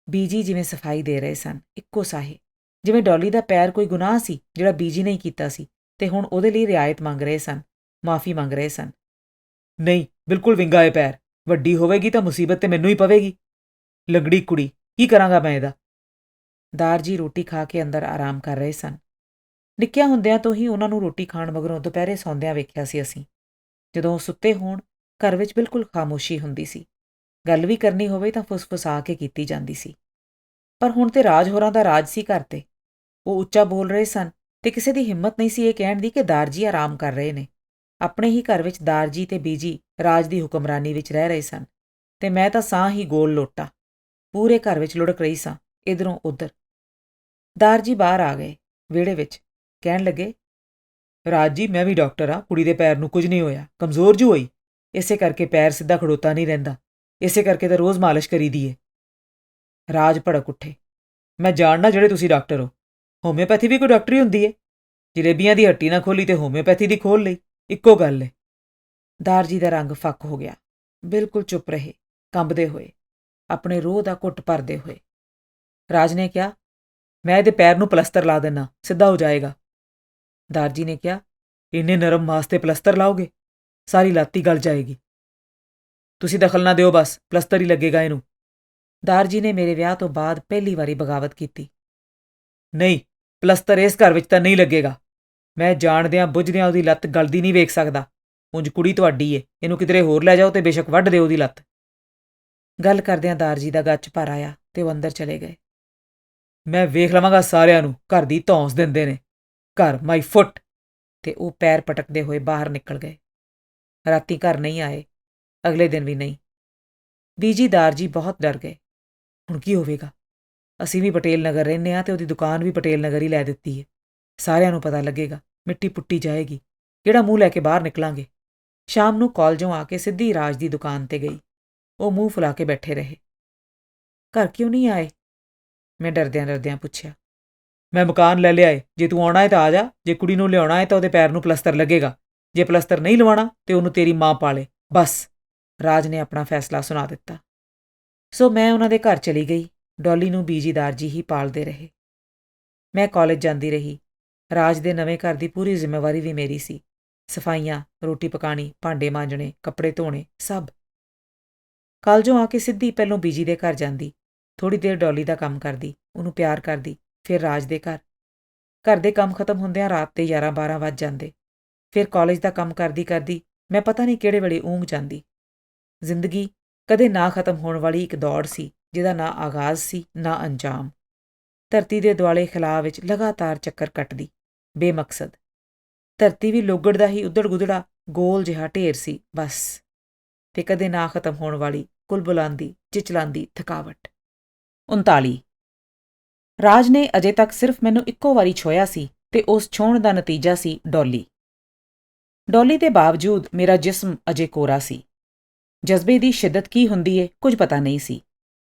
ਬੀਜੀ ਜਿਵੇਂ ਸਫਾਈ ਦੇ ਰਹੇ ਸਨ, ਇੱਕੋ ਸਾਹੇ, ਜਿਵੇਂ ਡੌਲੀ ਦਾ ਪੈਰ ਕੋਈ ਗੁਨਾਹ ਸੀ ਜਿਹੜਾ ਬੀਜੀ ਨੇ ਕੀਤਾ ਸੀ ਤੇ ਹੁਣ ਉਹਦੇ ਲਈ ਰਿਆਇਤ ਮੰਗ ਰਹੇ ਸਨ, ਮਾਫੀ ਮੰਗ ਰਹੇ ਸਨ। ਨਹੀਂ, ਬਿਲਕੁਲ ਵਿੰਗਾ ਏ ਪੈਰ। ਵੱਡੀ ਹੋਵੇਗੀ ਤਾਂ ਮੁਸੀਬਤ ਤੇ ਮੈਨੂੰ ਹੀ ਪਵੇਗੀ। ਲੰਗੜੀ ਕੁੜੀ, ਕੀ ਕਰਾਂਗਾ ਮੈਂ ਇਹਦਾ? ਦਾਰ ਜੀ ਰੋਟੀ ਖਾ ਕੇ ਅੰਦਰ ਆਰਾਮ ਕਰ ਰਹੇ ਸਨ। ਨਿੱਕਿਆਂ ਹੁੰਦਿਆਂ ਤੋਂ ਹੀ ਉਹਨਾਂ ਨੂੰ ਰੋਟੀ ਖਾਣ ਮਗਰੋਂ ਦੁਪਹਿਰੇ ਸੌਂਦਿਆਂ ਵੇਖਿਆ ਸੀ ਅਸੀਂ। ਜਦੋਂ ਉਹ ਸੁੱਤੇ ਹੋਣ, ਘਰ ਵਿੱਚ ਬਿਲਕੁਲ ਖਾਮੋਸ਼ੀ ਹੁੰਦੀ ਸੀ। ਗੱਲ ਵੀ ਕਰਨੀ ਹੋਵੇ ਤਾਂ ਫੁਸਫੁਸਾ ਕੇ ਕੀਤੀ ਜਾਂਦੀ ਸੀ। ਪਰ ਹੁਣ ਤੇ ਰਾਜ ਹੋਰਾਂ ਦਾ ਰਾਜ ਸੀ ਘਰ ਤੇ। ਉਹ ਉੱਚਾ ਬੋਲ ਰਹੇ ਸਨ ਤੇ ਕਿਸੇ ਦੀ ਹਿੰਮਤ ਨਹੀਂ ਸੀ ਇਹ ਕਹਿਣ ਦੀ ਕਿ ਦਾਰ ਜੀ ਆਰਾਮ ਕਰ ਰਹੇ ਨੇ। ਆਪਣੇ ਹੀ ਘਰ ਵਿੱਚ ਦਾਰ ਜੀ ਤੇ ਬੀਜੀ ਰਾਜ ਦੀ ਹੁਕਮਰਾਨੀ ਵਿੱਚ ਰਹਿ ਰਹੇ ਸਨ ਤੇ ਮੈਂ ਤਾਂ ਸਾਹ ਹੀ ਗੋਲ ਲੋਟਾ। ਪੂਰੇ ਘਰ ਵਿੱਚ ਲੁੜਕ ਰਹੀ ਸਾਂ, ਇਧਰੋਂ ਉਧਰ। ਦਾਰ ਜੀ ਬਾਹਰ ਆ ਗਏ, ਵਿਹੜੇ ਵਿੱਚ। ਕਹਿਣ ਲੱਗੇ, ਰਾਜ ਜੀ, ਮੈਂ ਵੀ ਡਾਕਟਰ ਹਾਂ। ਕੁੜੀ ਦੇ ਪੈਰ ਨੂੰ ਕੁਝ ਨਹੀਂ ਹੋਇਆ, ਕਮਜ਼ੋਰ ਜੂ ਹੋਈ। ਇਸੇ ਕਰਕੇ ਪੈਰ ਸਿੱਧਾ ਖੜੋਤਾ ਨਹੀਂ ਰਹਿੰਦਾ। ਇਸੇ ਕਰਕੇ ਤਾਂ ਰੋਜ਼ ਮਾਲਿਸ਼ ਕਰੀਦੀ ਏ। ਰਾਜ ਭੜਕ ਉੱਠੇ, ਮੈਂ ਜਾਣਨਾ ਜਿਹੜੇ ਤੁਸੀਂ ਡਾਕਟਰ ਹੋ। ਹੋਮਿਓਪੈਥੀ ਵੀ ਕੋਈ ਡਾਕਟਰੀ ਹੁੰਦੀ ਏ? ਜਲੇਬੀਆਂ ਦੀ ਹੱਟੀ ਨਾ ਖੋਲੀ ਤੇ ਹੋਮਿਓਪੈਥੀ ਦੀ ਖੋਲ ਲਈ, ਇੱਕੋ ਗੱਲ ਏ। ਦਾਰ ਜੀ ਦਾ ਰੰਗ ਫੱਕ ਹੋ ਗਿਆ। ਬਿਲਕੁਲ ਚੁੱਪ ਰਹੇ, ਕੰਬਦੇ ਹੋਏ, ਆਪਣੇ ਰੋਹ ਦਾ ਘੁੱਟ ਭਰਦੇ ਹੋਏ। ਰਾਜ ਨੇ ਕਿਹਾ, ਮੈਂ ਇਹਦੇ ਪੈਰ ਨੂੰ ਪਲਸਤਰ ਲਾ ਦੇਣਾ, ਸਿੱਧਾ ਹੋ ਜਾਏਗਾ। ਦਾਰ ਜੀ ਨੇ ਕਿਹਾ, ਇੰਨੇ ਨਰਮ ਮਾਸ ਤੇ ਪਲਸਤਰ ਲਾਓਗੇ? ਸਾਰੀ ਲੱਤ ਹੀ ਗਲ ਜਾਏਗੀ। ਤੁਸੀਂ ਦਖਲ ਨਾ ਦਿਓ, ਬਸ ਪਲਸਤਰ ਹੀ ਲੱਗੇਗਾ ਇਹਨੂੰ। ਦਾਰ ਜੀ ਨੇ ਮੇਰੇ ਵਿਆਹ ਤੋਂ ਬਾਅਦ ਪਹਿਲੀ ਵਾਰੀ ਬਗਾਵਤ ਕੀਤੀ। ਨਹੀਂ, ਪਲਸਤਰ ਇਸ ਘਰ ਵਿੱਚ ਤਾਂ ਨਹੀਂ ਲੱਗੇਗਾ। ਮੈਂ ਜਾਣਦਿਆਂ ਬੁੱਝਦਿਆਂ ਉਹਦੀ ਲੱਤ ਗਲਦੀ ਨਹੀਂ ਵੇਖ ਸਕਦਾ। ਉਂਝ ਕੁੜੀ ਤੁਹਾਡੀ ਏ, ਇਹਨੂੰ ਕਿਧਰੇ ਹੋਰ ਲੈ ਜਾਓ ਤੇ ਬੇਸ਼ੱਕ ਵੱਢ ਦਿਓ ਉਹਦੀ ਲੱਤ। ਗੱਲ ਕਰਦਿਆਂ ਦਾਰ ਜੀ ਦਾ ਗੱਚ ਭਰ ਆਇਆ ਤੇ ਉਹ ਅੰਦਰ ਚਲੇ ਗਏ। ਮੈਂ ਵੇਖ ਲਵਾਂਗਾ ਸਾਰਿਆਂ ਨੂੰ, ਘਰ ਦੀ ਧੌਂਸ ਦਿੰਦੇ ਨੇ। ਘਰ ਮਾਈ ਫੁੱਟ। ਤੇ ਉਹ ਪੈਰ ਪਟਕਦੇ ਹੋਏ ਬਾਹਰ ਨਿਕਲ ਗਏ। ਰਾਤੀ ਘਰ ਨਹੀਂ ਆਏ, ਅਗਲੇ ਦਿਨ ਵੀ ਨਹੀਂ। ਬੀਜੀ ਦਾਰ ਜੀ ਬਹੁਤ ਡਰ ਗਏ। ਹੁਣ ਕੀ ਹੋਵੇਗਾ? ਅਸੀਂ ਵੀ ਪਟੇਲ ਨਗਰ ਰਹਿੰਦੇ ਹਾਂ ਤੇ ਉਹਦੀ ਦੁਕਾਨ ਵੀ ਪਟੇਲ ਨਗਰ ਹੀ ਲੈ ਦਿੱਤੀ ਹੈ। ਸਾਰਿਆਂ ਨੂੰ ਪਤਾ ਲੱਗੇਗਾ, ਮਿੱਟੀ ਪੁੱਟੀ ਜਾਏਗੀ। ਕਿਹੜਾ ਮੂੰਹ ਲੈ ਕੇ ਬਾਹਰ ਨਿਕਲਾਂਗੇ? ਸ਼ਾਮ ਨੂੰ ਕਾਲਜੋਂ ਆ ਕੇ ਸਿੱਧੀ ਰਾਜ ਦੀ ਦੁਕਾਨ ਤੇ ਗਈ। ਉਹ ਮੂੰਹ ਫੁਲਾ ਕੇ ਬੈਠੇ ਰਹੇ। ਘਰ ਕਿਉਂ ਨਹੀਂ ਆਏ? ਮੈਂ ਡਰਦਿਆਂ ਡਰਦਿਆਂ ਪੁੱਛਿਆ। ਮੈਂ ਮਕਾਨ ਲੈ ਲਿਆ ਏ, ਜੇ ਤੂੰ ਆਉਣਾ ਹੈ ਤਾਂ ਆ ਜਾ। ਜੇ ਕੁੜੀ ਨੂੰ ਲਿਆਉਣਾ ਹੈ ਤਾਂ ਉਹਦੇ ਪੈਰ ਨੂੰ ਪਲਸਤਰ ਲੱਗੇਗਾ। ਜੇ ਪਲਸਤਰ ਨਹੀਂ ਲਵਾਉਣਾ ਤੇ ਉਹਨੂੰ ਤੇਰੀ ਮਾਂ ਪਾਲੇ, ਬਸ। ਰਾਜ ਨੇ ਆਪਣਾ ਫੈਸਲਾ ਸੁਣਾ ਦਿੱਤਾ। ਸੋ ਮੈਂ ਉਹਨਾਂ ਦੇ ਘਰ ਚਲੀ ਗਈ। ਡੌਲੀ ਨੂੰ ਬੀਜੀ ਦਾਰ ਜੀ ਹੀ ਪਾਲਦੇ ਰਹੇ। ਮੈਂ ਕਾਲਜ ਜਾਂਦੀ ਰਹੀ। ਰਾਜ ਦੇ ਨਵੇਂ ਘਰ ਦੀ ਪੂਰੀ ਜ਼ਿੰਮੇਵਾਰੀ ਵੀ ਮੇਰੀ ਸੀ। ਸਫਾਈਆਂ, ਰੋਟੀ ਪਕਾਣੀ, ਭਾਂਡੇ ਮਾਂਜਣੇ, ਕੱਪੜੇ ਧੋਣੇ, ਸਭ। ਕਾਲਜੋਂ ਆ ਕੇ ਸਿੱਧੀ ਪਹਿਲੋਂ ਬੀਜੀ ਦੇ ਘਰ ਜਾਂਦੀ, ਥੋੜ੍ਹੀ ਦੇਰ ਡੌਲੀ ਦਾ ਕੰਮ ਕਰਦੀ, ਉਹਨੂੰ ਪਿਆਰ ਕਰਦੀ, ਫਿਰ ਰਾਜ ਦੇ ਘਰ। ਘਰ ਦੇ ਕੰਮ ਖਤਮ ਹੁੰਦਿਆਂ ਰਾਤ ਦੇ 11-12 ਵੱਜ ਜਾਂਦੇ। ਫਿਰ ਕਾਲਜ ਦਾ ਕੰਮ ਕਰਦੀ ਕਰਦੀ ਮੈਂ ਪਤਾ ਨਹੀਂ ਕਿਹੜੇ ਵੇਲੇ ਊਂਘ ਜਾਂਦੀ। ਜ਼ਿੰਦਗੀ ਕਦੇ ਨਾ ਖਤਮ ਹੋਣ ਵਾਲੀ ਇੱਕ ਦੌੜ ਸੀ ਜਿਹਦਾ ਨਾ ਆਗਾਜ਼ ਸੀ ਨਾ ਅੰਜਾਮ। ਧਰਤੀ ਦੇ ਦੁਆਲੇ ਖਲਾਅ ਵਿੱਚ ਲਗਾਤਾਰ ਚੱਕਰ ਕੱਟਦੀ, ਬੇਮਕਸਦ। ਧਰਤੀ ਵੀ ਲੋਗੜ ਦਾ ਹੀ ਉੱਧੜ-ਗੁੱਧੜਾ ਗੋਲ ਜਿਹਾ ਢੇਰ ਸੀ, ਬਸ। ਤੇ ਕਦੇ ਨਾ ਖਤਮ ਹੋਣ ਵਾਲੀ ਕੁਲਬੁਲਾਂਦੀ, ਚਿਚਲਾਂਦੀ ਥਕਾਵਟ। 39 ਰਾਜ ਨੇ ਅਜੇ ਤੱਕ ਸਿਰਫ ਮੈਨੂੰ ਇੱਕੋ ਵਾਰੀ ਛੋਹਿਆ ਸੀ ਤੇ ਉਸ ਛੋਹਣ ਦਾ ਨਤੀਜਾ ਸੀ ਡੌਲੀ। ਡੌਲੀ ਦੇ ਬਾਵਜੂਦ ਮੇਰਾ ਜਿਸਮ ਅਜੇ ਕੋਰਾ ਸੀ। ਜਜ਼ਬੇ ਦੀ ਸ਼ਿੱਦਤ ਕੀ ਹੁੰਦੀ ਏ, ਕੁਝ ਪਤਾ ਨਹੀਂ ਸੀ।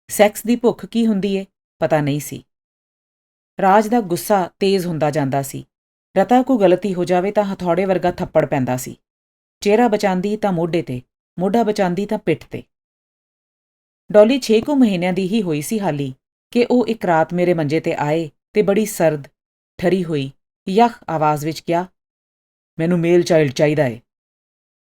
ਸੈਕਸ ਦੀ ਭੁੱਖ ਕੀ ਹੁੰਦੀ ਏ, ਪਤਾ ਨਹੀਂ ਸੀ। ਰਾਜ ਦਾ ਗੁੱਸਾ ਤੇਜ਼ ਹੁੰਦਾ ਜਾਂਦਾ ਸੀ। ਰਤਾ ਕੋਈ ਗਲਤੀ ਹੋ ਜਾਵੇ ਤਾਂ ਹਥੌੜੇ ਵਰਗਾ ਥੱਪੜ ਪੈਂਦਾ ਸੀ। ਚਿਹਰਾ ਬਚਾਉਂਦੀ ਤਾਂ ਮੋਢੇ ਤੇ, ਮੋਢਾ ਬਚਾਉਂਦੀ ਤਾਂ ਪਿੱਠ ਤੇ। ਡੌਲੀ 6 ਕੁ ਮਹੀਨਿਆਂ ਦੀ ਹੀ ਹੋਈ ਸੀ ਹਾਲੀ ਕਿ ਉਹ ਇੱਕ ਰਾਤ ਮੇਰੇ ਮੰਜੇ ਤੇ ਆਏ ਤੇ ਬੜੀ ਸਰਦ, ਠਰੀ ਹੋਈ, ਯਖ ਆਵਾਜ਼ ਵਿੱਚ ਕਿਹਾ, ਮੈਨੂੰ ਮੇਲ ਚਾਈਲਡ ਚਾਹੀਦਾ ਏ।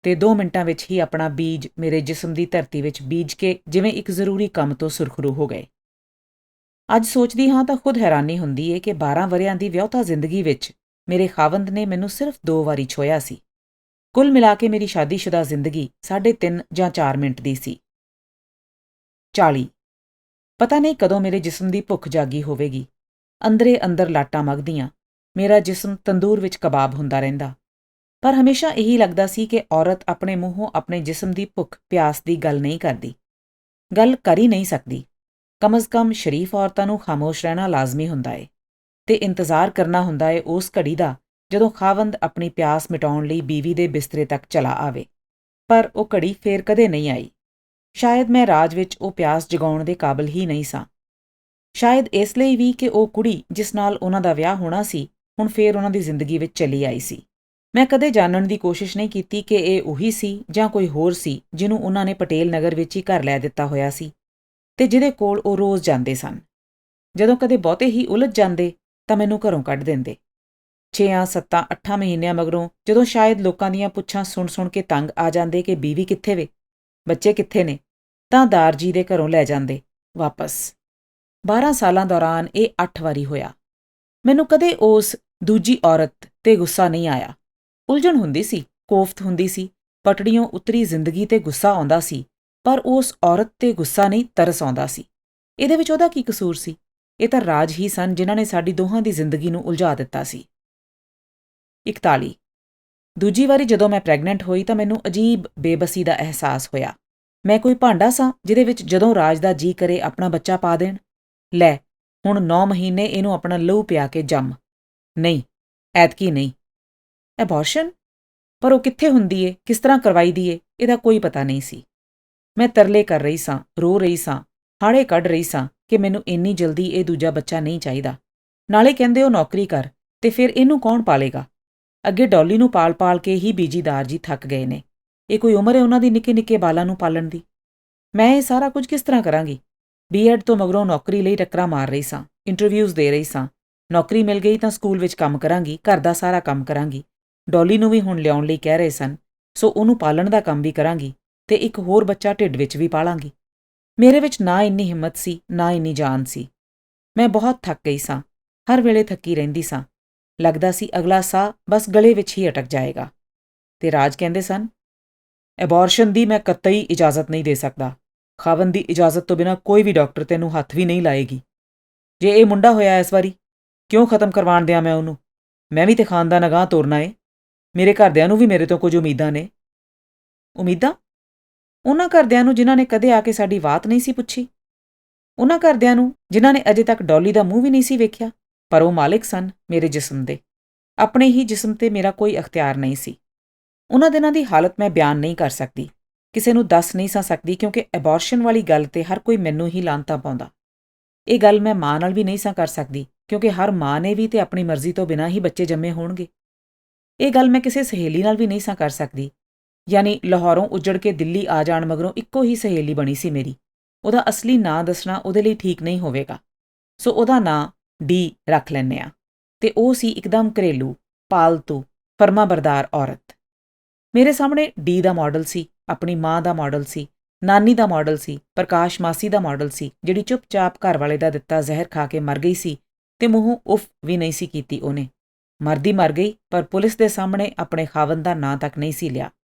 ਤੇ 2 ਮਿੰਟਾਂ ਵਿੱਚ ਹੀ ਆਪਣਾ ਬੀਜ ਮੇਰੇ ਜਿਸਮ ਦੀ ਧਰਤੀ ਵਿੱਚ ਬੀਜ ਕੇ ਜਿਵੇਂ ਇੱਕ ਜ਼ਰੂਰੀ ਕੰਮ ਤੋਂ ਸੁਰਖਰੂ ਹੋ ਗਏ। ਅੱਜ ਸੋਚਦੀ ਹਾਂ ਤਾਂ ਖੁਦ ਹੈਰਾਨੀ ਹੁੰਦੀ ਏ ਕਿ 12 ਵਰ੍ਹਿਆਂ ਦੀ ਵਿਆਹੁਤਾ ਜ਼ਿੰਦਗੀ ਵਿੱਚ ਮੇਰੇ ਖਾਵੰਦ ਨੇ ਮੈਨੂੰ ਸਿਰਫ 2 ਵਾਰੀ ਛੋਹਿਆ ਸੀ। ਕੁੱਲ ਮਿਲਾ ਕੇ ਮੇਰੀ ਸ਼ਾਦੀशुदा ਜ਼ਿੰਦਗੀ 3.5 ਜਾਂ 4 ਮਿੰਟ ਦੀ ਸੀ। 40 ਪਤਾ ਨਹੀਂ ਕਦੋਂ ਮੇਰੇ ਜਿਸਮ ਦੀ ਭੁੱਖ ਜਾਗੀ ਹੋਵੇਗੀ। ਅੰਦਰੇ ਅੰਦਰ ਲਾਟਾਂ ਮੱਘਦੀਆਂ, ਮੇਰਾ ਜਿਸਮ ਤੰਦੂਰ ਵਿੱਚ ਕਬਾਬ ਹੁੰਦਾ ਰਹਿੰਦਾ। ਪਰ ਹਮੇਸ਼ਾ ਇਹੀ ਲੱਗਦਾ ਸੀ ਕਿ ਔਰਤ ਆਪਣੇ ਮੂੰਹੋਂ ਆਪਣੇ ਜਿਸਮ ਦੀ ਭੁੱਖ ਪਿਆਸ ਦੀ ਗੱਲ ਨਹੀਂ ਕਰਦੀ। ਗੱਲ ਕਰ ਹੀ ਨਹੀਂ ਸਕਦੀ। ਕਮ ਅਜ਼ ਕਮ ਸ਼ਰੀਫ ਔਰਤਾਂ ਨੂੰ ਖਾਮੋਸ਼ ਰਹਿਣਾ ਲਾਜ਼ਮੀ ਹੁੰਦਾ ਏ ਤੇ ਇੰਤਜ਼ਾਰ ਕਰਨਾ ਹੁੰਦਾ ਏ ਉਸ ਘੜੀ ਦਾ ਜਦੋਂ ਖਾਵੰਦ ਆਪਣੀ ਪਿਆਸ ਮਿਟਾਉਣ ਲਈ ਬੀਵੀ ਦੇ ਬਿਸਤਰੇ ਤੱਕ ਚਲਾ ਆਵੇ। ਪਰ ਉਹ ਘੜੀ ਫੇਰ ਕਦੇ ਨਹੀਂ ਆਈ। ਸ਼ਾਇਦ ਮੈਂ ਰਾਜ ਵਿੱਚ ਉਹ ਪਿਆਸ ਜਗਾਉਣ ਦੇ ਕਾਬਲ ਹੀ ਨਹੀਂ ਸਾਂ। ਸ਼ਾਇਦ ਇਸ ਲਈ ਵੀ ਕਿ ਉਹ ਕੁੜੀ ਜਿਸ ਨਾਲ ਉਹਨਾਂ ਦਾ ਵਿਆਹ ਹੋਣਾ ਸੀ ਹੁਣ ਫੇਰ ਉਹਨਾਂ ਦੀ ਜ਼ਿੰਦਗੀ ਵਿੱਚ ਚਲੀ ਆਈ ਸੀ। ਮੈਂ ਕਦੇ ਜਾਣਨ ਦੀ ਕੋਸ਼ਿਸ਼ ਨਹੀਂ ਕੀਤੀ ਕਿ ਇਹ ਉਹੀ ਸੀ ਜਾਂ ਕੋਈ ਹੋਰ ਸੀ ਜਿਹਨੂੰ ਉਹਨਾਂ ਨੇ ਪਟੇਲ ਨਗਰ ਵਿੱਚ ਹੀ ਘਰ ਲੈ ਦਿੱਤਾ ਹੋਇਆ ਸੀ ਤੇ ਜਿਹਦੇ ਕੋਲ ਉਹ ਰੋਜ਼ ਜਾਂਦੇ ਸਨ। ਜਦੋਂ ਕਦੇ ਬਹੁਤੇ ਹੀ ਉਲਝ ਜਾਂਦੇ ਤਾਂ ਮੈਨੂੰ ਘਰੋਂ ਕੱਢ ਦਿੰਦੇ। 6-7-8 ਮਹੀਨਿਆਂ ਮਗਰੋਂ ਜਦੋਂ ਸ਼ਾਇਦ ਲੋਕਾਂ ਦੀਆਂ ਪੁੱਛਾਂ ਸੁਣ ਕੇ ਤੰਗ ਆ ਜਾਂਦੇ ਕਿ ਬੀਵੀ ਕਿੱਥੇ ਵੇ, ਬੱਚੇ ਕਿੱਥੇ ਨੇ, ਤਾਂ ਦਾਰਜੀ ਦੇ ਘਰੋਂ ਲੈ ਜਾਂਦੇ ਵਾਪਸ। 12 ਸਾਲਾਂ ਦੌਰਾਨ ਇਹ 8 ਵਾਰੀ ਹੋਇਆ। ਮੈਨੂੰ ਕਦੇ ਉਸ ਦੂਜੀ ਔਰਤ ਤੇ ਗੁੱਸਾ ਨਹੀਂ ਆਇਆ। ਉਲਝਣ ਹੁੰਦੀ ਸੀ, ਕੋਫਤ ਹੁੰਦੀ ਸੀ, ਪਟੜੀਓਂ ਉਤਰੀ ਜ਼ਿੰਦਗੀ ਤੇ ਗੁੱਸਾ ਆਉਂਦਾ ਸੀ, ਪਰ ਉਸ ਔਰਤ ਤੇ ਗੁੱਸਾ ਨਹੀਂ, ਤਰਸ ਆਉਂਦਾ ਸੀ। ਇਹਦੇ ਵਿੱਚ ਉਹਦਾ ਕੀ ਕਸੂਰ ਸੀ? ਇਹ ਤਾਂ ਰਾਜ ਹੀ ਸਨ ਜਿਨ੍ਹਾਂ ਨੇ ਸਾਡੀ ਦੋਹਾਂ ਦੀ ਜ਼ਿੰਦਗੀ ਨੂੰ ਉਲਝਾ ਦਿੱਤਾ ਸੀ। 41 ਦੂਜੀ ਵਾਰੀ ਜਦੋਂ ਮੈਂ ਪ੍ਰੈਗਨੈਂਟ ਹੋਈ ਤਾਂ ਮੈਨੂੰ ਅਜੀਬ ਬੇਬਸੀ ਦਾ ਅਹਿਸਾਸ ਹੋਇਆ। ਮੈਂ ਕੋਈ ਭਾਂਡਾ ਸਾਂ ਜਿਹਦੇ ਵਿੱਚ ਜਦੋਂ ਰਾਜ ਦਾ ਜੀ ਕਰੇ ਆਪਣਾ ਬੱਚਾ ਪਾ ਦੇਣ। ਲੈ, ਹੁਣ 9 ਮਹੀਨੇ ਇਹਨੂੰ ਆਪਣਾ ਲਹੂ ਪਿਆ ਕੇ ਜੰਮ। ਨਹੀਂ, ਐਤਕੀ ਨਹੀਂ। ਐਬੋਰਸ਼ਨ? ਪਰ ਉਹ ਕਿੱਥੇ ਹੁੰਦੀ ਏ, ਕਿਸ ਤਰ੍ਹਾਂ ਕਰਵਾਈ ਦੀ ਏ, ਇਹਦਾ ਕੋਈ ਪਤਾ ਨਹੀਂ ਸੀ। ਮੈਂ ਤਰਲੇ ਕਰ ਰਹੀ ਸਾਂ, ਰੋ ਰਹੀ ਸਾਂ, ਹਾੜੇ ਕੱਢ ਰਹੀ ਸਾਂ ਕਿ ਮੈਨੂੰ ਇੰਨੀ ਜਲਦੀ ਇਹ ਦੂਜਾ ਬੱਚਾ ਨਹੀਂ ਚਾਹੀਦਾ। ਨਾਲੇ ਕਹਿੰਦੇ ਉਹ ਨੌਕਰੀ ਕਰ ਤੇ ਫਿਰ ਇਹਨੂੰ ਕੌਣ ਪਾਲੇਗਾ? ਅੱਗੇ ਡੌਲੀ ਨੂੰ ਪਾਲ ਕੇ ਹੀ ਬੀਜੀਦਾਰ ਜੀ ਥੱਕ ਗਏ ਨੇ। ਇਹ ਕੋਈ ਉਮਰ ਹੈ ਉਹਨਾਂ ਦੀ ਨਿੱਕੇ ਬਾਲਾਂ ਨੂੰ ਪਾਲਣ ਦੀ? ਮੈਂ ਇਹ ਸਾਰਾ ਕੁਝ ਕਿਸ ਤਰ੍ਹਾਂ ਕਰਾਂਗੀ? ਬੀਐਡ ਤੋਂ ਮਗਰੋਂ ਨੌਕਰੀ ਲਈ ਟੱਕਰਾਂ ਮਾਰ ਰਹੀ ਸਾਂ, ਇੰਟਰਵਿਊਜ਼ ਦੇ ਰਹੀ ਸਾਂ। ਨੌਕਰੀ ਮਿਲ ਗਈ ਤਾਂ ਸਕੂਲ ਵਿੱਚ ਕੰਮ ਕਰਾਂਗੀ, ਘਰ ਦਾ ਸਾਰਾ ਕੰਮ ਕਰਾਂਗੀ। ਡੌਲੀ ਨੂੰ ਵੀ ਹੁਣ ਲਿਆਉਣ ਲਈ ਕਹਿ ਰਹੇ ਸਨ, ਸੋ ਉਹਨੂੰ ਪਾਲਣ ਦਾ ਕੰਮ ਵੀ ਕਰਾਂਗੀ ਤੇ ਇੱਕ ਹੋਰ ਬੱਚਾ ਢਿੱਡ ਵਿੱਚ ਵੀ ਪਾਲਾਂਗੀ। ਮੇਰੇ ਵਿੱਚ ਨਾ ਇੰਨੀ ਹਿੰਮਤ ਸੀ, ਨਾ ਇੰਨੀ ਜਾਨ ਸੀ। ਮੈਂ ਬਹੁਤ ਥੱਕ ਗਈ ਸਾਂ, ਹਰ ਵੇਲੇ ਥੱਕੀ ਰਹਿੰਦੀ ਸਾਂ। ਲੱਗਦਾ ਸੀ ਅਗਲਾ ਸਾਹ ਬਸ ਗਲੇ ਵਿੱਚ ਹੀ ਅਟਕ ਜਾਏਗਾ। ਤੇ ਰਾਜ ਕਹਿੰਦੇ ਸਨ, ਐਬੋਰਸ਼ਨ ਦੀ ਮੈਂ ਕਤਈ ਇਜਾਜ਼ਤ ਨਹੀਂ ਦੇ ਸਕਦਾ। ਖਾਵਨ ਦੀ ਇਜਾਜ਼ਤ ਤੋਂ ਬਿਨਾਂ ਕੋਈ ਵੀ ਡਾਕਟਰ ਤੈਨੂੰ ਹੱਥ ਵੀ ਨਹੀਂ ਲਾਏਗੀ। ਜੇ ਇਹ ਮੁੰਡਾ ਹੋਇਆ ਇਸ ਵਾਰੀ, ਕਿਉਂ ਖਤਮ ਕਰਵਾਉਣ ਦਿਆਂ ਮੈਂ ਉਹਨੂੰ? ਮੈਂ ਵੀ ਤੇ ਖਾਨਦਾਨ ਅਗਾਂਹ ਤੋਰਨਾ ਏ। ਮੇਰੇ ਘਰਦਿਆਂ ਨੂੰ ਵੀ ਮੇਰੇ ਤੋਂ ਕੁਝ ਉਮੀਦਾਂ ਨੇ। ਉਮੀਦਾਂ? ਉਹਨਾਂ ਘਰਦਿਆਂ ਨੂੰ ਜਿਨ੍ਹਾਂ ਨੇ ਕਦੇ ਆ ਕੇ ਸਾਡੀ ਬਾਤ ਨਹੀਂ ਸੀ ਪੁੱਛੀ। ਉਹਨਾਂ ਘਰਦਿਆਂ ਨੂੰ ਜਿਨ੍ਹਾਂ ਨੇ ਅਜੇ ਤੱਕ ਡੌਲੀ ਦਾ ਮੂੰਹ ਵੀ ਨਹੀਂ ਸੀ ਵੇਖਿਆ। ਪਰ ਉਹ ਮਾਲਿਕ ਸਨ ਮੇਰੇ ਜਿਸਮ ਦੇ। ਆਪਣੇ ਹੀ ਜਿਸਮ ਤੇ ਮੇਰਾ ਕੋਈ ਅਖਤਿਆਰ ਨਹੀਂ ਸੀ। ਉਹਨਾਂ ਦਿਨਾਂ ਦੀ ਹਾਲਤ ਮੈਂ ਬਿਆਨ ਨਹੀਂ ਕਰ ਸਕਦੀ, ਕਿਸੇ ਨੂੰ ਦੱਸ ਨਹੀਂ ਸਾਂ ਸਕਦੀ, ਕਿਉਂਕਿ ਐਬੋਰਸ਼ਨ ਵਾਲੀ ਗੱਲ ਤੇ ਹਰ ਕੋਈ ਮੈਨੂੰ ਹੀ ਲਾਂਤਾਂ ਪਾਉਂਦਾ। ਇਹ ਗੱਲ ਮੈਂ ਮਾਂ ਨਾਲ ਵੀ ਨਹੀਂ ਸਾਂ ਕਰ ਸਕਦੀ, ਕਿਉਂਕਿ ਹਰ ਮਾਂ ਨੇ ਵੀ ਤੇ ਆਪਣੀ ਮਰਜ਼ੀ ਤੋਂ ਬਿਨਾਂ ਹੀ ਬੱਚੇ ਜੰਮੇ ਹੋਣਗੇ। ਇਹ ਗੱਲ ਮੈਂ ਕਿਸੇ ਸਹੇਲੀ ਨਾਲ ਵੀ ਨਹੀਂ ਸਾਂ ਕਰ ਸਕਦੀ। ਯਾਨੀ ਲਾਹੌਰੋਂ ਉੱਜੜ ਕੇ ਦਿੱਲੀ ਆ ਜਾਣ ਮਗਰੋਂ ਇੱਕੋ ਹੀ ਸਹੇਲੀ ਬਣੀ ਸੀ ਮੇਰੀ। ਉਹਦਾ ਅਸਲੀ ਨਾਂ ਦੱਸਣਾ ਉਹਦੇ ਲਈ ਠੀਕ ਨਹੀਂ ਹੋਵੇਗਾ, ਸੋ ਉਹਦਾ ਨਾਂ ਡੀ ਰੱਖ ਲੈਂਦੇ ਹਾਂ। ਤੇ ਉਹ ਸੀ ਇੱਕਦਮ ਘਰੇਲੂ, ਪਾਲਤੂ, ਫਰਮਾਬਰਦਾਰ ਔਰਤ। ਮੇਰੇ ਸਾਹਮਣੇ ਡੀ ਦਾ ਮਾਡਲ ਸੀ, ਆਪਣੀ ਮਾਂ ਦਾ ਮਾਡਲ ਸੀ, ਨਾਨੀ ਦਾ ਮਾਡਲ ਸੀ, ਪ੍ਰਕਾਸ਼ ਮਾਸੀ ਦਾ ਮਾਡਲ ਸੀ, ਜਿਹੜੀ ਚੁੱਪਚਾਪ ਘਰ ਵਾਲੇ ਦਾ ਦਿੱਤਾ ਜ਼ਹਿਰ ਖਾ ਕੇ ਮਰ ਗਈ ਸੀ ਤੇ ਮੂੰਹੋਂ ਉਫ ਵੀ ਨਹੀਂ ਸੀ ਕੀਤੀ ਉਹਨੇ। ਮਰਦੀ ਮਰ ਗਈ, ਪਰ ਪੁਲਿਸ ਦੇ ਸਾਹਮਣੇ ਆਪਣੇ ਖਾਵੰਦ ਦਾ ਨਾਂ ਤੱਕ ਨਹੀਂ ਸੀ ਲਿਆ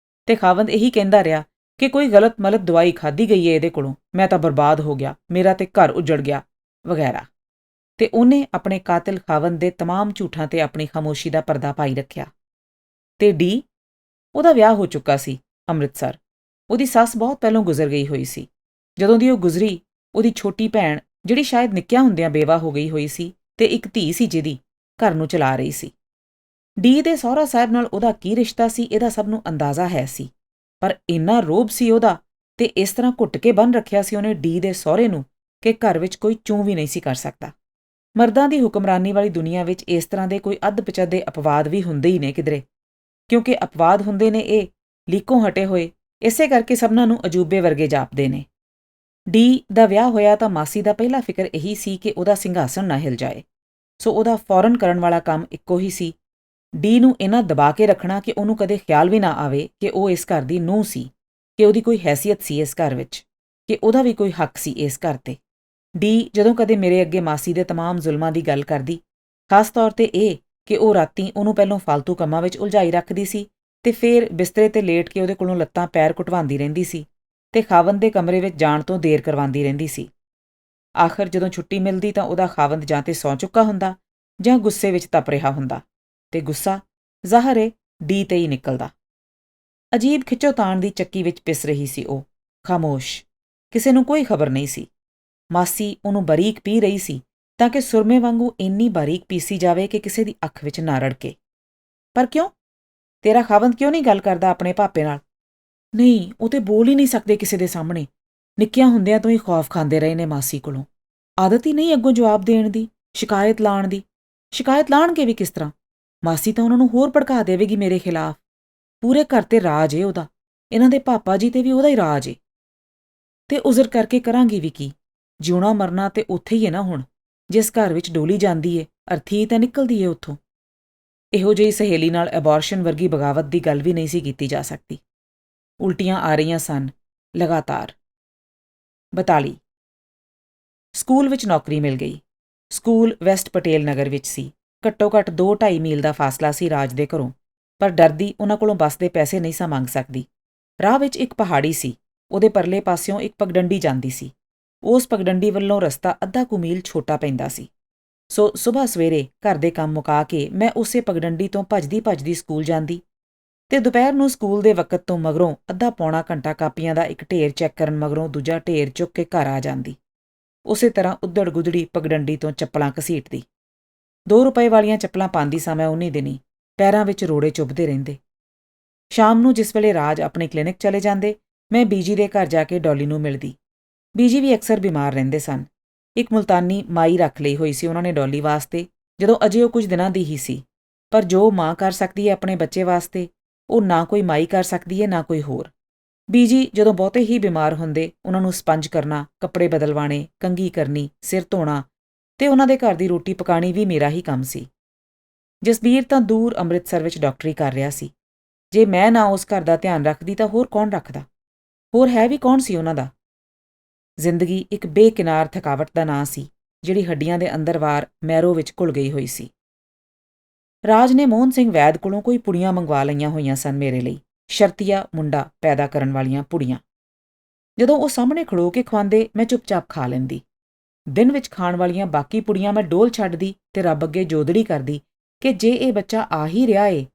ਤੇ ਖਾਵੰਦ ਇਹੀ ਕਹਿੰਦਾ ਰਿਹਾ ਕਿ ਕੋਈ ਗਲਤ ਮਲਤ ਦਵਾਈ ਖਾਧੀ ਗਈ ਏ ਇਹਦੇ ਕੋਲੋਂ, ਮੈਂ ਤਾਂ ਬਰਬਾਦ ਹੋ ਗਿਆ, ਮੇਰਾ ਤੇ ਘਰ ਉੱਜੜ ਗਿਆ ਵਗੈਰਾ। ਤੇ ਉਹਨੇ ਆਪਣੇ ਕਾਤਿਲ ਖਾਵੰਦ ਦੇ ਤਮਾਮ ਝੂਠਾਂ ਤੇ ਆਪਣੀ ਖਾਮੋਸ਼ੀ ਦਾ ਪਰਦਾ ਪਾਈ ਰੱਖਿਆ। ਤੇ ਡੀ? ਉਹਦਾ ਵਿਆਹ ਹੋ ਚੁੱਕਾ ਸੀ ਅੰਮ੍ਰਿਤਸਰ। ਉਹਦੀ ਸੱਸ ਬਹੁਤ ਪਹਿਲੋਂ ਗੁਜ਼ਰ ਗਈ ਹੋਈ ਸੀ। ਜਦੋਂ ਦੀ ਉਹ ਗੁਜ਼ਰੀ, ਉਹਦੀ ਛੋਟੀ ਭੈਣ, ਜਿਹੜੀ ਸ਼ਾਇਦ ਨਿੱਕਿਆਂ ਹੁੰਦਿਆਂ ਬੇਵਾ ਹੋ ਗਈ ਹੋਈ ਸੀ, ਤੇ ਇੱਕ ਧੀ ਸੀ ਜਿਹਦੀ, ਘਰ ਨੂੰ ਚਲਾ ਰਹੀ ਸੀ। ਡੀ ਦੇ ਸਹੁਰਾ ਸਾਹਿਬ ਨਾਲ ਉਹਦਾ ਕੀ ਰਿਸ਼ਤਾ ਸੀ ਇਹਦਾ ਸਭ ਨੂੰ ਅੰਦਾਜ਼ਾ ਹੈ ਸੀ, ਪਰ ਇੰਨਾ ਰੋਹਬ ਸੀ ਉਹਦਾ ਤੇ ਇਸ ਤਰ੍ਹਾਂ ਘੁੱਟ ਕੇ ਬੰਨ੍ਹ ਰੱਖਿਆ ਸੀ ਉਹਨੇ ਡੀ ਦੇ ਸਹੁਰੇ ਨੂੰ ਕਿ ਘਰ ਵਿੱਚ ਕੋਈ ਚੂੰ ਵੀ ਨਹੀਂ ਸੀ ਕਰ ਸਕਦਾ। ਮਰਦਾਂ ਦੀ ਹੁਕਮਰਾਨੀ ਵਾਲੀ ਦੁਨੀਆ ਵਿੱਚ ਇਸ ਤਰ੍ਹਾਂ ਦੇ ਕੋਈ ਅੱਧ-ਪਚੱਦੇ ਅਪਵਾਦ ਵੀ ਹੁੰਦੇ ਹੀ ਨੇ ਕਿਧਰੇ, ਕਿਉਂਕਿ ਅਪਵਾਦ ਹੁੰਦੇ ਨੇ ਇਹ ਲੀਕੋਂ ਹਟੇ ਹੋਏ, ਇਸੇ ਕਰਕੇ ਸਭਨਾਂ ਨੂੰ ਅਜੂਬੇ ਵਰਗੇ ਜਾਪਦੇ ਨੇ। ਡੀ ਦਾ ਵਿਆਹ ਹੋਇਆ ਤਾਂ ਮਾਸੀ ਦਾ ਪਹਿਲਾ ਫਿਕਰ ਇਹੀ ਸੀ ਕਿ ਉਹਦਾ ਸਿੰਘਾਸਣ ਨਾ ਹਿਲ ਜਾਏ, ਸੋ ਉਹਦਾ ਫੌਰਨ ਕਰਨ ਵਾਲਾ ਕੰਮ ਇੱਕੋ ਹੀ ਸੀ, ਡੀ ਨੂੰ ਇੰਨਾ ਦਬਾ ਕੇ ਰੱਖਣਾ ਕਿ ਉਹਨੂੰ ਕਦੇ ਖਿਆਲ ਵੀ ਨਾ ਆਵੇ ਕਿ ਉਹ ਇਸ ਘਰ ਦੀ ਨੂੰਹ ਸੀ, ਕਿ ਉਹਦੀ ਕੋਈ ਹੈਸੀਅਤ ਸੀ ਇਸ ਘਰ ਵਿੱਚ, ਕਿ ਉਹਦਾ ਵੀ ਕੋਈ ਹੱਕ ਸੀ ਇਸ ਘਰ ਤੇ। ਡੀ ਜਦੋਂ ਕਦੇ ਮੇਰੇ ਅੱਗੇ ਮਾਸੀ ਦੇ ਤਮਾਮ ਜ਼ੁਲਮਾਂ ਦੀ ਗੱਲ ਕਰਦੀ, ਖਾਸ ਤੌਰ ਤੇ ਇਹ ਕਿ ਉਹ ਰਾਤੀਂ ਉਹਨੂੰ ਪਹਿਲੋਂ ਫਾਲਤੂ ਕੰਮਾਂ ਵਿੱਚ ਉਲਝਾਈ ਰੱਖਦੀ ਸੀ ਤੇ ਫਿਰ ਬਿਸਤਰੇ ਤੇ ਲੇਟ ਕੇ ਉਹਦੇ ਕੋਲੋਂ ਲੱਤਾਂ ਪੈਰ ਘੁਟਵਾਉਂਦੀ ਰਹਿੰਦੀ ਸੀ ਤੇ ਖਾਵੰਦ ਦੇ ਕਮਰੇ ਵਿੱਚ ਜਾਣ ਤੋਂ ਦੇਰ ਕਰਵਾਉਂਦੀ ਰਹਿੰਦੀ ਸੀ। ਆਖਰ ਜਦੋਂ ਛੁੱਟੀ ਮਿਲਦੀ ਤਾਂ ਉਹਦਾ ਖਾਵੰਦ ਜਾਂ ਤੇ ਸੌਂ ਚੁੱਕਾ ਹੁੰਦਾ ਜਾਂ ਗੁੱਸੇ ਵਿੱਚ ਤਪ ਰਿਹਾ ਹੁੰਦਾ, ਤੇ ਗੁੱਸਾ ਜ਼ਾਹਰ ਏ ਡੀ ਤੇ ਹੀ ਨਿਕਲਦਾ। ਅਜੀਬ ਖਿੱਚੋਤਾਣ ਦੀ ਚੱਕੀ ਵਿੱਚ ਪਿਸ ਰਹੀ ਸੀ ਉਹ, ਖਾਮੋਸ਼, ਕਿਸੇ ਨੂੰ ਕੋਈ ਖਬਰ ਨਹੀਂ ਸੀ। ਮਾਸੀ ਉਹਨੂੰ ਬਾਰੀਕ ਪੀ ਰਹੀ ਸੀ ਤਾਂ ਕਿ ਸੁਰਮੇ ਵਾਂਗੂ ਇੰਨੀ ਬਾਰੀਕ ਪੀਸੀ ਜਾਵੇ ਕਿ ਕਿਸੇ ਦੀ ਅੱਖ ਵਿੱਚ ਨਾ ਰੜਕੇ। ਪਰ ਕਿਉਂ? ਤੇਰਾ ਖਾਵੰਦ ਕਿਉਂ ਨਹੀਂ ਗੱਲ ਕਰਦਾ ਆਪਣੇ ਭਾਪੇ ਨਾਲ? ਨਹੀਂ, ਉਹ ਤੇ ਬੋਲ ਹੀ ਨਹੀਂ ਸਕਦੇ ਕਿਸੇ ਦੇ ਸਾਹਮਣੇ। ਨਿੱਕਿਆਂ ਹੁੰਦਿਆਂ ਤੋਂ ਹੀ ਖੌਫ ਖਾਂਦੇ ਰਹੇ ਨੇ ਮਾਸੀ ਕੋਲੋਂ। ਆਦਤ ਹੀ ਨਹੀਂ ਅੱਗੋਂ ਜਵਾਬ ਦੇਣ ਦੀ, ਸ਼ਿਕਾਇਤ ਲਾਉਣ ਦੀ। ਸ਼ਿਕਾਇਤ ਲਾਉਣਗੇ ਵੀ ਕਿਸ ਤਰ੍ਹਾਂ? ਮਾਸੀ ਤਾਂ ਉਹਨਾਂ ਨੂੰ ਹੋਰ ਭੜਕਾ ਦੇਵੇਗੀ ਮੇਰੇ ਖਿਲਾਫ। ਪੂਰੇ ਘਰ ਤੇ ਰਾਜ ਏ ਉਹਦਾ, ਇਹਨਾਂ ਦੇ ਪਾਪਾ ਜੀ ਤੇ ਵੀ ਉਹਦਾ ਹੀ ਰਾਜ ਏ। ਤੇ ਉਜ਼ਰ ਕਰਕੇ ਕਰਾਂਗੀ ਵੀ ਕੀ? ਜਿਉਣਾ ਮਰਨਾ ਤੇ ਉੱਥੇ ਹੀ ਏ ਨਾ ਹੁਣ। ਜਿਸ ਘਰ ਵਿੱਚ ਡੋਲੀ ਜਾਂਦੀ ਏ, ਅਰਥੀ ਤਾਂ ਨਿਕਲਦੀ ਏ ਉੱਥੋਂ। ਇਹੋ ਜਿਹੀ ਸਹੇਲੀ ਨਾਲ ਐਬੋਰਸ਼ਨ ਵਰਗੀ ਬਗਾਵਤ ਦੀ ਗੱਲ ਵੀ ਨਹੀਂ ਸੀ ਕੀਤੀ ਜਾ ਸਕਦੀ। ਉਲਟੀਆਂ ਆ ਰਹੀਆਂ ਸਨ ਲਗਾਤਾਰ। 42 ਸਕੂਲ ਵਿੱਚ ਨੌਕਰੀ ਮਿਲ ਗਈ। ਸਕੂਲ ਵੈਸਟ ਪਟੇਲ ਨਗਰ ਵਿੱਚ ਸੀ। ਘੱਟੋ ਘੱਟ 2-2.5 ਮੀਲ ਦਾ ਫਾਸਲਾ ਸੀ ਰਾਜ ਦੇ ਘਰੋਂ, ਪਰ ਡਰਦੀ ਉਹਨਾਂ ਕੋਲੋਂ ਬੱਸ ਦੇ ਪੈਸੇ ਨਹੀਂ ਸਾਂ ਮੰਗ ਸਕਦੀ। ਰਾਹ ਵਿੱਚ ਇੱਕ ਪਹਾੜੀ ਸੀ, ਉਹਦੇ ਪਰਲੇ ਪਾਸਿਓਂ ਇੱਕ ਪਗਡੰਡੀ ਜਾਂਦੀ ਸੀ। ਉਸ ਪਗਡੰਡੀ ਵੱਲੋਂ ਰਸਤਾ ਅੱਧਾ ਕੁ ਮੀਲ ਛੋਟਾ ਪੈਂਦਾ ਸੀ। ਸੋ ਸੁਬਾਹ ਸਵੇਰੇ ਘਰ ਦੇ ਕੰਮ ਮੁਕਾ ਕੇ ਮੈਂ ਉਸੇ ਪਗਡੰਡੀ ਤੋਂ ਭੱਜਦੀ ਸਕੂਲ ਜਾਂਦੀ ਤੇ ਦੁਪਹਿਰ ਨੂੰ ਸਕੂਲ ਦੇ ਵਕਤ ਤੋਂ ਮਗਰੋਂ ਅੱਧਾ ਪੌਣਾ ਘੰਟਾ ਕਾਪੀਆਂ ਦਾ ਇੱਕ ਢੇਰ ਚੈੱਕ ਕਰਨ ਮਗਰੋਂ ਦੂਜਾ ਢੇਰ ਚੁੱਕ ਕੇ ਘਰ ਆ ਜਾਂਦੀ। ਉਸੇ ਤਰ੍ਹਾਂ ਉੱਧੜ ਗੁਦੜੀ ਪਗਡੰਡੀ ਤੋਂ ਚੱਪਲਾਂ ਘਸੀਟਦੀ। 2 ਰੁਪਏ ਵਾਲੀਆਂ ਚੱਪਲਾਂ ਪਾਉਂਦੀ ਸਾਂ ਮੈਂ ਉਨੀ ਦਿਨੀ, ਪੈਰਾਂ ਵਿੱਚ ਰੋੜੇ ਚੁੱਭਦੇ ਰਹਿੰਦੇ। ਸ਼ਾਮ ਨੂੰ ਜਿਸ ਵੇਲੇ ਰਾਜ ਆਪਣੇ ਕਲੀਨਿਕ ਚਲੇ ਜਾਂਦੇ, ਮੈਂ ਬੀਜੀ ਦੇ ਘਰ ਜਾ ਕੇ ਡੌਲੀ ਨੂੰ ਮਿਲਦੀ। ਬੀਜੀ ਵੀ ਅਕਸਰ ਬਿਮਾਰ ਰਹਿੰਦੇ ਸਨ। ਇੱਕ ਮੁਲਤਾਨੀ ਮਾਈ ਰੱਖ ਲਈ ਹੋਈ ਸੀ ਉਹਨਾਂ ਨੇ ਡੌਲੀ ਵਾਸਤੇ, ਜਦੋਂ ਅਜੇ ਉਹ ਕੁਝ ਦਿਨਾਂ ਦੀ ਹੀ ਸੀ। ਪਰ ਜੋ ਮਾਂ ਕਰ ਸਕਦੀ ਹੈ ਆਪਣੇ ਬੱਚੇ ਵਾਸਤੇ, ਉਹ ਨਾ ਕੋਈ ਮਾਈ ਕਰ ਸਕਦੀ ਹੈ ਨਾ ਕੋਈ ਹੋਰ। ਬੀਜੀ ਜਦੋਂ ਬਹੁਤੇ ਹੀ ਬਿਮਾਰ ਹੁੰਦੇ, ਉਹਨਾਂ ਨੂੰ ਸਪੰਜ ਕਰਨਾ, ਕੱਪੜੇ ਬਦਲਵਾਣੇ, ਕੰਘੀ ਕਰਨੀ, ਸਿਰ ਧੋਣਾ ਤੇ ਉਹਨਾਂ ਦੇ ਘਰ ਦੀ ਰੋਟੀ ਪਕਾਣੀ ਵੀ ਮੇਰਾ ਹੀ ਕੰਮ ਸੀ। ਜਸਬੀਰ ਤਾਂ ਦੂਰ ਅੰਮ੍ਰਿਤਸਰ ਵਿੱਚ ਡਾਕਟਰੀ ਕਰ ਰਿਹਾ ਸੀ। ਜੇ ਮੈਂ ਨਾ ਉਸ ਘਰ ਦਾ ਧਿਆਨ ਰੱਖਦੀ ਤਾਂ ਹੋਰ ਕੌਣ ਰੱਖਦਾ? ਹੋਰ ਹੈ ਵੀ ਕੌਣ ਸੀ ਉਹਨਾਂ ਦਾ? ਜ਼ਿੰਦਗੀ ਇੱਕ ਬੇਕਿਨਾਰ ਥਕਾਵਟ ਦਾ ਨਾਂ ਸੀ, ਜਿਹੜੀ ਹੱਡੀਆਂ ਦੇ ਅੰਦਰਵਾਰ ਮੈਰੋ ਵਿੱਚ ਘੁਲ ਗਈ ਹੋਈ ਸੀ। ਰਾਜ ਨੇ ਮੋਹਨ ਸਿੰਘ ਵੈਦ ਕੋਲੋਂ ਕੋਈ ਪੁੜੀਆਂ ਮੰਗਵਾ ਲਈਆਂ ਹੋਈਆਂ ਸਨ ਮੇਰੇ ਲਈ, ਸ਼ਰਤੀਆ ਮੁੰਡਾ ਪੈਦਾ ਕਰਨ ਵਾਲੀਆਂ ਪੁੜੀਆਂ। ਜਦੋਂ ਉਹ ਸਾਹਮਣੇ ਖੜੋ ਕੇ ਖਵਾਉਂਦੇ, ਮੈਂ ਚੁੱਪਚਾਪ ਖਾ ਲੈਂਦੀ। ਦਿਨ ਵਿੱਚ ਖਾਣ ਵਾਲੀਆਂ ਬਾਕੀ ਪੁੜੀਆਂ ਮੈਂ ਡੋਲ ਛੱਡਦੀ ਤੇ ਰੱਬ ਅੱਗੇ ਜੋਦੜੀ ਕਰਦੀ ਕਿ ਜੇ ਇਹ ਬੱਚਾ ਆ ਹੀ ਰਿਹਾ ਏ,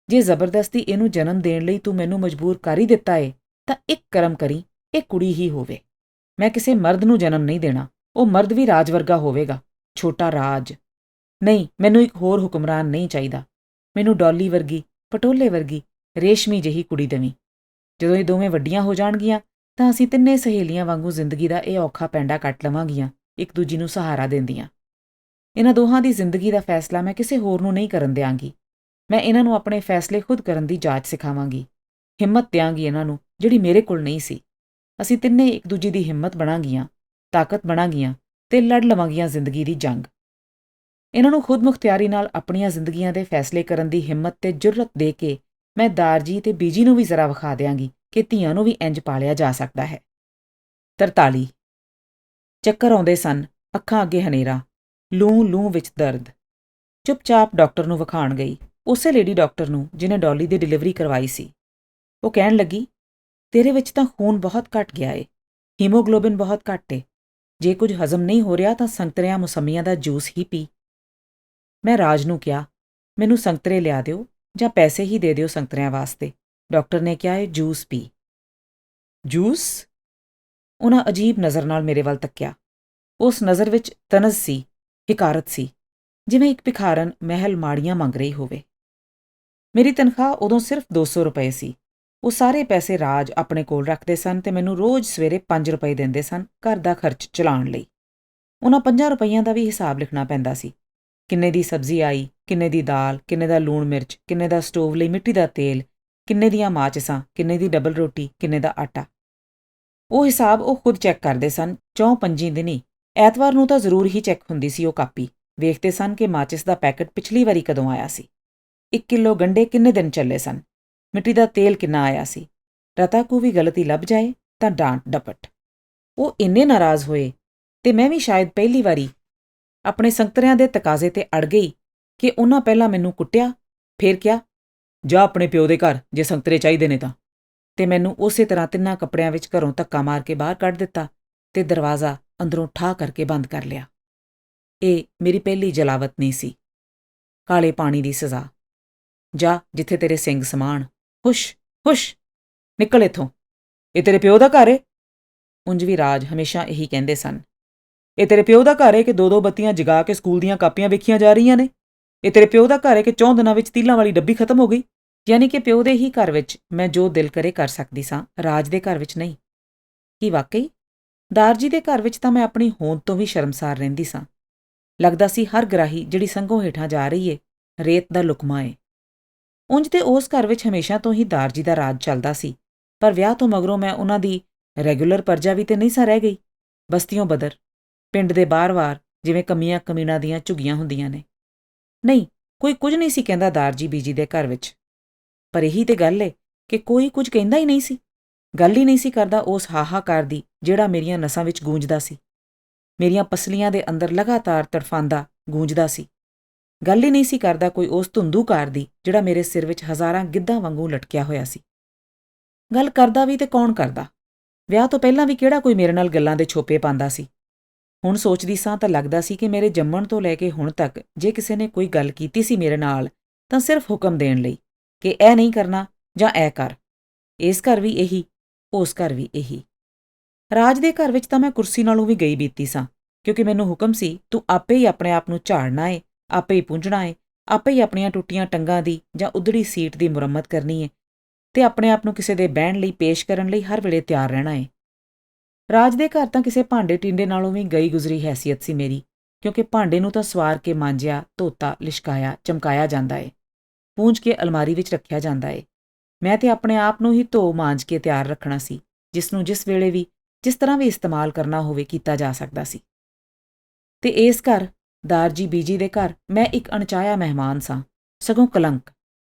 ਜੇ ਜ਼ਬਰਦਸਤੀ ਇਹਨੂੰ ਜਨਮ ਦੇਣ ਲਈ ਤੂੰ ਮੈਨੂੰ ਮਜਬੂਰ ਕਰ ਹੀ ਦਿੱਤਾ ਏ, ਤਾਂ ਇੱਕ ਕਰਮ ਕਰੀ, ਇਹ ਕੁੜੀ ਹੀ ਹੋਵੇ। ਮੈਂ ਕਿਸੇ ਮਰਦ ਨੂੰ ਜਨਮ ਨਹੀਂ ਦੇਣਾ। ਉਹ ਮਰਦ ਵੀ ਰਾਜ ਵਰਗਾ ਹੋਵੇਗਾ, ਛੋਟਾ ਰਾਜ। ਨਹੀਂ, ਮੈਨੂੰ ਇੱਕ ਹੋਰ ਹੁਕਮਰਾਨ ਨਹੀਂ ਚਾਹੀਦਾ। ਮੈਨੂੰ ਡੌਲੀ ਵਰਗੀ, ਪਟੋਲੇ ਵਰਗੀ, ਰੇਸ਼ਮੀ ਜਿਹੀ ਕੁੜੀ ਦੇਵੀਂ। ਜਦੋਂ ਇਹ ਦੋਵੇਂ ਵੱਡੀਆਂ ਹੋ ਜਾਣਗੀਆਂ ਤਾਂ ਅਸੀਂ ਤਿੰਨੇ ਸਹੇਲੀਆਂ ਵਾਂਗੂ ਜ਼ਿੰਦਗੀ ਦਾ ਇਹ ਔਖਾ ਪੈਂਡਾ ਕੱਟ ਲਵਾਂਗੀਆਂ, ਇੱਕ ਦੂਜੀ ਨੂੰ ਸਹਾਰਾ ਦਿੰਦੀਆਂ। ਇਹਨਾਂ ਦੋਹਾਂ ਦੀ ਜ਼ਿੰਦਗੀ ਦਾ ਫੈਸਲਾ ਮੈਂ ਕਿਸੇ ਹੋਰ ਨੂੰ ਨਹੀਂ ਕਰਨ ਦਿਆਂਗੀ। ਮੈਂ ਇਹਨਾਂ ਨੂੰ ਆਪਣੇ ਫੈਸਲੇ ਖੁਦ ਕਰਨ ਦੀ ਜਾਚ ਸਿਖਾਵਾਂਗੀ। ਹਿੰਮਤ ਦਿਆਂਗੀ ਇਹਨਾਂ ਨੂੰ, ਜਿਹੜੀ ਮੇਰੇ ਕੋਲ ਨਹੀਂ ਸੀ। ਅਸੀਂ ਤਿੰਨੇ ਇੱਕ ਦੂਜੀ ਦੀ ਹਿੰਮਤ ਬਣਾਂਗੀਆਂ, ਤਾਕਤ ਬਣਾਂਗੀਆਂ ਤੇ ਲੜ ਲਵਾਂਗੀਆਂ ਜ਼ਿੰਦਗੀ ਦੀ ਜੰਗ। ਇਹਨਾਂ ਨੂੰ ਖੁਦ ਮੁਖਤਿਆਰੀ ਨਾਲ ਆਪਣੀਆਂ ਜ਼ਿੰਦਗੀਆਂ ਦੇ ਫੈਸਲੇ ਕਰਨ ਦੀ ਹਿੰਮਤ ਤੇ ਜੁਰਅਤ ਦੇ ਕੇ ਮੈਂ ਦਾਰਜੀ ਤੇ ਬੀਜੀ ਨੂੰ ਵੀ ਜ਼ਰਾ ਵਿਖਾ ਦਿਆਂਗੀ ਕਿ ਧੀਆਂ ਨੂੰ ਵੀ ਇੰਜ ਪਾਲਿਆ ਜਾ ਸਕਦਾ ਹੈ। 43 ਚੱਕਰ ਆਉਂਦੇ ਸਨ, ਅੱਖਾਂ ਅੱਗੇ ਹਨੇਰਾ, ਲੂੰ ਵਿੱਚ ਦਰਦ। ਚੁੱਪਚਾਪ ਡਾਕਟਰ ਨੂੰ ਵਿਖਾਉਣ ਗਈ, ਉਸੇ ਲੇਡੀ ਡਾਕਟਰ ਨੂੰ ਜਿਹਨੇ ਡੌਲੀ ਦੀ ਡਿਲੀਵਰੀ ਕਰਵਾਈ ਸੀ। ਉਹ ਕਹਿਣ ਲੱਗੀ, ਤੇਰੇ ਵਿੱਚ ਤਾਂ ਖੂਨ ਬਹੁਤ ਘੱਟ ਗਿਆ ਏ, ਹੀਮੋਗਲੋਬਿਨ ਬਹੁਤ ਘੱਟ ਏ। ਜੇ ਕੁਝ ਹਜ਼ਮ ਨਹੀਂ ਹੋ ਰਿਹਾ ਤਾਂ ਸੰਗਤਰਿਆਂ ਮੌਸਮੀਆਂ ਦਾ ਜੂਸ ਹੀ ਪੀ। ਮੈਂ ਰਾਜ ਨੂੰ ਕਿਹਾ, ਮੈਨੂੰ ਸੰਗਤਰੇ ਲਿਆ ਦਿਓ ਜਾਂ ਪੈਸੇ ਹੀ ਦੇ ਦਿਓ ਸੰਗਤਰਿਆਂ ਵਾਸਤੇ। ਡਾਕਟਰ ਨੇ ਕਿਹਾ ਏ ਜੂਸ ਪੀ। ਜੂਸ? ਉਹਨਾਂ ਅਜੀਬ ਨਜ਼ਰ ਨਾਲ ਮੇਰੇ ਵੱਲ ਤੱਕਿਆ। ਉਸ ਨਜ਼ਰ ਵਿੱਚ ਤਨਜ਼ ਸੀ, ਹਿਕਾਰਤ ਸੀ, ਜਿਵੇਂ ਇੱਕ ਭਿਖਾਰਨ ਮਹਿਲ ਮਾੜੀਆਂ ਮੰਗ ਰਹੀ ਹੋਵੇ। ਮੇਰੀ ਤਨਖਾਹ ਉਦੋਂ ਸਿਰਫ 200 ਰੁਪਏ ਸੀ। ਉਹ ਸਾਰੇ ਪੈਸੇ ਰਾਜ ਆਪਣੇ ਕੋਲ ਰੱਖਦੇ ਸਨ ਤੇ ਮੈਨੂੰ ਰੋਜ਼ ਸਵੇਰੇ 5 ਰੁਪਏ ਦਿੰਦੇ ਸਨ ਘਰ ਦਾ ਖਰਚ ਚਲਾਉਣ ਲਈ। ਉਹਨਾਂ 5 ਰੁਪਈਆਂ ਦਾ ਵੀ ਹਿਸਾਬ ਲਿਖਣਾ ਪੈਂਦਾ ਸੀ। ਕਿੰਨੇ ਦੀ ਸਬਜ਼ੀ ਆਈ, ਕਿੰਨੇ ਦੀ ਦਾਲ, ਕਿੰਨੇ ਦਾ ਲੂਣ ਮਿਰਚ, ਕਿੰਨੇ ਦਾ ਸਟੋਵ ਲਈ ਮਿੱਟੀ ਦਾ ਤੇਲ, ਕਿੰਨੇ ਦੀਆਂ ਮਾਚਿਸਾਂ, ਕਿੰਨੇ ਦੀ ਡਬਲ ਰੋਟੀ, ਕਿੰਨੇ ਦਾ ਆਟਾ। ਉਹ ਹਿਸਾਬ ਉਹ ਖੁਦ ਚੈੱਕ ਕਰਦੇ ਸਨ, 4-5 ਦਿਨੀ। ਐਤਵਾਰ ਨੂੰ ਤਾਂ ਜ਼ਰੂਰ ਹੀ ਚੈੱਕ ਹੁੰਦੀ ਸੀ ਉਹ ਕਾਪੀ। ਵੇਖਦੇ ਸਨ ਕਿ ਮਾਚਿਸ ਦਾ ਪੈਕਟ ਪਿਛਲੀ ਵਾਰੀ ਕਦੋਂ ਆਇਆ ਸੀ, 1 ਕਿਲੋ ਗੰਢੇ ਕਿੰਨੇ ਦਿਨ ਚੱਲੇ ਸਨ, ਮਿੱਟੀ ਦਾ ਤੇਲ ਕਿੰਨਾ ਆਇਆ ਸੀ। ਰਤਾ ਕੋ ਵੀ ਗਲਤੀ ਲੱਭ ਜਾਏ ਤਾਂ ਡਾਂਟ ਡਪਟ। ਉਹ ਇੰਨੇ ਨਾਰਾਜ਼ ਹੋਏ ਤੇ ਮੈਂ ਵੀ ਸ਼ਾਇਦ ਪਹਿਲੀ ਵਾਰੀ ਆਪਣੇ ਸੰਗਤਰਿਆਂ ਦੇ ਤਕਾਜ਼ੇ ਤੇ ਅੜ ਗਈ ਕਿ ਉਹਨਾਂ ਪਹਿਲਾਂ ਮੈਨੂੰ ਕੁੱਟਿਆ, ਫੇਰ ਕਿਹਾ, ਜਾ ਆਪਣੇ ਪਿਓ ਦੇ ਘਰ ਜੇ ਸੰਗਤਰੇ ਚਾਹੀਦੇ ਨੇ ਤਾਂ, ਤੇ ਮੈਨੂੰ ਉਸੇ ਤਰ੍ਹਾਂ ਤਿੰਨਾਂ ਕੱਪੜਿਆਂ ਵਿੱਚ ਘਰੋਂ ਧੱਕਾ ਮਾਰ ਕੇ ਬਾਹਰ ਕੱਢ ਦਿੱਤਾ ਤੇ ਦਰਵਾਜ਼ਾ ਅੰਦਰੋਂ ਠਾਹ ਕਰਕੇ ਬੰਦ ਕਰ ਲਿਆ। ਇਹ ਮੇਰੀ ਪਹਿਲੀ ਜਲਾਵਤ ਨਹੀਂ ਸੀ। ਕਾਲੇ ਪਾਣੀ ਦੀ ਸਜ਼ਾ। ਜਾ ਜਿੱਥੇ ਤੇਰੇ ਸਿੰਘ ਸਮਾਣ। ਹੁਸ਼ ਹੁਸ਼, ਨਿਕਲ ਇੱਥੋਂ। ਇਹ ਤੇਰੇ ਪਿਓ ਦਾ ਘਰ ਏ। ਉਂਝ ਵੀ ਰਾਜ ਹਮੇਸ਼ਾ ਇਹੀ ਕਹਿੰਦੇ ਸਨ। ਇਹ ਤੇਰੇ ਪਿਓ ਦਾ ਘਰ ਏ ਕਿ 2-2 ਬੱਤੀਆਂ ਜਗਾ ਕੇ ਸਕੂਲ ਦੀਆਂ ਕਾਪੀਆਂ ਵੇਖੀਆਂ ਜਾ ਰਹੀਆਂ ਨੇ। ਇਹ ਤੇਰੇ ਪਿਓ ਦਾ ਘਰ ਏ ਕਿ 4 ਦਿਨਾਂ ਵਿੱਚ ਤੀਲਾਂ ਵਾਲੀ ਡੱਬੀ ਖਤਮ ਹੋ ਗਈ। ਯਾਨੀ ਕਿ ਪਿਓ ਦੇ ਹੀ ਘਰ ਵਿੱਚ ਮੈਂ ਜੋ ਦਿਲ ਕਰੇ ਕਰ ਸਕਦੀ ਸਾਂ, ਰਾਜ ਦੇ ਘਰ ਵਿੱਚ ਨਹੀਂ। ਕੀ ਵਾਕਈ? ਦਾਰ ਜੀ ਦੇ ਘਰ ਵਿੱਚ ਤਾਂ ਮੈਂ ਆਪਣੀ ਹੋਂਦ ਤੋਂ ਵੀ ਸ਼ਰਮਸਾਰ ਰਹਿੰਦੀ ਸਾਂ। ਲੱਗਦਾ ਸੀ ਹਰ ਗਰਾਹੀ ਜਿਹੜੀ ਸੰਘੋਂ ਹੇਠਾਂ ਜਾ ਰਹੀ ਏ, ਰੇਤ ਦਾ ਲੁਕਮਾ ਏ। ਉਂਝ ਤੇ ਉਸ ਘਰ ਵਿੱਚ ਹਮੇਸ਼ਾ ਤੋਂ ਹੀ ਦਾਰ ਜੀ ਦਾ ਰਾਜ ਚੱਲਦਾ ਸੀ, ਪਰ ਵਿਆਹ ਤੋਂ ਮਗਰੋਂ ਮੈਂ ਉਹਨਾਂ ਦੀ ਰੈਗੂਲਰ ਪਰਜਾ ਵੀ ਤੇ ਨਹੀਂ ਸਾਂ ਰਹਿ ਗਈ। ਬਸਤੀਓਂ ਬਦਰ, ਪਿੰਡ ਦੇ ਬਾਹਰ-ਵਾਰ ਜਿਵੇਂ ਕਮੀਆਂ ਕਮੀਣਾਂ ਦੀਆਂ ਝੁੱਗੀਆਂ ਹੁੰਦੀਆਂ ਨੇ। ਨਹੀਂ, ਕੋਈ ਕੁਝ ਨਹੀਂ ਸੀ ਕਹਿੰਦਾ ਦਾਰ ਜੀ ਬੀਜੀ ਦੇ ਘਰ ਵਿੱਚ। ਪਰ ਇਹੀ ਤੇ ਗੱਲ ਏ ਕਿ ਕੋਈ ਕੁਝ ਕਹਿੰਦਾ ਹੀ ਨਹੀਂ ਸੀ। ਗੱਲ ਹੀ ਨਹੀਂ ਸੀ ਕਰਦਾ ਉਸ ਹਾਹਾਕਾਰ ਦੀ ਜਿਹੜਾ ਮੇਰੀਆਂ ਨਸਾਂ ਵਿੱਚ ਗੂੰਜਦਾ ਸੀ, ਮੇਰੀਆਂ ਪਸਲੀਆਂ ਦੇ ਅੰਦਰ ਲਗਾਤਾਰ ਤੜਫਾਂਦਾ ਗੂੰਜਦਾ ਸੀ। ਗੱਲ ਹੀ ਨਹੀਂ ਸੀ ਕਰਦਾ ਕੋਈ ਉਸ ਧੁੰਦੂਕਾਰ ਦੀ ਜਿਹੜਾ ਮੇਰੇ ਸਿਰ ਵਿੱਚ ਹਜ਼ਾਰਾਂ ਗਿੱਧਾਂ ਵਾਂਗੂ ਲਟਕਿਆ ਹੋਇਆ ਸੀ। ਗੱਲ ਕਰਦਾ ਵੀ ਤੇ ਕੌਣ ਕਰਦਾ? ਵਿਆਹ ਤੋਂ ਪਹਿਲਾਂ ਵੀ ਕਿਹੜਾ ਕੋਈ ਮੇਰੇ ਨਾਲ ਗੱਲਾਂ ਦੇ ਛੋਪੇ ਪਾਉਂਦਾ ਸੀ? ਹੁਣ ਸੋਚਦੀ ਸਾਂ ਤਾਂ ਲੱਗਦਾ ਸੀ ਕਿ ਮੇਰੇ ਜੰਮਣ ਤੋਂ ਲੈ ਕੇ ਹੁਣ ਤੱਕ ਜੇ ਕਿਸੇ ਨੇ ਕੋਈ ਗੱਲ ਕੀਤੀ ਸੀ ਮੇਰੇ ਨਾਲ ਤਾਂ ਸਿਰਫ ਹੁਕਮ ਦੇਣ ਲਈ ਕਿ ਇਹ ਨਹੀਂ ਕਰਨਾ ਜਾਂ ਇਹ ਕਰ। ਇਸ ਘਰ ਵੀ ਇਹੀ, ਉਸ ਘਰ ਵੀ ਇਹੀ। ਰਾਜ ਦੇ ਘਰ ਵਿੱਚ ਤਾਂ ਮੈਂ ਕੁਰਸੀ ਨਾਲੋਂ ਵੀ ਗਈ ਬੀਤੀ ਸਾਂ, ਕਿਉਂਕਿ ਮੈਨੂੰ ਹੁਕਮ ਸੀ ਤੂੰ ਆਪੇ ਹੀ ਆਪਣੇ ਆਪ ਨੂੰ ਝਾੜਨਾ ਏ, ਆਪੇ ਹੀ ਪੂੰਝਣਾ ਏ, ਆਪੇ ਹੀ ਆਪਣੀਆਂ ਟੁੱਟੀਆਂ ਟੰਗਾਂ ਦੀ ਜਾਂ ਉਧੜੀ ਸੀਟ ਦੀ ਮੁਰੰਮਤ ਕਰਨੀ ਏ ਤੇ ਆਪਣੇ ਆਪ ਨੂੰ ਕਿਸੇ ਦੇ ਬਹਿਣ ਲਈ ਪੇਸ਼ ਕਰਨ ਲਈ ਹਰ ਵੇਲੇ ਤਿਆਰ ਰਹਿਣਾ ਏ। ਰਾਜ ਦੇ ਘਰ ਤਾਂ ਕਿਸੇ ਭਾਂਡੇ ਟਿੰਡੇ ਨਾਲੋਂ ਵੀ ਗਈ ਗੁਜ਼ਰੀ ਹੈਸੀਅਤ ਸੀ ਮੇਰੀ, ਕਿਉਂਕਿ ਭਾਂਡੇ ਨੂੰ ਤਾਂ ਸਵਾਰ ਕੇ ਮਾਂਜਿਆ, ਧੋਤਾ, ਲਿਸ਼ਕਾਇਆ, ਚਮਕਾਇਆ ਜਾਂਦਾ ਏ, ਪੂੰਝ ਕੇ ਅਲਮਾਰੀ ਵਿੱਚ ਰੱਖਿਆ ਜਾਂਦਾ ਏ। ਮੈਂ ਤੇ ਆਪਣੇ ਆਪ ਨੂੰ ਹੀ ਧੋ ਮਾਂਜ ਕੇ ਤਿਆਰ ਰੱਖਣਾ ਸੀ, ਜਿਸ ਨੂੰ ਜਿਸ ਵੇਲੇ ਵੀ ਜਿਸ ਤਰ੍ਹਾਂ ਵੀ ਇਸਤੇਮਾਲ ਕਰਨਾ ਹੋਵੇ ਕੀਤਾ ਜਾ ਸਕਦਾ ਸੀ। ਤੇ ਇਸ ਘਰ, ਦਾਰ ਜੀ ਬੀਜੀ ਦੇ ਘਰ, ਮੈਂ ਇੱਕ ਅਣਚਾਹਿਆ ਮਹਿਮਾਨ ਸਾਂ, ਸਗੋਂ ਕਲੰਕ,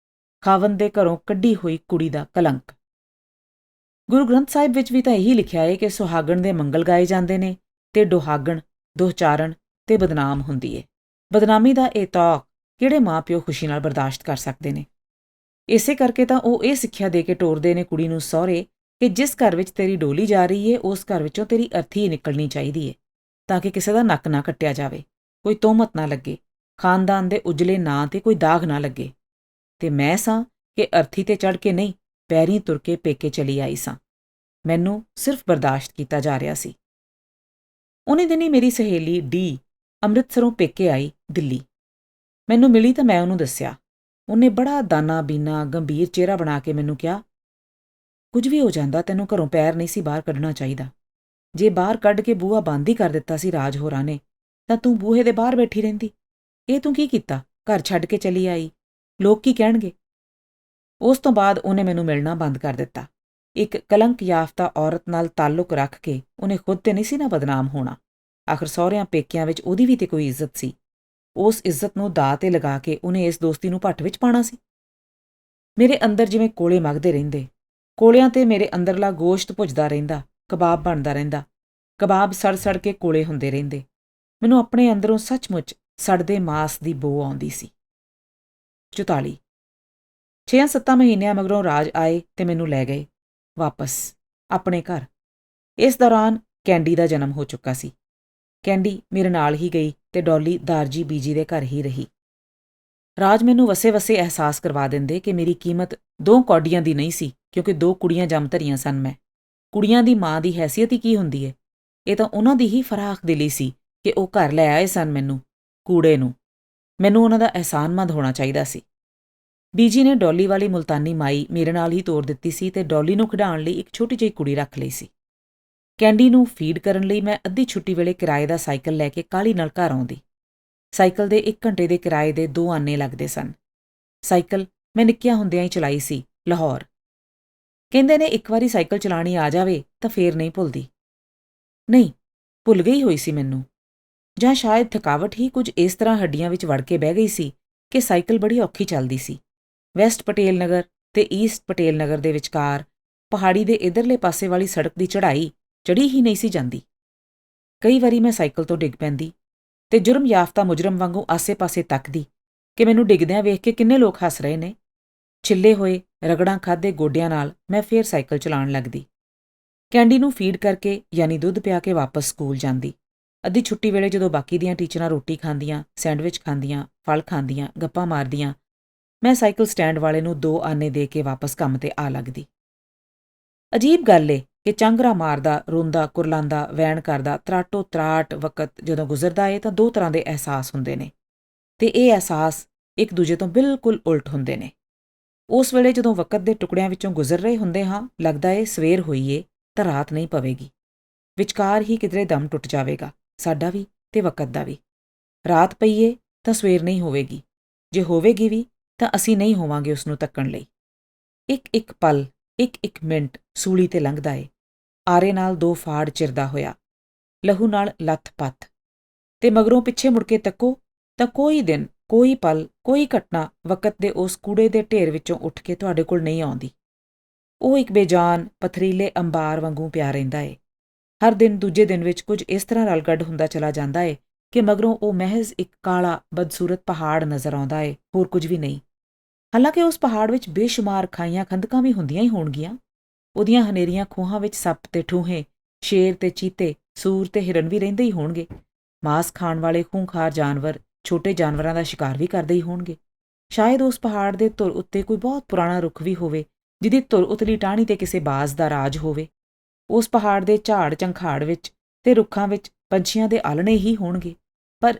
ਖਾਵੰਦ ਦੇ ਘਰੋਂ ਕੱਢੀ ਹੋਈ ਕੁੜੀ ਦਾ ਕਲੰਕ। ਗੁਰੂ ਗ੍ਰੰਥ ਸਾਹਿਬ ਵਿੱਚ ਵੀ ਤਾਂ ਇਹੀ ਲਿਖਿਆ ਏ ਕਿ ਸੁਹਾਗਣ ਦੇ ਮੰਗਲ ਗਾਏ ਜਾਂਦੇ ਨੇ ਤੇ ਡੁਹਾਗਣ, ਦੁਹਚਾਰਣ ਤੇ ਬਦਨਾਮ ਹੁੰਦੀ ਏ। ਬਦਨਾਮੀ ਦਾ ਇਹ ਤੌਕ ਕਿਹੜੇ ਮਾਂ-ਪਿਓ ਖੁਸ਼ੀ ਨਾਲ ਬਰਦਾਸ਼ਤ ਕਰ ਸਕਦੇ ਨੇ? ਇਸੇ ਕਰਕੇ ਤਾਂ ਉਹ ਇਹ ਸਿੱਖਿਆ ਦੇ ਕੇ ਟੋਰਦੇ ਨੇ ਕੁੜੀ ਨੂੰ ਸਹੁਰੇ ਕਿ ਜਿਸ ਘਰ ਵਿੱਚ ਤੇਰੀ ਡੋਲੀ ਜਾ ਰਹੀ ਏ ਉਸ ਘਰ ਵਿੱਚੋਂ ਤੇਰੀ ਅਰਥੀ ਨਿਕਲਣੀ ਚਾਹੀਦੀ ਏ, ਤਾਂ ਕਿ ਕਿਸੇ ਦਾ ਨੱਕ ਨਾ ਕੱਟਿਆ ਜਾਵੇ, ਕੋਈ ਤੋਹਮਤ ਨਾ ਲੱਗੇ, ਖਾਨਦਾਨ ਦੇ ਉਜਲੇ ਨਾਂ ਤੇ ਕੋਈ ਦਾਗ ਨਾ ਲੱਗੇ। ਤੇ ਮੈਂ ਸਾਂ ਕਿ ਅਰਥੀ ਤੇ ਚੜ੍ਹ ਕੇ ਨਹੀਂ, ਪੈਰੀਂ ਤੁਰ ਕੇ ਪੇਕੇ ਚਲੀ ਆਈ ਸਾਂ। ਮੈਨੂੰ ਸਿਰਫ ਬਰਦਾਸ਼ਤ ਕੀਤਾ ਜਾ ਰਿਹਾ ਸੀ। ਉਹਨੇ ਦਿਨੀ ਮੇਰੀ ਸਹੇਲੀ ਡੀ ਅੰਮ੍ਰਿਤਸਰੋਂ ਪੇਕੇ ਆਈ ਦਿੱਲੀ। ਮੈਨੂੰ ਮਿਲੀ ਤਾਂ ਮੈਂ ਉਹਨੂੰ ਦੱਸਿਆ। ਉਹਨੇ ਬੜਾ ਦਾਨਾ-ਬੀਨਾ ਗੰਭੀਰ ਚਿਹਰਾ ਬਣਾ ਕੇ ਮੈਨੂੰ ਕਿਹਾ, ਕੁਝ ਵੀ ਹੋ ਜਾਂਦਾ ਤੈਨੂੰ ਘਰੋਂ ਪੈਰ ਨਹੀਂ ਸੀ ਬਾਹਰ ਕੱਢਣਾ ਚਾਹੀਦਾ। ਜੇ ਬਾਹਰ ਕੱਢ ਕੇ ਬੂਹਾ ਬੰਦ ਹੀ ਕਰ ਦਿੱਤਾ ਸੀ ਰਾਜ ਹੋਰਾਂ ਨੇ ਤਾਂ ਤੂੰ ਬੂਹੇ ਦੇ ਬਾਹਰ ਬੈਠੀ ਰਹਿੰਦੀ। ਇਹ ਤੂੰ ਕੀ ਕੀਤਾ? ਘਰ ਛੱਡ ਕੇ ਚਲੀ ਆਈ। ਲੋਕ ਕੀ ਕਹਿਣਗੇ? ਉਸ ਤੋਂ ਬਾਅਦ ਉਹਨੇ ਮੈਨੂੰ ਮਿਲਣਾ ਬੰਦ ਕਰ ਦਿੱਤਾ। ਇੱਕ ਕਲੰਕ ਯਾਫਤਾ ਔਰਤ ਨਾਲ ਤਾਲੁਕ ਰੱਖ ਕੇ ਉਹਨੇ ਖੁਦ ਤੇ ਨਹੀਂ ਸੀ ਨਾ ਬਦਨਾਮ ਹੋਣਾ। ਆਖਰ ਸਹੁਰਿਆਂ ਪੇਕਿਆਂ ਵਿੱਚ ਉਹਦੀ ਵੀ ਤੇ ਕੋਈ ਇੱਜ਼ਤ ਸੀ। ਉਸ ਇੱਜ਼ਤ ਨੂੰ ਦਾਅ ਤੇ ਲਗਾ ਕੇ ਉਹਨੇ ਇਸ ਦੋਸਤੀ ਨੂੰ ਭੱਠ ਵਿੱਚ ਪਾਉਣਾ ਸੀ। ਮੇਰੇ ਅੰਦਰ ਜਿਵੇਂ ਕੋਲੇ ਮੱਘਦੇ ਰਹਿੰਦੇ, ਕੋਲਿਆਂ ਤੇ ਮੇਰੇ ਅੰਦਰਲਾ ਗੋਸ਼ਤ ਭੁੱਜਦਾ ਰਹਿੰਦਾ, ਕਬਾਬ ਬਣਦਾ ਰਹਿੰਦਾ, ਕਬਾਬ ਸੜ-ਸੜ ਕੇ ਕੋਲੇ ਹੁੰਦੇ ਰਹਿੰਦੇ। ਮੈਨੂੰ ਆਪਣੇ ਅੰਦਰੋਂ ਸੱਚਮੁੱਚ ਸੜਦੇ ਮਾਸ ਦੀ ਬੋ ਆਉਂਦੀ ਸੀ। 44 6-7 ਮਹੀਨਿਆਂ ਮਗਰੋਂ ਰਾਜ ਆਏ ਤੇ ਮੈਨੂੰ ਲੈ ਗਏ ਵਾਪਸ ਆਪਣੇ ਘਰ। ਇਸ ਦੌਰਾਨ ਕੈਂਡੀ ਦਾ ਜਨਮ ਹੋ ਚੁੱਕਾ ਸੀ। ਕੈਂਡੀ ਮੇਰੇ ਨਾਲ ਹੀ ਗਈ ਤੇ ਡੌਲੀ ਦਾਰਜੀ ਬੀਜੀ ਦੇ ਘਰ ਹੀ ਰਹੀ। ਰਾਜ ਮੈਨੂੰ ਵਸੇ-ਵਸੇ ਅਹਿਸਾਸ ਕਰਵਾ ਦਿੰਦੇ ਕਿ ਮੇਰੀ ਕੀਮਤ 2 ਕੌਡੀਆਂ ਦੀ ਨਹੀਂ ਸੀ, ਕਿਉਂਕਿ 2 ਕੁੜੀਆਂ ਜੰਮ ਧਰੀਆਂ ਸਨ ਮੈਂ। ਕੁੜੀਆਂ ਦੀ ਮਾਂ ਦੀ ਹੈਸੀਅਤ ਹੀ ਕੀ ਹੁੰਦੀ ਏ? ਇਹ ਤਾਂ ਉਹਨਾਂ ਦੀ ਹੀ ਫਰਾਖ ਦਿਲੀ ਸੀ ਕਿ ਉਹ ਘਰ ਲੈ ਆਏ ਸਨ ਮੈਨੂੰ, ਕੂੜੇ ਨੂੰ। ਮੈਨੂੰ ਉਹਨਾਂ ਦਾ ਅਹਿਸਾਨਮੰਦ ਹੋਣਾ ਚਾਹੀਦਾ ਸੀ। ਬੀਜੀ ਨੇ ਡੌਲੀ ਵਾਲੀ ਮੁਲਤਾਨੀ ਮਾਈ ਮੇਰੇ ਨਾਲ ਹੀ ਤੋਰ ਦਿੱਤੀ ਸੀ ਤੇ ਡੌਲੀ ਨੂੰ ਖਿਡਾਉਣ ਲਈ ਇੱਕ ਛੋਟੀ ਜਿਹੀ ਕੁੜੀ ਰੱਖ ਲਈ ਸੀ। ਕੈਂਡੀ ਨੂੰ ਫੀਡ ਕਰਨ ਲਈ ਮੈਂ ਅੱਧੀ ਛੁੱਟੀ ਵੇਲੇ ਕਿਰਾਏ ਦਾ ਸਾਈਕਲ ਲੈ ਕੇ ਕਾਹਲੀ ਨਾਲ ਘਰ ਆਉਂਦੀ। ਸਾਈਕਲ ਦੇ 1 ਘੰਟੇ ਦੇ ਕਿਰਾਏ ਦੇ 2 ਆਨੇ ਲੱਗਦੇ ਸਨ। ਸਾਈਕਲ ਮੈਂ ਨਿੱਕਿਆਂ ਹੁੰਦਿਆਂ ਹੀ ਚਲਾਈ ਸੀ, ਲਾਹੌਰ। ਕਹਿੰਦੇ ਨੇ ਇੱਕ ਵਾਰੀ ਸਾਈਕਲ ਚਲਾਣੀ ਆ ਜਾਵੇ ਤਾਂ ਫੇਰ ਨਹੀਂ ਭੁੱਲਦੀ। ਨਹੀਂ, ਭੁੱਲ ਗਈ ਹੋਈ ਸੀ ਮੈਨੂੰ, ਜਾਂ ਸ਼ਾਇਦ ਥਕਾਵਟ ਹੀ ਕੁਝ ਇਸ ਤਰ੍ਹਾਂ ਹੱਡੀਆਂ ਵਿੱਚ ਵੜ ਕੇ ਬਹਿ ਗਈ ਸੀ ਕਿ ਸਾਈਕਲ ਬੜੀ ਔਖੀ ਚੱਲਦੀ ਸੀ। ਵੈਸਟ ਪਟੇਲ ਨਗਰ ਤੇ ਈਸਟ ਪਟੇਲ ਨਗਰ ਦੇ ਵਿਚਕਾਰ ਪਹਾੜੀ ਦੇ ਇਧਰਲੇ ਪਾਸੇ ਵਾਲੀ ਸੜਕ ਦੀ ਚੜ੍ਹਾਈ ਚੜ੍ਹੀ ਹੀ ਨਹੀਂ ਸੀ ਜਾਂਦੀ। ਕਈ ਵਾਰੀ ਮੈਂ ਸਾਈਕਲ ਤੋਂ ਡਿੱਗ ਪੈਂਦੀ ਤੇ ਜੁਰਮ ਯਾਫਤਾ ਮੁਜਰਮ ਵਾਂਗੂ ਆਸੇ-ਪਾਸੇ ਤੱਕਦੀ ਕਿ ਮੈਨੂੰ ਡਿੱਗਦਿਆਂ ਵੇਖ ਕੇ ਕਿੰਨੇ ਲੋਕ ਹੱਸ ਰਹੇ ਨੇ। ਛਿੱਲੇ ਹੋਏ, ਰਗੜਾਂ ਖਾਧੇ ਗੋਡਿਆਂ ਨਾਲ ਮੈਂ ਫੇਰ ਸਾਈਕਲ ਚਲਾਉਣ ਲੱਗਦੀ। ਕੈਂਡੀ ਨੂੰ ਫੀਡ ਕਰਕੇ ਯਾਨੀ ਦੁੱਧ ਪਿਆ ਕੇ ਵਾਪਸ ਸਕੂਲ ਜਾਂਦੀ। ਅੱਧੀ ਛੁੱਟੀ ਵੇਲੇ ਜਦੋਂ ਬਾਕੀ ਦੀਆਂ ਟੀਚਰਾਂ ਰੋਟੀ ਖਾਂਦੀਆਂ, ਸੈਂਡਵਿਚ ਖਾਂਦੀਆਂ, ਫਲ ਖਾਂਦੀਆਂ, ਗੱਪਾਂ ਮਾਰਦੀਆਂ, ਮੈਂ ਸਾਈਕਲ ਸਟੈਂਡ ਵਾਲੇ ਨੂੰ 2 ਆਨੇ ਦੇ ਕੇ ਵਾਪਸ ਕੰਮ ਤੇ ਆ ਲੱਗਦੀ। ਅਜੀਬ ਗੱਲ ਏ ਕਿ ਚਾਂਗਰਾ ਮਾਰਦਾ, ਰੋਂਦਾ, ਕੁਰਲਾਂਦਾ, ਵੈਣ ਕਰਦਾ ਤਰਾਟੋ-ਤਰਾਟ ਵਕਤ ਜਦੋਂ ਗੁਜ਼ਰਦਾ ਏ ਤਾਂ 2 ਤਰ੍ਹਾਂ ਦੇ ਅਹਿਸਾਸ ਹੁੰਦੇ ਨੇ ਤੇ ਇਹ ਅਹਿਸਾਸ ਇੱਕ ਦੂਜੇ ਤੋਂ ਬਿਲਕੁਲ ਉਲਟ ਹੁੰਦੇ ਨੇ। ਉਸ ਵੇਲੇ ਜਦੋਂ ਵਕਤ ਦੇ ਟੁਕੜਿਆਂ ਵਿੱਚੋਂ ਗੁਜ਼ਰ ਰਹੇ ਹੁੰਦੇ ਹਾਂ, ਲੱਗਦਾ ਏ ਸਵੇਰ ਹੋਈ ਏ ਤਾਂ ਰਾਤ ਨਹੀਂ ਪਵੇਗੀ। ਵਿਚਕਾਰ ਹੀ ਕਿਧਰੇ ਦਮ ਟੁੱਟ ਜਾਵੇਗਾ, ਸਾਡਾ ਵੀ ਤੇ ਵਕਤ ਦਾ ਵੀ। ਰਾਤ ਪਈਏ ਤਾਂ ਸਵੇਰ ਨਹੀਂ ਹੋਵੇਗੀ, ਜੇ ਹੋਵੇਗੀ ਵੀ ਤਾਂ ਅਸੀਂ ਨਹੀਂ ਹੋਵਾਂਗੇ ਉਸ ਨੂੰ ਤੱਕਣ ਲਈ। ਇੱਕ ਇੱਕ ਪਲ, ਇੱਕ ਇੱਕ ਮਿੰਟ ਸੂਲੀ ਤੇ ਲੰਘਦਾ ਏ, ਆਰੇ ਨਾਲ 2 ਫਾੜ ਚਿਰਦਾ ਹੋਇਆ, ਲਹੂ ਨਾਲ ਲੱਥ-ਪੱਥ। ਤੇ ਮਗਰੋਂ ਪਿੱਛੇ ਮੁੜ ਕੇ ਤੱਕੋ ਤਾਂ ਕੋਈ ਦਿਨ, ਕੋਈ ਪਲ, ਕੋਈ ਘਟਨਾ ਵਕਤ ਦੇ ਉਸ ਕੂੜੇ ਦੇ ਢੇਰ ਵਿੱਚੋਂ ਉੱਠ ਕੇ ਤੁਹਾਡੇ ਕੋਲ ਨਹੀਂ ਆਉਂਦੀ। ਉਹ ਇੱਕ ਬੇਜਾਨ ਪਥਰੀਲੇ ਅੰਬਾਰ ਵਾਂਗੂ ਪਿਆ ਰਹਿੰਦਾ ਏ। ਹਰ ਦਿਨ ਦੂਜੇ ਦਿਨ ਵਿੱਚ ਕੁਝ ਇਸ ਤਰ੍ਹਾਂ ਰਲਗੱਡ ਹੁੰਦਾ ਚਲਾ ਜਾਂਦਾ ਏ ਕਿ ਮਗਰੋਂ ਉਹ ਮਹਿਜ਼ ਇੱਕ ਕਾਲਾ ਬਦਸੂਰਤ ਪਹਾੜ ਨਜ਼ਰ ਆਉਂਦਾ ਏ, ਹੋਰ ਕੁਝ ਵੀ ਨਹੀਂ। ਹਾਲਾਂਕਿ ਉਸ ਪਹਾੜ ਵਿੱਚ ਬੇਸ਼ੁਮਾਰ ਖਾਈਆਂ ਖੰਦਕਾਂ ਵੀ ਹੁੰਦੀਆਂ ਹੀ ਹੋਣਗੀਆਂ। ਉਹਦੀਆਂ ਹਨੇਰੀਆਂ ਖੂਹਾਂ ਵਿੱਚ ਸੱਪ ਤੇ ਠੂਹੇ, ਸ਼ੇਰ ਤੇ ਚੀਤੇ, ਸੂਰ ਤੇ ਹਿਰਨ ਵੀ ਰਹਿੰਦੇ ਹੀ ਹੋਣਗੇ। ਮਾਸ ਖਾਣ ਵਾਲੇ ਖੂੰਖਾਰ ਜਾਨਵਰ ਛੋਟੇ ਜਾਨਵਰਾਂ ਦਾ ਸ਼ਿਕਾਰ ਵੀ ਕਰਦੇ ਹੀ ਹੋਣਗੇ। ਸ਼ਾਇਦ ਉਸ ਪਹਾੜ ਦੇ ਧੁਰ ਉੱਤੇ ਕੋਈ ਬਹੁਤ ਪੁਰਾਣਾ ਰੁੱਖ ਵੀ ਹੋਵੇ, ਜਿਹਦੀ ਧੁਰ ਉਤਲੀ ਟਾਹਣੀ ਤੇ ਕਿਸੇ ਬਾਜ਼ ਦਾ ਰਾਜ ਹੋਵੇ। ਉਸ ਪਹਾੜ ਦੇ ਝਾੜ ਝੰਖਾੜ ਵਿੱਚ ਤੇ ਰੁੱਖਾਂ ਵਿੱਚ ਪੰਛੀਆਂ ਦੇ ਆਲਣੇ ਹੀ ਹੋਣਗੇ, ਪਰ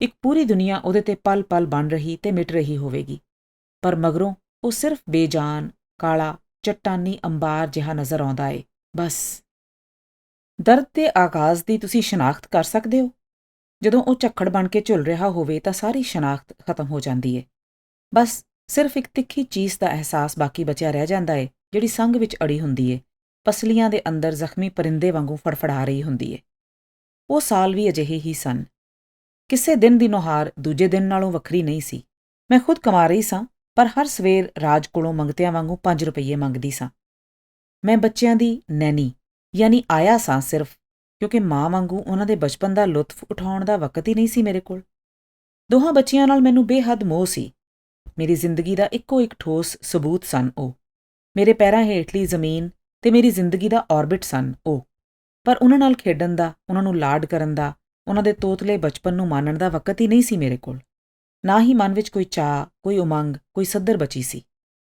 ਇੱਕ ਪੂਰੀ ਦੁਨੀਆ ਉਹਦੇ ਤੇ ਪਲ ਪਲ ਬਣ ਰਹੀ ਤੇ ਮਿਟ ਰਹੀ ਹੋਵੇਗੀ। ਪਰ ਮਗਰੋਂ ਉਹ ਸਿਰਫ ਬੇਜਾਨ, ਕਾਲਾ, ਚੱਟਾਨੀ ਅੰਬਾਰ ਜਿਹਾ ਨਜ਼ਰ ਆਉਂਦਾ ਏ, ਬਸ। ਦਰਦ ਦੇ ਆਗਾਜ਼ ਦੀ ਤੁਸੀਂ ਸ਼ਨਾਖਤ ਕਰ ਸਕਦੇ ਹੋ? ਜਦੋਂ ਉਹ ਝੱਖੜ ਬਣ ਕੇ ਝੁੱਲ ਰਿਹਾ ਹੋਵੇ ਤਾਂ ਸਾਰੀ ਸ਼ਨਾਖਤ ਖਤਮ ਹੋ ਜਾਂਦੀ ਏ। ਬਸ ਸਿਰਫ ਇੱਕ ਤਿੱਖੀ ਚੀਸ ਦਾ ਅਹਿਸਾਸ ਬਾਕੀ ਬਚਿਆ ਰਹਿ ਜਾਂਦਾ ਏ, ਜਿਹੜੀ ਸੰਘ ਵਿੱਚ ਅੜੀ ਹੁੰਦੀ ਏ, ਪਸਲੀਆਂ ਦੇ ਅੰਦਰ ਜ਼ਖਮੀ ਪਰਿੰਦੇ ਵਾਂਗੂ ਫੜਫੜਾ ਰਹੀ ਹੁੰਦੀ ਏ। ਉਹ ਸਾਲ ਵੀ ਅਜਿਹੇ ਹੀ ਸਨ। ਕਿਸੇ ਦਿਨ ਦੀ ਨੁਹਾਰ ਦੂਜੇ ਦਿਨ ਨਾਲੋਂ ਵੱਖਰੀ ਨਹੀਂ ਸੀ। ਮੈਂ ਖੁਦ ਕਮਾ ਰਹੀ ਸਾਂ, ਪਰ ਹਰ ਸਵੇਰ ਰਾਜ ਕੋਲੋਂ ਮੰਗਤਿਆਂ ਵਾਂਗੂ 5 ਰੁਪਈਏ ਮੰਗਦੀ ਸਾਂ। ਮੈਂ ਬੱਚਿਆਂ ਦੀ ਨੈਣੀ ਯਾਨੀ ਆਇਆ ਸਾਂ ਸਿਰਫ ਕਿਉਂਕਿ ਮਾਂ ਵਾਂਗੂ ਉਹਨਾਂ ਦੇ ਬਚਪਨ ਦਾ ਲੁਤਫ ਉਠਾਉਣ ਦਾ ਵਕਤ ਹੀ ਨਹੀਂ ਸੀ ਮੇਰੇ ਕੋਲ। ਦੋਹਾਂ ਬੱਚਿਆਂ ਨਾਲ ਮੈਨੂੰ ਬੇਹੱਦ ਮੋਹ ਸੀ। ਮੇਰੀ ਜ਼ਿੰਦਗੀ ਦਾ ਇੱਕੋ ਇੱਕ ਠੋਸ ਸਬੂਤ ਸਨ ਉਹ। ਮੇਰੇ ਪੈਰਾਂ ਹੇਠਲੀ ਜ਼ਮੀਨ ਤੇ ਮੇਰੀ ਜ਼ਿੰਦਗੀ ਦਾ ਔਰਬਿਟ ਸਨ ਉਹ। ਪਰ ਉਹਨਾਂ ਨਾਲ ਖੇਡਣ ਦਾ, ਉਹਨਾਂ ਨੂੰ ਲਾਡ ਕਰਨ ਦਾ, ਉਹਨਾਂ ਦੇ ਤੋਤਲੇ ਬਚਪਨ ਨੂੰ ਮਾਣਨ ਦਾ ਵਕਤ ਹੀ ਨਹੀਂ ਸੀ ਮੇਰੇ ਕੋਲ। ਨਾ ਹੀ ਮਨ ਵਿੱਚ ਕੋਈ ਚਾਅ, ਕੋਈ ਉਮੰਗ, ਕੋਈ ਸੱਧਰ ਬਚੀ ਸੀ।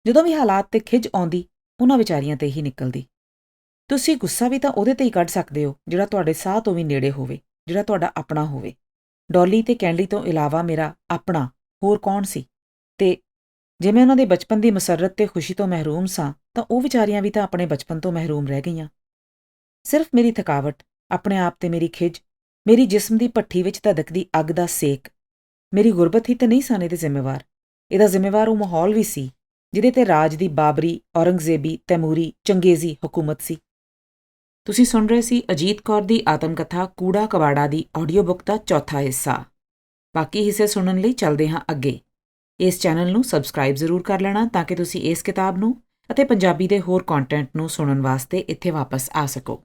ਜਦੋਂ ਵੀ ਹਾਲਾਤ ਤੇ ਖਿਝ ਆਉਂਦੀ, ਉਹਨਾਂ ਵਿਚਾਰੀਆਂ ਤੇ ਹੀ ਨਿਕਲਦੀ। ਤੁਸੀਂ ਗੁੱਸਾ ਵੀ ਤਾਂ ਉਹਦੇ ਤੇ ਹੀ ਕੱਢ ਸਕਦੇ ਹੋ ਜਿਹੜਾ ਤੁਹਾਡੇ ਸਾਹ ਤੋਂ ਵੀ ਨੇੜੇ ਹੋਵੇ, ਜਿਹੜਾ ਤੁਹਾਡਾ ਆਪਣਾ ਹੋਵੇ। ਡੌਲੀ ਤੇ ਕੈਂਡੀ ਤੋਂ ਇਲਾਵਾ ਮੇਰਾ ਆਪਣਾ ਹੋਰ ਕੌਣ ਸੀ? ਤੇ ਜੇ ਮੈਂ ਉਹਨਾਂ ਦੇ ਬਚਪਨ ਦੀ ਮਸਰਤ ਤੇ ਖੁਸ਼ੀ ਤੋਂ ਮਹਿਰੂਮ ਸਾਂ ਤਾਂ ਉਹ ਵਿਚਾਰੀਆਂ ਵੀ ਤਾਂ ਆਪਣੇ ਬਚਪਨ ਤੋਂ ਮਹਿਰੂਮ ਰਹਿ ਗਈਆਂ। ਸਿਰਫ ਮੇਰੀ ਥਕਾਵਟ, ਆਪਣੇ ਆਪ ਤੇ ਮੇਰੀ ਖਿਝ, ਮੇਰੀ ਜਿਸਮ ਦੀ ਭੱਠੀ ਵਿੱਚ ਧਧਕਦੀ ਅੱਗ ਦਾ ਸੇਕ, ਮੇਰੀ ਗੁਰਬਤ ਹੀ ਤਾਂ ਨਹੀਂ ਸਨ ਇਹਦੇ ਜ਼ਿੰਮੇਵਾਰ। ਇਹਦਾ ਜ਼ਿੰਮੇਵਾਰ ਉਹ ਮਾਹੌਲ ਵੀ ਸੀ ਜਿਹਦੇ ਤੇ ਰਾਜ ਦੀ ਬਾਬਰੀ, ਔਰੰਗਜ਼ੇਬੀ, ਤੈਮੂਰੀ, ਚੰਗੇਜ਼ੀ ਹਕੂਮਤ ਸੀ। ਤੁਸੀਂ ਸੁਣ ਰਹੇ ਸੀ ਅਜੀਤ ਕੌਰ ਦੀ ਆਤਮ ਕਥਾ ਕੂੜਾ ਕਬਾੜਾ ਦੀ ਆਡੀਓ ਬੁੱਕ ਦਾ ਚੌਥਾ ਹਿੱਸਾ। ਬਾਕੀ ਹਿੱਸੇ ਸੁਣਨ ਲਈ ਚੱਲਦੇ ਹਾਂ ਅੱਗੇ। ਇਸ ਚੈਨਲ ਨੂੰ ਸਬਸਕ੍ਰਾਈਬ ਜ਼ਰੂਰ ਕਰ ਲੈਣਾ ਤਾਂ ਕਿ ਤੁਸੀਂ ਇਸ ਕਿਤਾਬ ਨੂੰ ਅਤੇ ਪੰਜਾਬੀ ਦੇ ਹੋਰ ਕੰਟੈਂਟ ਨੂੰ ਸੁਣਨ ਵਾਸਤੇ ਇੱਥੇ ਵਾਪਸ ਆ ਸਕੋ।